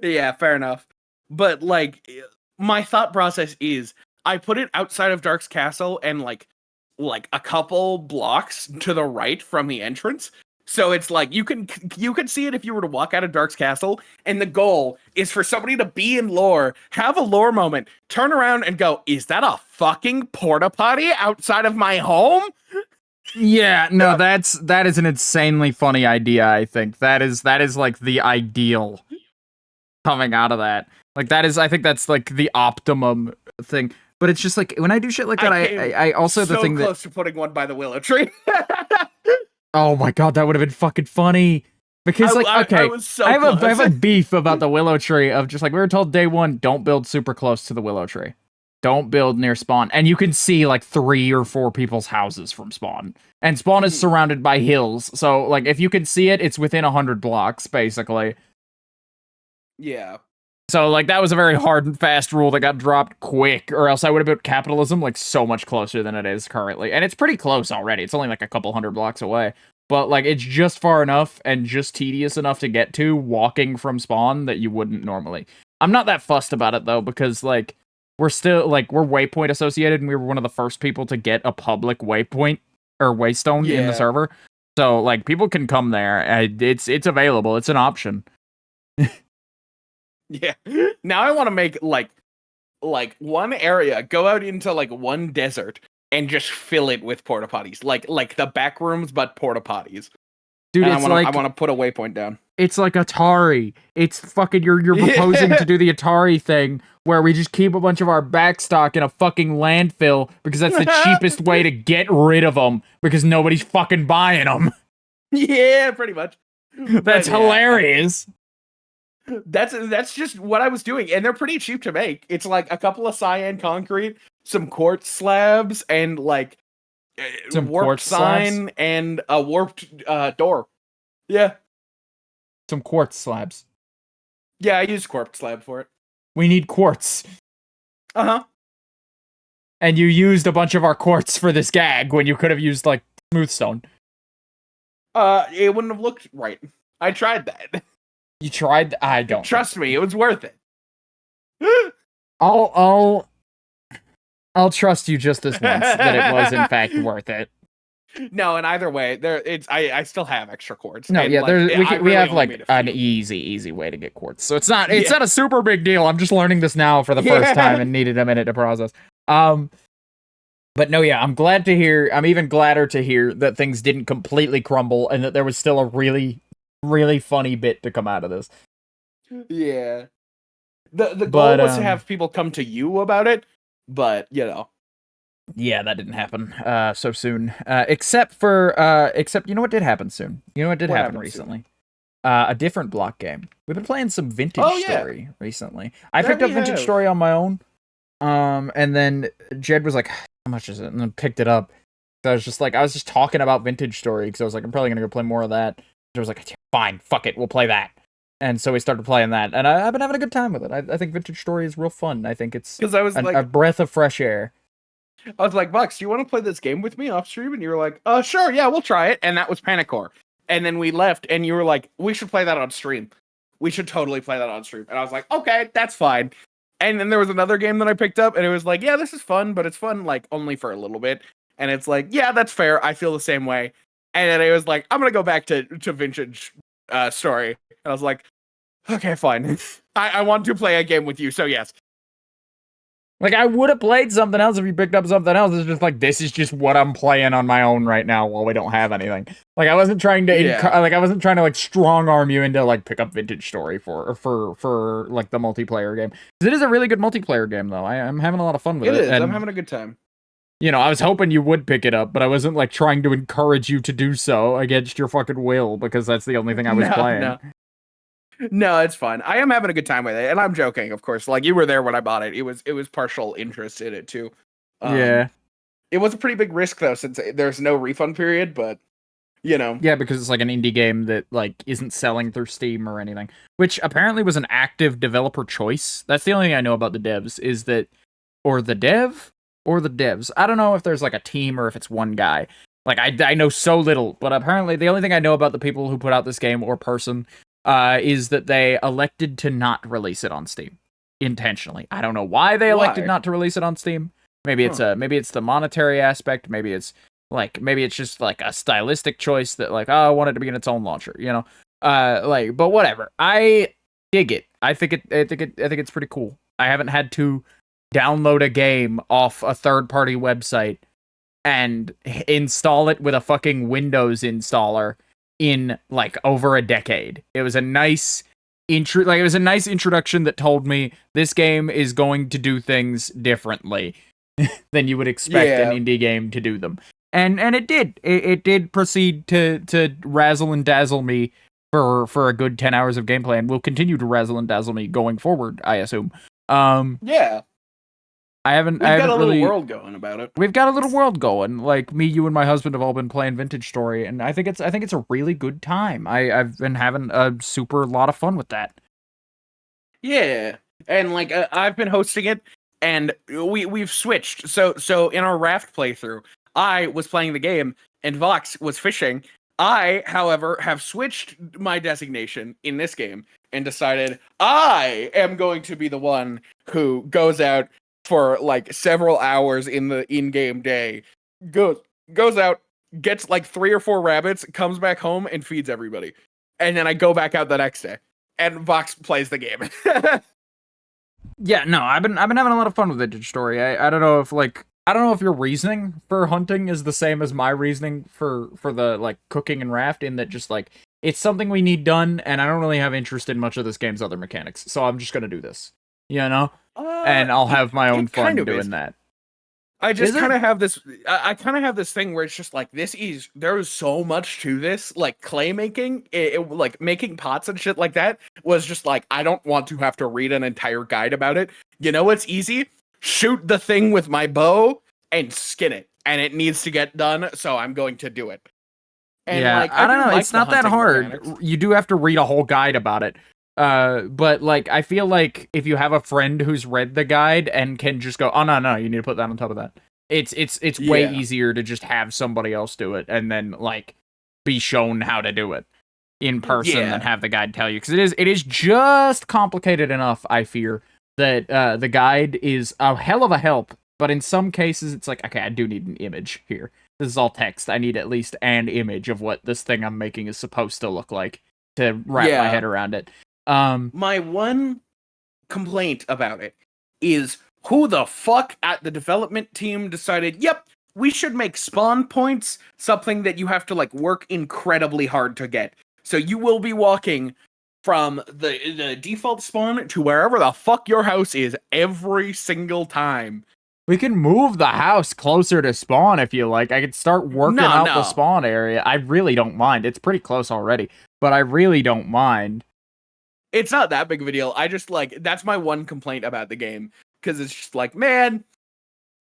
Yeah, fair enough. But, like, my thought process is, I put it outside of Dark's Castle and, like a couple blocks to the right from the entrance. So it's like you can see it if you were to walk out of Dark's Castle, and the goal is for somebody to be in lore, have a lore moment, turn around and go, is that a fucking porta potty outside of my home? Yeah, no, that is an insanely funny idea, I think. That is like the ideal coming out of that. Like I think that's like the optimum thing. But it's just like when I do shit like that, I also the thing close to putting one by the willow tree. Oh my god, that would have been fucking funny. Because I have a beef about the willow tree of just like we were told day one, don't build super close to the willow tree. Don't build near spawn. And you can see like 3 or 4 people's houses from spawn. And spawn is surrounded by hills. So like if you can see it, it's within 100 blocks, basically. Yeah. So like that was a very hard and fast rule that got dropped quick, or else I would have built capitalism like so much closer than it is currently. And it's pretty close already. It's only like a couple 100 blocks away. But like it's just far enough and just tedious enough to get to walking from spawn that you wouldn't normally. I'm not that fussed about it though, because like we're still like we're waypoint associated and we were one of the first people to get a public waypoint or waystone in the server. So like people can come there. It's available. It's an option. Yeah. Now I want to make like one area, go out into like one desert and just fill it with porta potties, like the back rooms but porta potties. Dude, And it's I want to put a waypoint down. It's like Atari. It's fucking you're proposing to do the Atari thing where we just keep a bunch of our back stock in a fucking landfill because that's the cheapest way to get rid of them because nobody's fucking buying them. Yeah, pretty much. That's hilarious. That's just what I was doing, and they're pretty cheap to make. It's like a couple of cyan concrete, some quartz slabs, and like some warped sign slabs? And a warped door. Yeah. Some quartz slabs. Yeah, I used quartz slab for it. We need quartz. Uh-huh. And you used a bunch of our quartz for this gag when you could have used like smooth stone. It wouldn't have looked right. I tried that. You tried? I don't. Trust me, it was worth it. I'll trust you just this once that it was in fact worth it. No, and either way, I still have extra quartz. No, and, yeah, like, we have like an easy way to get quartz. So it's not not a super big deal. I'm just learning this now for the first time and needed a minute to process. But no, yeah, I'm even gladder to hear that things didn't completely crumble and that there was still a really, really funny bit to come out of this. Yeah. The goal was to have people come to you about it, but you know. Yeah, that didn't happen so soon. Except you know what did happen soon? You know what did happen recently? A different block game. We've been playing some Vintage Story recently. I picked up Vintage Story on my own. And then Jed was like, how much is it? And then picked it up. So I was just talking about Vintage Story because I was like, I'm probably gonna go play more of that. So I was like, fine, fuck it, we'll play that. And so we started playing that, and I've been having a good time with it. I think Vintage Story is real fun. I think it's a breath of fresh air. I was like, Vox, do you want to play this game with me off stream? And you were like, sure, yeah, we'll try it. And that was Panic Core. And then we left, and you were like, we should play that on stream. We should totally play that on stream. And I was like, okay, that's fine. And then there was another game that I picked up, and it was like, yeah, this is fun, but it's fun, like, only for a little bit. And it's like, yeah, that's fair. I feel the same way. And then it was like, I'm going to go back to Vintage Story. And I was like, okay, fine. I want to play a game with you, so yes. Like, I would have played something else if you picked up something else. It's just like, this is just what I'm playing on my own right now while we don't have anything. Like, I wasn't trying to, like, strong arm you into, like, pick up Vintage Story for like, the multiplayer game. It is a really good multiplayer game, though. I'm having a lot of fun with it. It is. I'm having a good time. You know, I was hoping you would pick it up, but I wasn't, like, trying to encourage you to do so against your fucking will, because that's the only thing I was playing. No, it's fine. I am having a good time with it, and I'm joking, of course. Like, you were there when I bought it. It was partial interest in it too. Yeah. It was a pretty big risk though, since there's no refund period, but you know. Yeah, because it's like an indie game that like isn't selling through Steam or anything, which apparently was an active developer choice. That's the only thing I know about the devs is that, or the dev or the devs. I don't know if there's like a team or if it's one guy. Like I know so little, but apparently the only thing I know about the people who put out this game or person is that they elected to not release it on Steam intentionally. I don't know why they elected not to release it on Steam. Maybe it's maybe it's the monetary aspect. Maybe it's just like a stylistic choice that like, I want it to be in its own launcher, you know. But whatever. I dig it. I think it's pretty cool. I haven't had to download a game off a third-party website and install it with a fucking Windows installer in like over a decade. It was a nice introduction that told me this game is going to do things differently than you would expect an indie game to do them. And it did. It did proceed to razzle and dazzle me for a good 10 hours of gameplay, and will continue to razzle and dazzle me going forward, I assume. Yeah. We've got a little world going about it. We've got a little world going. Like me, you, and my husband have all been playing Vintage Story, and I think it's a really good time. I've been having a super lot of fun with that. Yeah, and like I've been hosting it, and we've switched. So in our raft playthrough, I was playing the game, and Vox was fishing. I, however, have switched my designation in this game and decided I am going to be the one who goes out for like several hours in the in-game day, goes out, gets like 3 or 4 rabbits, comes back home and feeds everybody. And then I go back out the next day and Vox plays the game. Yeah, no, I've been having a lot of fun with Vintage Story. I don't know if I don't know if your reasoning for hunting is the same as my reasoning for the like cooking and raft, in that just like it's something we need done, and I don't really have interest in much of this game's other mechanics, so I'm just gonna do this, and I'll have my own fun doing that. I just kind of have this. I kind of have this thing where it's just like there's so much to this, like clay making, like making pots and shit like that was just like I don't want to have to read an entire guide about it. You know what's easy? Shoot the thing with my bow and skin it, and it needs to get done, so I'm going to do it. And yeah, like, I don't know. like it's not that hard. Mechanics. You do have to read a whole guide about it. But like, I feel like if you have a friend who's read the guide and can just go, oh no, you need to put that on top of that. It's way easier to just have somebody else do it and then like be shown how to do it in person than have the guide tell you, because it is just complicated enough. I fear that the guide is a hell of a help, but in some cases it's like, okay, I do need an image here. This is all text. I need at least an image of what this thing I'm making is supposed to look like to wrap my head around it. My one complaint about it is who the fuck at the development team decided, yep, we should make spawn points something that you have to like work incredibly hard to get. So you will be walking from the default spawn to wherever the fuck your house is every single time. We can move the house closer to spawn if you like. I could start working out the spawn area. I really don't mind. It's pretty close already, but I really don't mind. It's not that big of a deal. I just like, that's my one complaint about the game, because it's just like, man,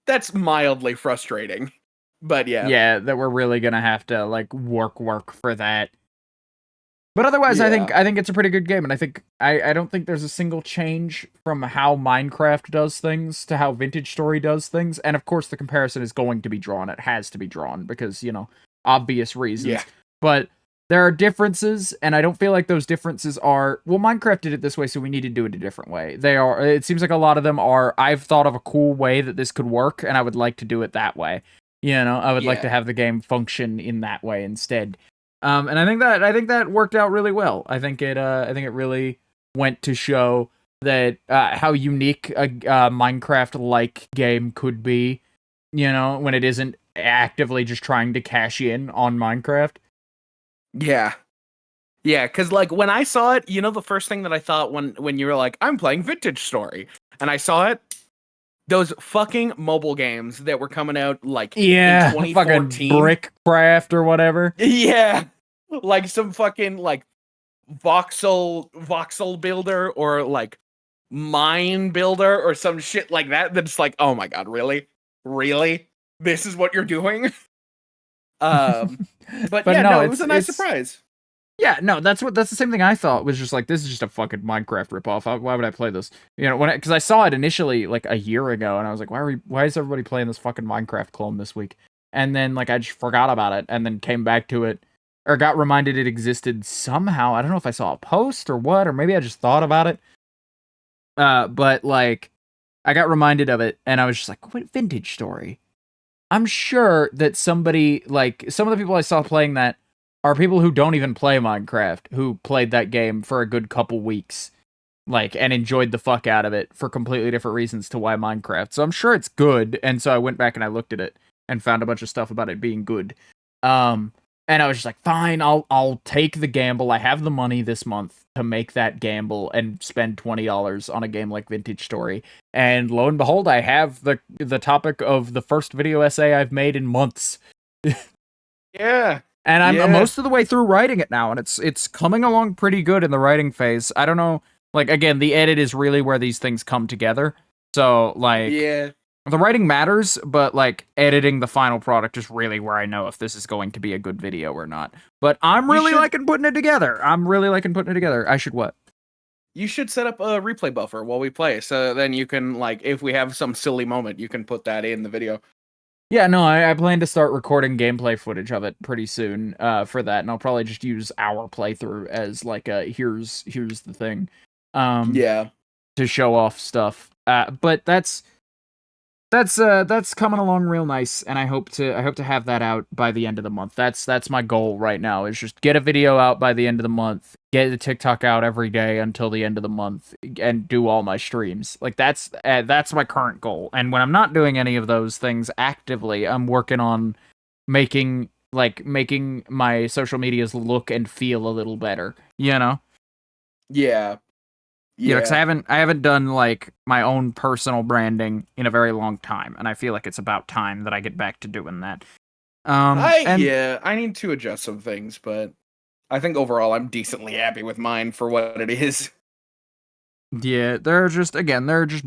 that's mildly frustrating. But yeah, that we're really gonna have to like work for that. But otherwise, I think it's a pretty good game, and I think I don't think there's a single change from how Minecraft does things to how Vintage Story does things. And of course, the comparison is going to be drawn. It has to be drawn because, obvious reasons. Yeah. But there are differences, and I don't feel like those differences are, well, Minecraft did it this way, so we need to do it a different way. It seems like a lot of them are, I've thought of a cool way that this could work, and I would like to do it that way. I would like to have the game function in that way instead. And I think that worked out really well. I think it really went to show that how unique a Minecraft-like game could be, when it isn't actively just trying to cash in on Minecraft. Yeah, because like when I saw it, the first thing that I thought when you were like, I'm playing Vintage Story, and I saw it, those fucking mobile games that were coming out like in 2014, fucking Brickcraft or whatever. Yeah. Like some fucking like voxel builder or like mine builder or some shit like that. That's like, oh my god, really? This is what you're doing? But no, it was a nice surprise. Yeah, no, that's the same thing I thought, was just like, this is just a fucking Minecraft ripoff. Why would I play this? Because I saw it initially like a year ago, and I was like, why is everybody playing this fucking Minecraft clone this week? And then like I just forgot about it, and then came back to it. Or got reminded it existed somehow. I don't know if I saw a post or what, or maybe I just thought about it. But like, I got reminded of it, and I was just like, what Vintage Story? I'm sure that somebody, like, some of the people I saw playing that are people who don't even play Minecraft, who played that game for a good couple weeks, like, and enjoyed the fuck out of it for completely different reasons to why Minecraft. So I'm sure it's good, and so I went back and I looked at it, and found a bunch of stuff about it being good. And I was just like, fine, I'll take the gamble. I have the money this month to make that gamble and spend $20 on a game like Vintage Story. And lo and behold, I have the topic of the first video essay I've made in months. Yeah. And I'm most of the way through writing it now, and it's coming along pretty good in the writing phase. I don't know, like, again, the edit is really where these things come together. So, like, the writing matters, but like editing the final product is really where I know if this is going to be a good video or not. But I'm really liking putting it together. I should what? You should set up a replay buffer while we play, so then you can, like, if we have some silly moment, you can put that in the video. Yeah, no, I plan to start recording gameplay footage of it pretty soon for that, and I'll probably just use our playthrough as like a here's the thing. To show off stuff. But that's that's coming along real nice, and I hope to have that out by the end of the month. That's my goal right now, is just get a video out by the end of the month, get the TikTok out every day until the end of the month, and do all my streams. Like that's my current goal. And when I'm not doing any of those things actively, I'm working on making my social medias look and feel a little better, you know? Yeah. Yeah, because I haven't done like my own personal branding in a very long time, and I feel like it's about time that I get back to doing that. I need to adjust some things, but I think overall I'm decently happy with mine for what it is. Yeah, there are just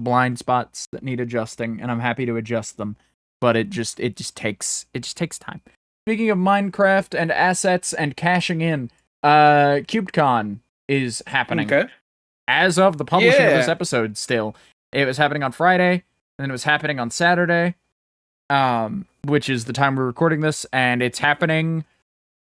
blind spots that need adjusting, and I'm happy to adjust them, but it just takes time. Speaking of Minecraft and assets and cashing in, CubedCon is happening. Okay. As of the publishing of this episode, still. It was happening on Friday, and then it was happening on Saturday, which is the time we're recording this, and it's happening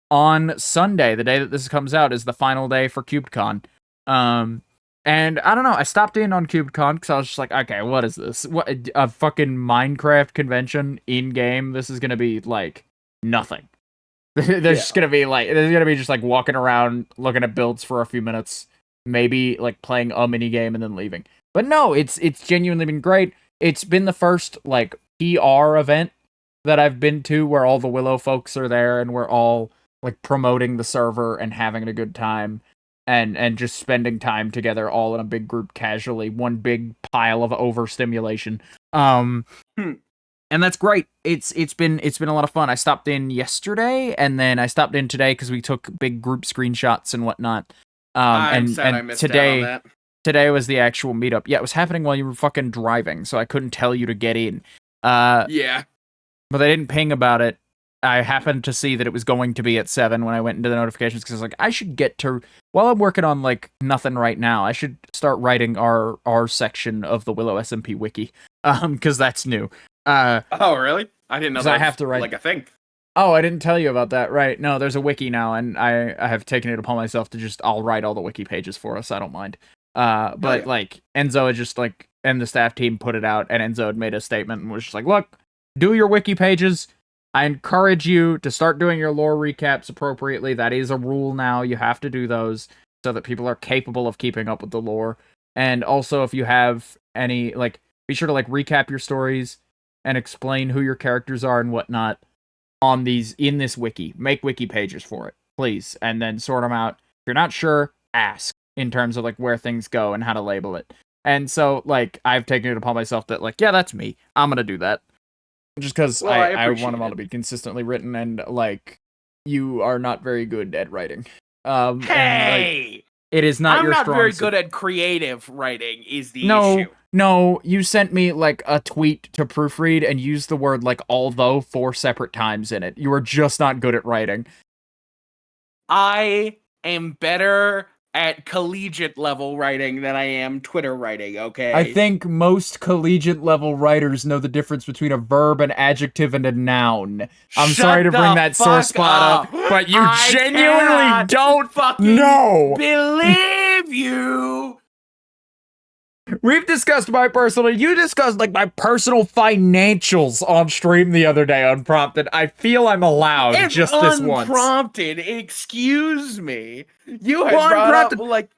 on Sunday. The day that this comes out is the final day for CubedCon. And I don't know, I stopped in on CubedCon because I was just like, okay, what is this? What, a fucking Minecraft convention in-game? This is gonna be, like, nothing. There's gonna be just, like, walking around, looking at builds for a few minutes, maybe like playing a mini game and then leaving. But no, it's genuinely been great. It's been the first like PR event that I've been to where all the Willow folks are there and we're all like promoting the server and having a good time and just spending time together all in a big group casually, one big pile of overstimulation. And that's great. It's been a lot of fun. I stopped in yesterday and then I stopped in today because we took big group screenshots and whatnot. I'm sad I missed out on that. Today was the actual meetup. Yeah, it was happening while you were fucking driving, so I couldn't tell you to get in. Yeah. But they didn't ping about it. I happened to see that it was going to be at 7 when I went into the notifications, because I was like, I should get to... While I'm working on, like, nothing right now, I should start writing our section of the Willow SMP wiki, because that's new. Oh, really? I didn't know that I have to write... like a thing. Oh, I didn't tell you about that, right? No, there's a wiki now, and I have taken it upon myself to I'll write all the wiki pages for us, I don't mind. But, like, Enzo had just, like, and the staff team put it out, and Enzo had made a statement and was just like, look, do your wiki pages. I encourage you to start doing your lore recaps appropriately. That is a rule now. You have to do those so that people are capable of keeping up with the lore. And also, if you have any, like, be sure to, like, recap your stories and explain who your characters are and whatnot in this wiki. Make wiki pages for it, please, and then sort them out. If you're not sure, ask in terms of like where things go and how to label it. And so like I've taken it upon myself that like, yeah, that's me. I'm gonna do that. Just because I want them all to be consistently written, and like you are not very good at writing. Hey! And, like, it is not your strong suit. I'm not very good at creative writing is the issue. No, you sent me, like, a tweet to proofread and used the word, like, although 4 separate times in it. You are just not good at writing. I am better at collegiate level writing than I am Twitter writing, okay? I think most collegiate level writers know the difference between a verb, an adjective, and a noun. I'm sorry to bring that sore spot up, but you genuinely don't fucking know. Believe you. We've discussed you discussed like my personal financials on stream the other day unprompted. I feel I'm allowed it's just this once. Unprompted, excuse me. You had brought up like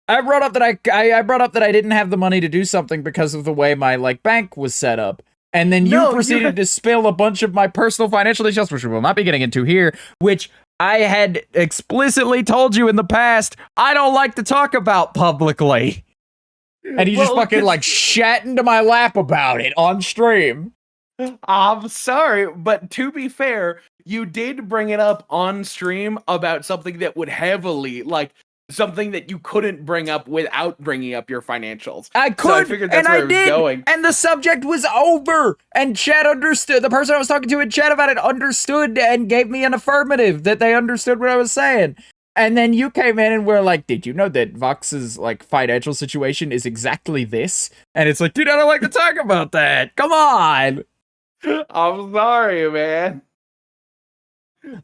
I brought up that I brought up that I didn't have the money to do something because of the way my like bank was set up. And then you proceeded to spill a bunch of my personal financial details, which we will not be getting into here, which I had explicitly told you in the past I don't like to talk about publicly. And you just fucking, like, shat into my lap about it on stream. I'm sorry, but to be fair, you did bring it up on stream about something that would heavily, like, something that you couldn't bring up without bringing up your financials. I could, so I figured that's where I did, going. And the subject was over, and chat understood. The person I was talking to in chat about it understood and gave me an affirmative that they understood what I was saying. And then you came in and were like, did you know that Vox's, like, financial situation is exactly this? And it's like, dude, I don't like to talk about that. Come on. I'm sorry, man.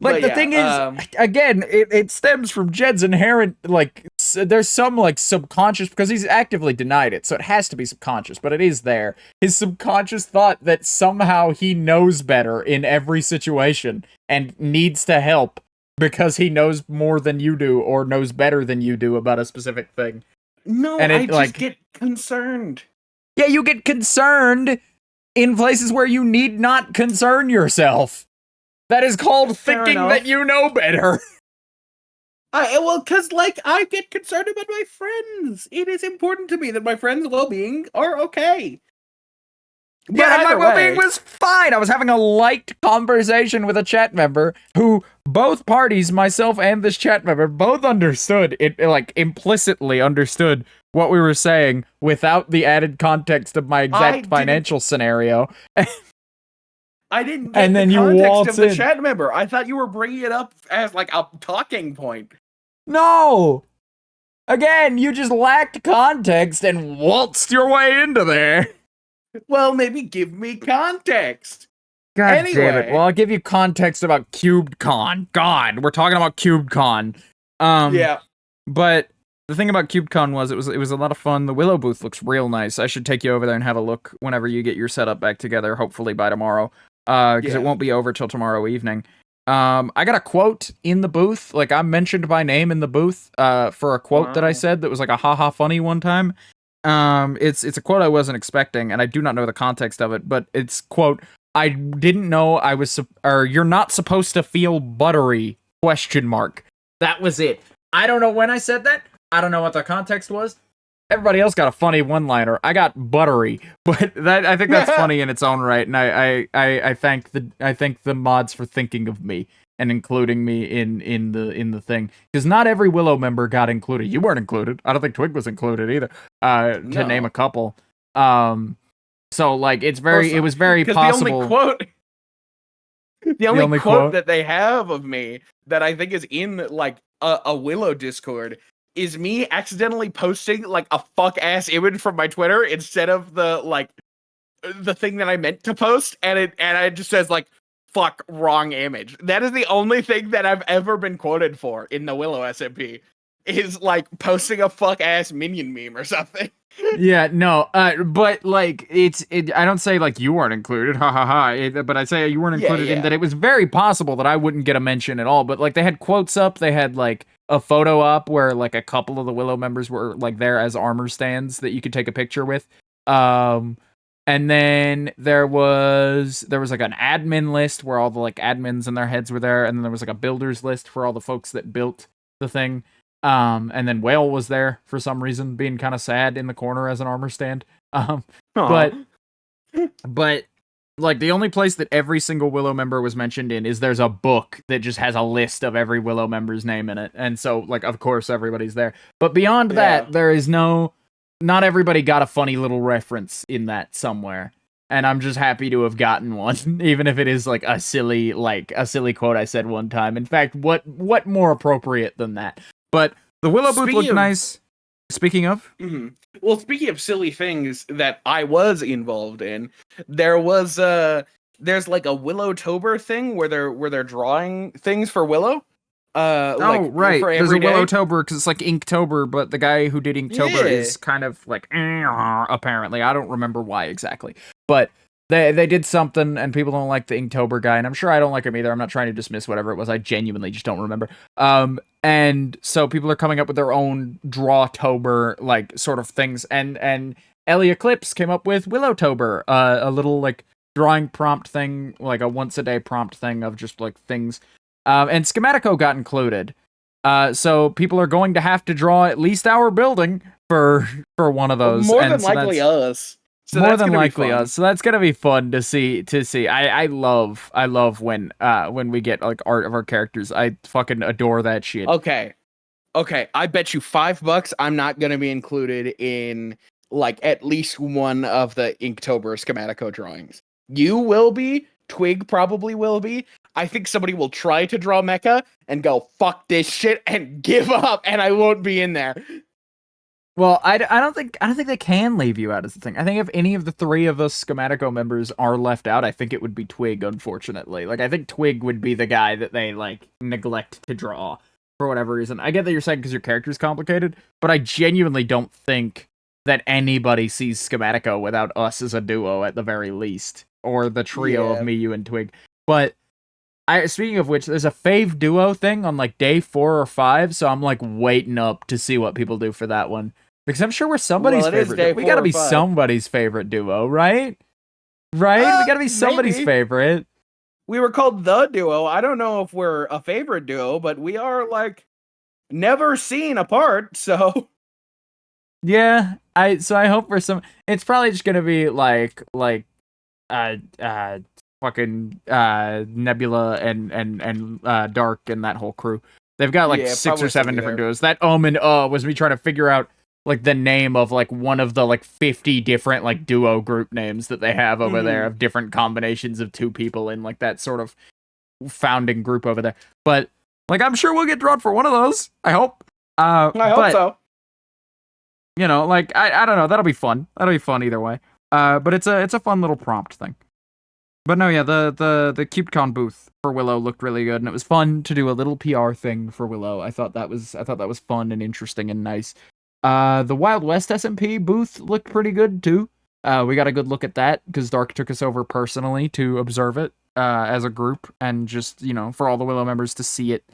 Like, But the yeah, thing is, again, it stems from Jed's inherent, like, there's some, like, subconscious, because he's actively denied it, so it has to be subconscious, but it is there. His subconscious thought that somehow he knows better in every situation and needs to help because he knows more than you do or knows better than you do about a specific thing. no, And I it, just like, get concerned. yeah, you get concerned in places where you need not concern yourself. That is called Fair thinking enough. that you know better. Because like I get concerned about my friends. It is important to me that my friends' well-being are okay. But Yeah, and my either well-being way, was fine. I was having a light conversation with a chat member who both parties, myself and this chat member, both understood it, like implicitly understood what we were saying without the added context of my exact financial scenario. I didn't get And then the you context waltz of the in. chat member. I thought you were bringing it up as like a talking point. No! Again, you just lacked context and waltzed your way into there. Well, maybe give me context. God Anyway. damn it. Well, I'll give you context about CubedCon. God, we're talking about CubedCon. Yeah. But the thing about CubedCon was it was a lot of fun. The Willow booth looks real nice. I should take you over there and have a look whenever you get your setup back together, hopefully by tomorrow. Because it won't be over till tomorrow evening. I got a quote in the booth. Like, I'm mentioned by name in the booth for a quote that I said that was like a haha funny one time. It's a quote I wasn't expecting, and I do not know the context of it, but it's quote, I didn't know I was, or you're not supposed to feel buttery, question mark. That was it. I don't know when I said that. I don't know what the context was. Everybody else got a funny one-liner. I got buttery, but that I think that's funny in its own right, and I thank the mods for thinking of me and including me in the thing, because not every Willow member got included. You weren't included. I don't think Twig was included either. To name a couple. So like it was very possible. The only quote that they have of me that I think is in like a Willow Discord is me accidentally posting like a fuck ass image from my Twitter instead of the thing that I meant to post, and it just says like fuck wrong image. That is the only thing that I've ever been quoted for in the Willow SMP is like posting a fuck ass minion meme or something. Yeah, no, but like I don't say like you weren't included, ha ha ha. But I say you weren't included in that it was very possible that I wouldn't get a mention at all. But like they had quotes up, they had like a photo up where like a couple of the Willow members were like there as armor stands that you could take a picture with. And then there was like an admin list where all the like admins and their heads were there, and then there was like a builders list for all the folks that built the thing. And then Whale was there for some reason, being kind of sad in the corner as an armor stand. But like the only place that every single Willow member was mentioned in is there's a book that just has a list of every Willow member's name in it. And so like, of course, everybody's there. But beyond that, there is not everybody got a funny little reference in that somewhere. And I'm just happy to have gotten one, even if it is like a silly quote I said one time. In fact, what more appropriate than that? But the Willow booth looked nice. Speaking of? Mm-hmm. Well, speaking of silly things that I was involved in, there's like a Willowtober thing where they're drawing things for Willow. Right. There's a Willowtober because it's like Inktober, but the guy who did Inktober is kind of like apparently. I don't remember why exactly, but they did something, and people don't like the Inktober guy, and I'm sure I don't like him either. I'm not trying to dismiss whatever it was. I genuinely just don't remember. And so people are coming up with their own Drawtober like sort of things, and Ellie Eclipse came up with Willowtober, a little like drawing prompt thing, like a once a day prompt thing of just like things. And Schematico got included. So people are going to have to draw at least our building for one of those. More than likely us. So more than likely us. So that's gonna be fun to see. I love when we get like art of our characters. I fucking adore that shit. Okay. I bet you $5 I'm not gonna be included in like at least one of the Inktober Schematico drawings. You will be. Twig probably will be. I think somebody will try to draw Mecha and go fuck this shit and give up, and I won't be in there. Well, I don't think they can leave you out as the thing. I think if any of the three of us Schematico members are left out, I think it would be Twig, unfortunately. Like, I think Twig would be the guy that they, like, neglect to draw for whatever reason. I get that you're saying because your character's complicated, but I genuinely don't think that anybody sees Schematico without us as a duo at the very least. Or the trio of me, you, and Twig. But speaking of which, there's a fave duo thing on like day 4 or 5, so I'm like waiting up to see what people do for that one. Because I'm sure we're somebody's favorite. We gotta be somebody's favorite duo, right? Right? We gotta be somebody's favorite. We were called the duo. I don't know if we're a favorite duo, but we are like never seen apart, so yeah, I hope for some. It's probably just gonna be like fucking Nebula and Dark and that whole crew. They've got like 6 or 7 different duos. That Omen was me trying to figure out like the name of like one of the like 50 different like duo group names that they have over there of different combinations of 2 people in like that sort of founding group over there. But like I'm sure we'll get drawn for one of those. I hope. I hope so. You know, like I don't know. That'll be fun. That'll be fun either way. But it's a fun little prompt thing. But no, yeah, the CubedCon booth for Willow looked really good, and it was fun to do a little PR thing for Willow. I thought that was fun and interesting and nice. The Wild West SMP booth looked pretty good too. We got a good look at that because Dark took us over personally to observe it as a group, and just, you know, for all the Willow members to see it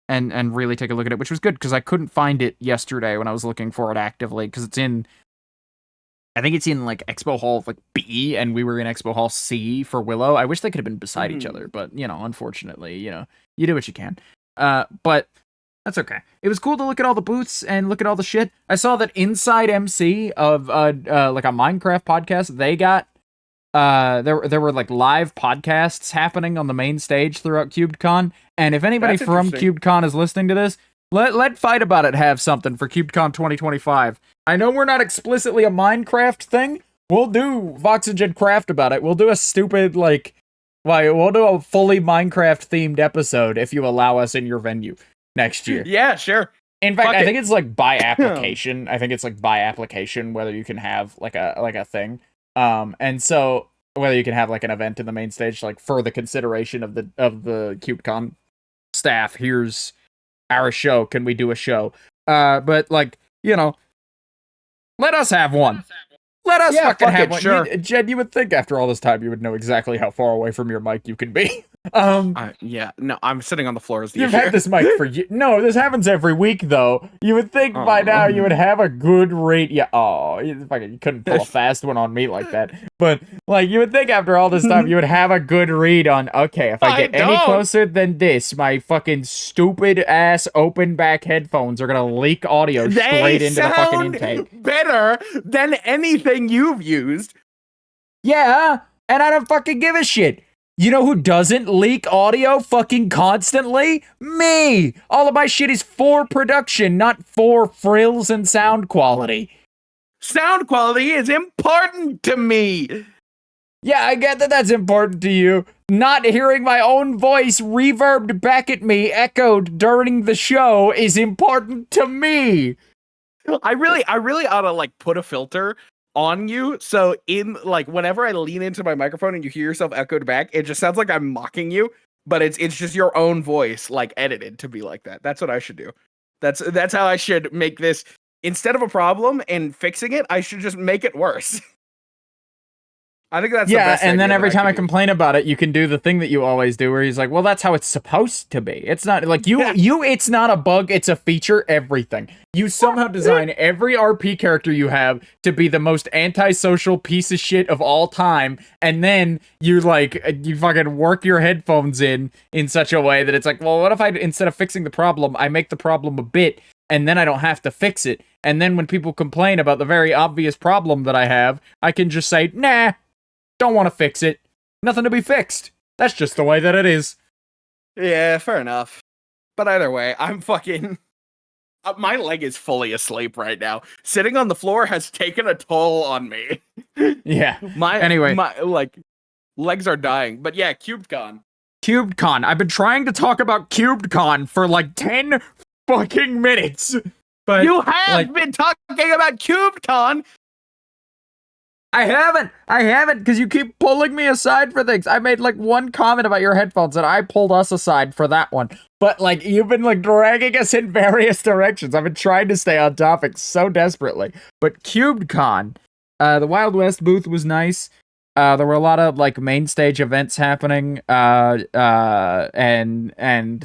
and really take a look at it, which was good because I couldn't find it yesterday when I was looking for it actively because I think it's in like Expo Hall like B, and we were in Expo Hall C for Willow. I wish they could have been beside each other, but you know, unfortunately, you know, you do what you can. But that's okay. It was cool to look at all the booths and look at all the shit. I saw that Inside MC of like a Minecraft podcast, they got there were like live podcasts happening on the main stage throughout CubedCon, and if anybody from CubedCon is listening to this, let Fight About It have something for CubedCon 2025. I know we're not explicitly a Minecraft thing. We'll do Vox and Jed Craft about it. We'll do a stupid, like, we'll do a fully Minecraft-themed episode if you allow us in your venue next year. Yeah, sure. In fact, I think it's like by application. I think it's like by application whether you can have like a thing. And so whether you can have like an event in the main stage, like for the consideration of the CubedCon staff, here's our show. Can we do a show? But like, you know, let us have one. Let us fucking have one. Sure. Jed, you would think after all this time you would know exactly how far away from your mic you can be. Yeah, no, I'm sitting on the floor as the You've had this mic for No, this happens every week though. You would think by now you would have a good rate. Yeah, you couldn't pull a fast one on me like that. But like, you would think after all this time you would have a good read on, okay, if I get any closer than this, my fucking stupid ass open back headphones are gonna leak audio straight into the fucking intake. Better than anything you've used. Yeah, and I don't fucking give a shit. You know who doesn't leak audio fucking constantly? Me! All of my shit is for production, not for frills and sound quality. Sound quality is important to me! Yeah, I get that that's important to you. Not hearing my own voice reverbed back at me, echoed during the show, is important to me! I really ought to, like, put a filter on you, so in like whenever I lean into my microphone and you hear yourself echoed back, it just sounds like I'm mocking you, but it's just your own voice like edited to be like that. That's what I should do. That's how I should make this, instead of a problem and fixing it, I should just make it worse. I think that's the best and then every time I complain about it, you can do the thing that you always do, where he's like, "Well, that's how it's supposed to be. It's not like you. It's not a bug. It's a feature. Everything you somehow design every RP character you have to be the most antisocial piece of shit of all time, and then you fucking work your headphones in such a way that it's like, well, what if I instead of fixing the problem, I make the problem a bit, and then I don't have to fix it, and then when people complain about the very obvious problem that I have, I can just say, nah." Don't want to fix it. Nothing to be fixed. That's just the way that it is. Yeah, fair enough. But either way, I'm fucking... my leg is fully asleep right now. Sitting on the floor has taken a toll on me. Yeah. My legs are dying. But yeah, CubedCon. CubedCon. I've been trying to talk about CubedCon for like 10 fucking minutes. but you have been talking about CubedCon. I haven't, because you keep pulling me aside for things. I made like one comment about your headphones, and I pulled us aside for that one. But like, you've been like dragging us in various directions. I've been trying to stay on topic so desperately. But CubedCon, the Wild West booth was nice. There were a lot of like main stage events happening, and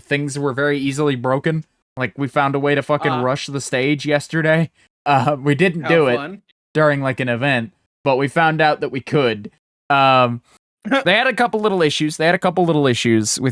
things were very easily broken. Like, we found a way to fucking rush the stage yesterday. We didn't do it during like an event, but we found out that we could. They had a couple little issues. with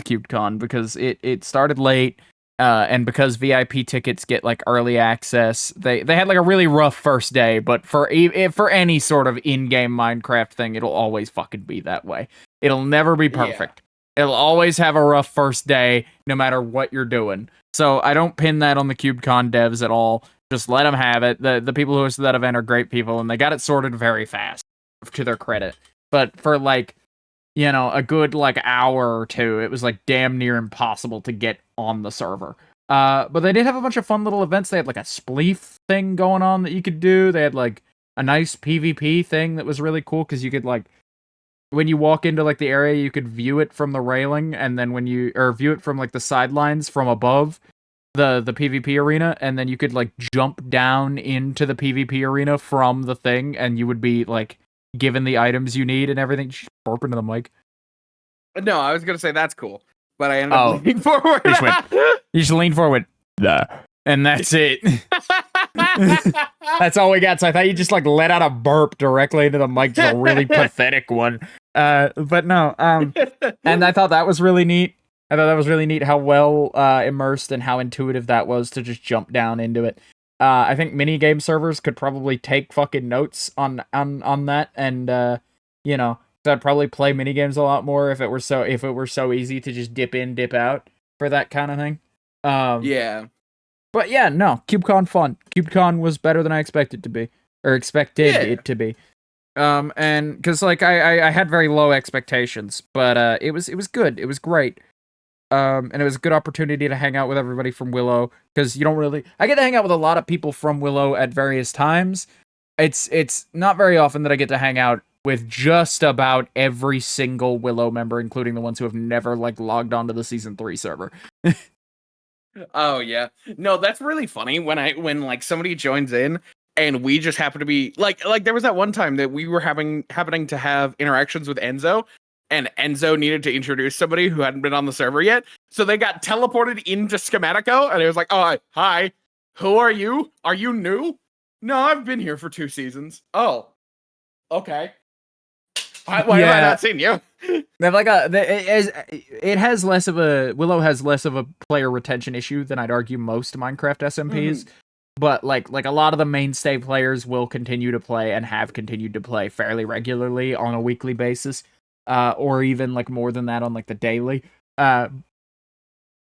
CubedCon because it started late, and because VIP tickets get like early access, they had like a really rough first day. But for any sort of in-game Minecraft thing, it'll always fucking be that way. It'll never be perfect. Yeah. It'll always have a rough first day, no matter what you're doing. So I don't pin that on the CubedCon devs at all. Just let them have it. The people who hosted that event are great people, and they got it sorted very fast, to their credit. But for like, a good like hour or two, it was like damn near impossible to get on the server. But they did have a bunch of fun little events. They had like a spleef thing going on that you could do. They had like a nice PvP thing that was really cool, because you could like, when you walk into like the area, you could view it from the railing, and then view it from like the sidelines from above the PvP arena, and then you could like jump down into the PvP arena from the thing, and you would be like given the items you need and everything. Just burp into the mic. No, I was gonna say that's cool, but I ended up leaning forward. You just lean forward. And that's it. That's all we got. So I thought you just like let out a burp directly into the mic, just a really pathetic one. But no. And I thought that was really neat. How well immersed and how intuitive that was to just jump down into it. I think minigame servers could probably take fucking notes on that, and I'd probably play minigames a lot more if it were so easy to just dip in, dip out for that kind of thing. Yeah. But yeah, no, CubedCon fun. CubedCon was better than I expected it to be. It to be. And because like I had very low expectations, but it was good. It was great. And it was a good opportunity to hang out with everybody from Willow, because I get to hang out with a lot of people from Willow at various times. It's not very often that I get to hang out with just about every single Willow member, including the ones who have never like logged onto the season 3 server. Oh yeah. No, that's really funny when like somebody joins in and we just happen to be like there was that one time that we were happening to have interactions with Enzo, and Enzo needed to introduce somebody who hadn't been on the server yet. So they got teleported into Schematico, and it was like, "Oh, hi. Who are you? Are you new?" "No, I've been here for 2 seasons." "Oh. Okay. Why have I not seen you?" They have like Willow has less of a player retention issue than I'd argue most Minecraft SMPs. But like a lot of the mainstay players will continue to play and have continued to play fairly regularly on a weekly basis, or even like more than that on like the daily,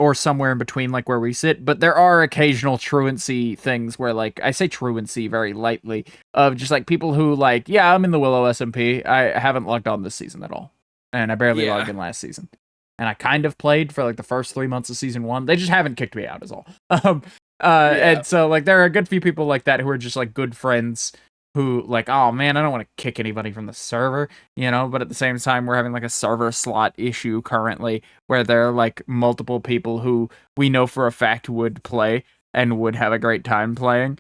or somewhere in between, like where we sit. But there are occasional truancy things where, like, I say truancy very lightly, of just like people who like, yeah, I'm in the Willow SMP. I haven't logged on this season at all, and I barely logged in last season. And I kind of played for like the first 3 months of season 1. They just haven't kicked me out, is all. And so like there are a good few people like that who are just like good friends who like, oh man, I don't want to kick anybody from the server, but at the same time we're having like a server slot issue currently where there are like multiple people who we know for a fact would play and would have a great time playing,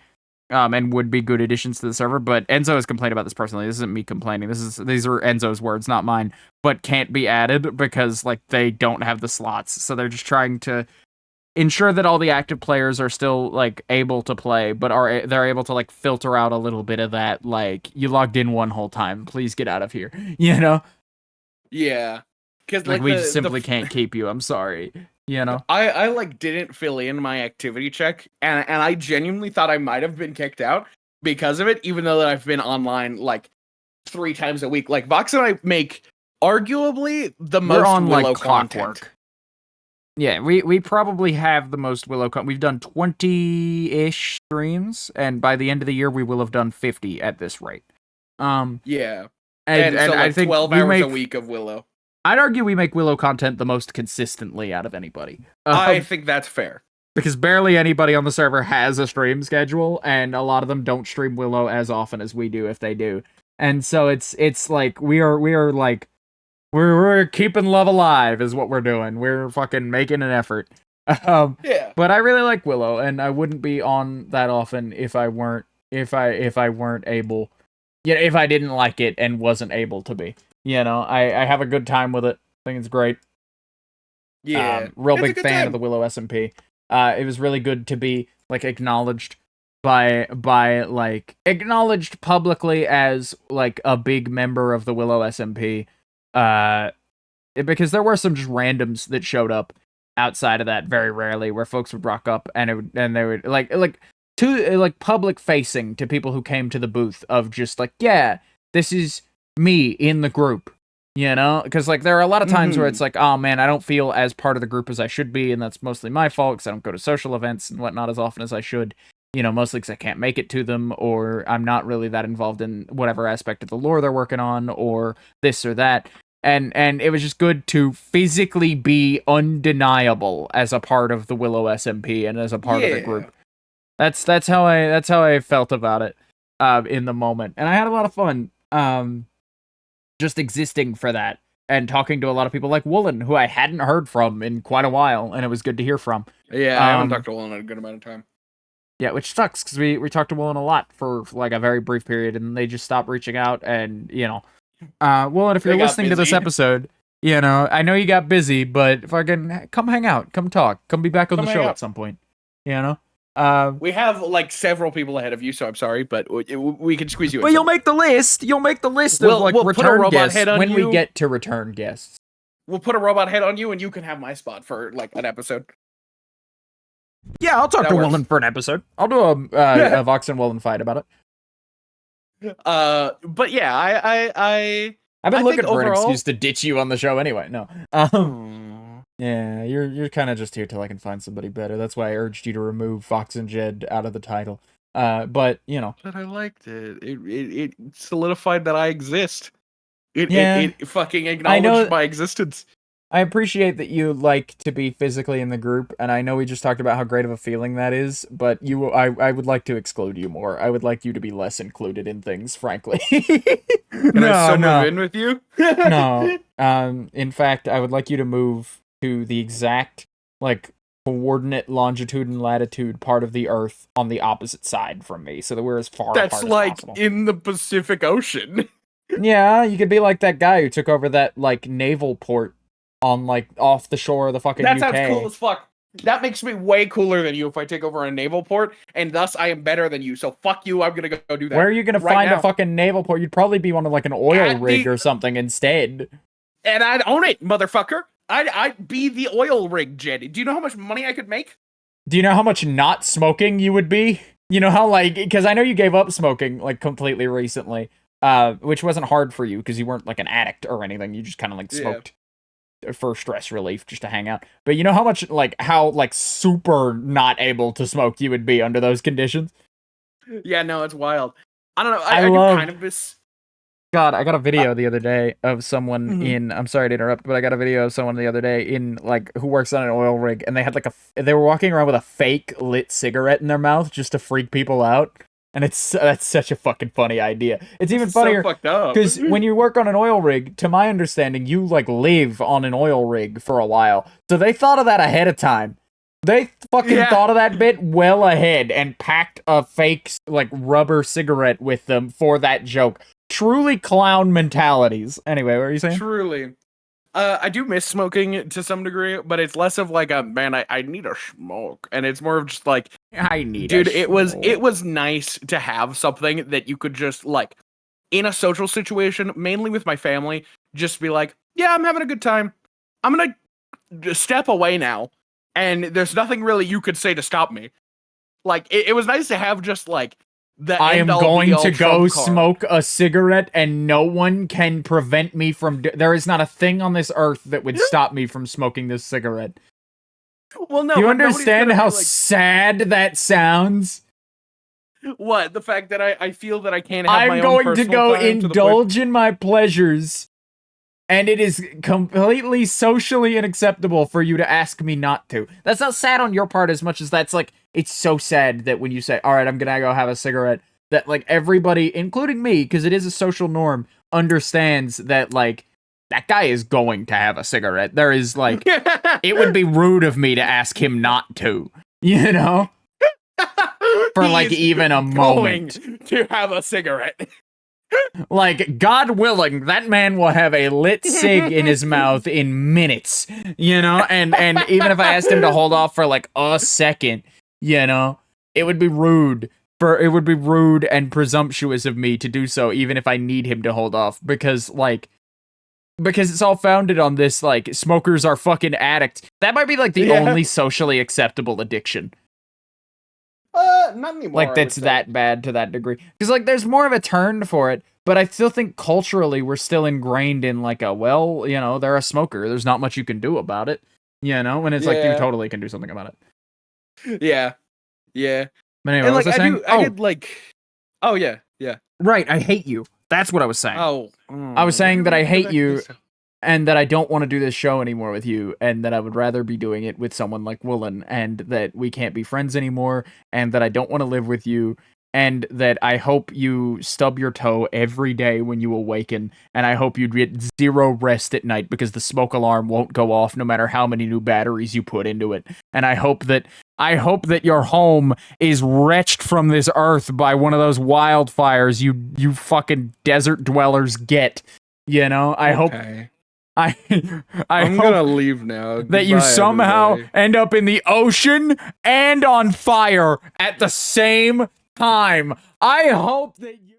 and would be good additions to the server. But Enzo has complained about this personally. This isn't me complaining. These are Enzo's words, not mine, but can't be added because like they don't have the slots. So they're just trying to ensure that all the active players are still like able to play, but they're able to like filter out a little bit of that, like, you logged in one whole time, please get out of here, Yeah, because like we simply can't keep you. I'm sorry, I like didn't fill in my activity check, and I genuinely thought I might have been kicked out because of it, even though that I've been online like 3 times a week. Like Vox and I make arguably the most on, Willow like, content. Yeah, we probably have the most Willow content. We've done 20-ish streams, and by the end of the year, we will have done 50 at this rate. Yeah. And so like I think 12 hours a week of Willow. I'd argue we make Willow content the most consistently out of anybody. I think that's fair. because barely anybody on the server has a stream schedule, and a lot of them don't stream Willow as often as we do if they do. And so it's like we're like we're keeping love alive is what we're doing. We're fucking making an effort. Yeah. But I really like Willow, and I wouldn't be on that often if I weren't able, if I didn't like it and wasn't able to be. I have a good time with it. I think it's great. Yeah. Real It's a big good fan time. of the Willow SMP. It was really good to be like acknowledged by like acknowledged publicly as like a big member of the Willow SMP. Because there were some just randoms that showed up outside of that very rarely, where folks would rock up and they would like to like public facing to people who came to the booth of just like, yeah, this is me in the group. Because like there are a lot of times where it's like, oh man, I don't feel as part of the group as I should be, and that's mostly my fault because I don't go to social events and whatnot as often as I should. Mostly because I can't make it to them, or I'm not really that involved in whatever aspect of the lore they're working on, or this or that. And it was just good to physically be undeniable as a part of the Willow SMP and as a part of the group. That's how I felt about it in the moment, and I had a lot of fun. Just existing for that and talking to a lot of people like Woolen, who I hadn't heard from in quite a while, and it was good to hear from. Yeah, I haven't talked to Woolen in a good amount of time. Yeah, which sucks, because we talked to Woolen a lot for like a very brief period, and they just stopped reaching out, and, Woolen, if you're listening to this episode, I know you got busy, but fucking come hang out, come talk, come be back on the show at some point, we have like several people ahead of you, so I'm sorry, but we can squeeze you in. But you'll make the list. You'll make the list of like return guests when we get to return guests. We'll put a robot head on you, and you can have my spot for like an episode. Yeah, I'll talk to Woolen for an episode. I'll do a Vox and Woolen fight about it. But yeah, I've been looking for an excuse to ditch you on the show anyway. No. Yeah, you're kind of just here till I can find somebody better. That's why I urged you to remove Vox and Jed out of the title. But But I liked it. It solidified that I exist. It fucking acknowledged my existence. I appreciate that you like to be physically in the group, and I know we just talked about how great of a feeling that is, but I would like to exclude you more. I would like you to be less included in things, frankly. Can I still move in with you? No. In fact, I would like you to move to the exact, like, coordinate longitude and latitude part of the Earth on the opposite side from me, so that we're as far apart as possible. That's like in the Pacific Ocean. Yeah, you could be like that guy who took over that, like, naval port on, like, off the shore of the fucking UK. That sounds cool as fuck. That makes me way cooler than you if I take over a naval port, and thus I am better than you, so fuck you, I'm gonna go do that. Where are you gonna find a fucking naval port? You'd probably be one of, like, an oil rig or something instead. And I'd own it, motherfucker. I'd be the oil rig, Jed. Do you know how much money I could make? Do you know how much not smoking you would be? You know how, like, because I know you gave up smoking, like, completely recently, which wasn't hard for you, because you weren't, like, an addict or anything. You just kind of, like, smoked for stress relief, just to hang out. But you know how much, like, how, like, super not able to smoke you would be under those conditions? Yeah, no, it's wild. I don't know, I do kind of miss... God, I got a video the other day of someone in, I'm sorry to interrupt, but I got a video of someone the other day in, like, who works on an oil rig, and they had, like, they were walking around with a fake lit cigarette in their mouth just to freak people out. And that's such a fucking funny idea. It's even funnier because when you work on an oil rig, to my understanding, you, like, live on an oil rig for a while. So they thought of that ahead of time. They fucking thought of that bit well ahead and packed a fake, like, rubber cigarette with them for that joke. Truly clown mentalities. Anyway, what were you saying? Truly. I do miss smoking to some degree, but it's less of like a, man, I need a smoke. And it's more of just like, I need dude, it was nice to have something that you could just, like, in a social situation, mainly with my family, just be like, yeah, I'm having a good time. I'm gonna just step away now. And there's nothing really you could say to stop me. Like, it was nice to have just, like, I am going to go smoke a cigarette, and no one can prevent me from... There is not a thing on this earth that would stop me from smoking this cigarette. Well, no. Do you understand how sad that sounds? What? The fact that I feel that I can't have my own I'm going to go indulge in my pleasures And it is completely socially unacceptable for you to ask me not to. That's not sad on your part as much as that's like, it's so sad that when you say, all right, I'm gonna go have a cigarette, that like everybody, including me, because it is a social norm, understands that like, that guy is going to have a cigarette. There is like, it would be rude of me to ask him not to, you know? For like even a moment. To have a cigarette. Like, God willing, that man will have a lit cig in his mouth in minutes, you know? And even if I asked him to hold off for like a second, you know, it would be rude and presumptuous of me to do so, even if I need him to hold off, because it's all founded on this, like, smokers are fucking addicts. That might be like the only socially acceptable addiction. Not anymore. Like, that's that bad to that degree. Because, like, there's more of a turn for it, but I still think culturally we're still ingrained in, like, well, you know, they're a smoker. There's not much you can do about it, you know? And it's like, you totally can do something about it. Yeah. But anyway, what was I saying? I did, like... Oh, yeah. Right, I hate you. That's what I was saying. I was saying that I hate you, and that I don't want to do this show anymore with you, and that I would rather be doing it with someone like Woolen, and that we can't be friends anymore, and that I don't want to live with you, and that I hope you stub your toe every day when you awaken, and I hope you get zero rest at night because the smoke alarm won't go off no matter how many new batteries you put into it. And I hope that your home is wrenched from this earth by one of those wildfires you fucking desert dwellers get. You know, I hope I'm gonna leave now. That you somehow end up in the ocean and on fire at the same time. I hope that you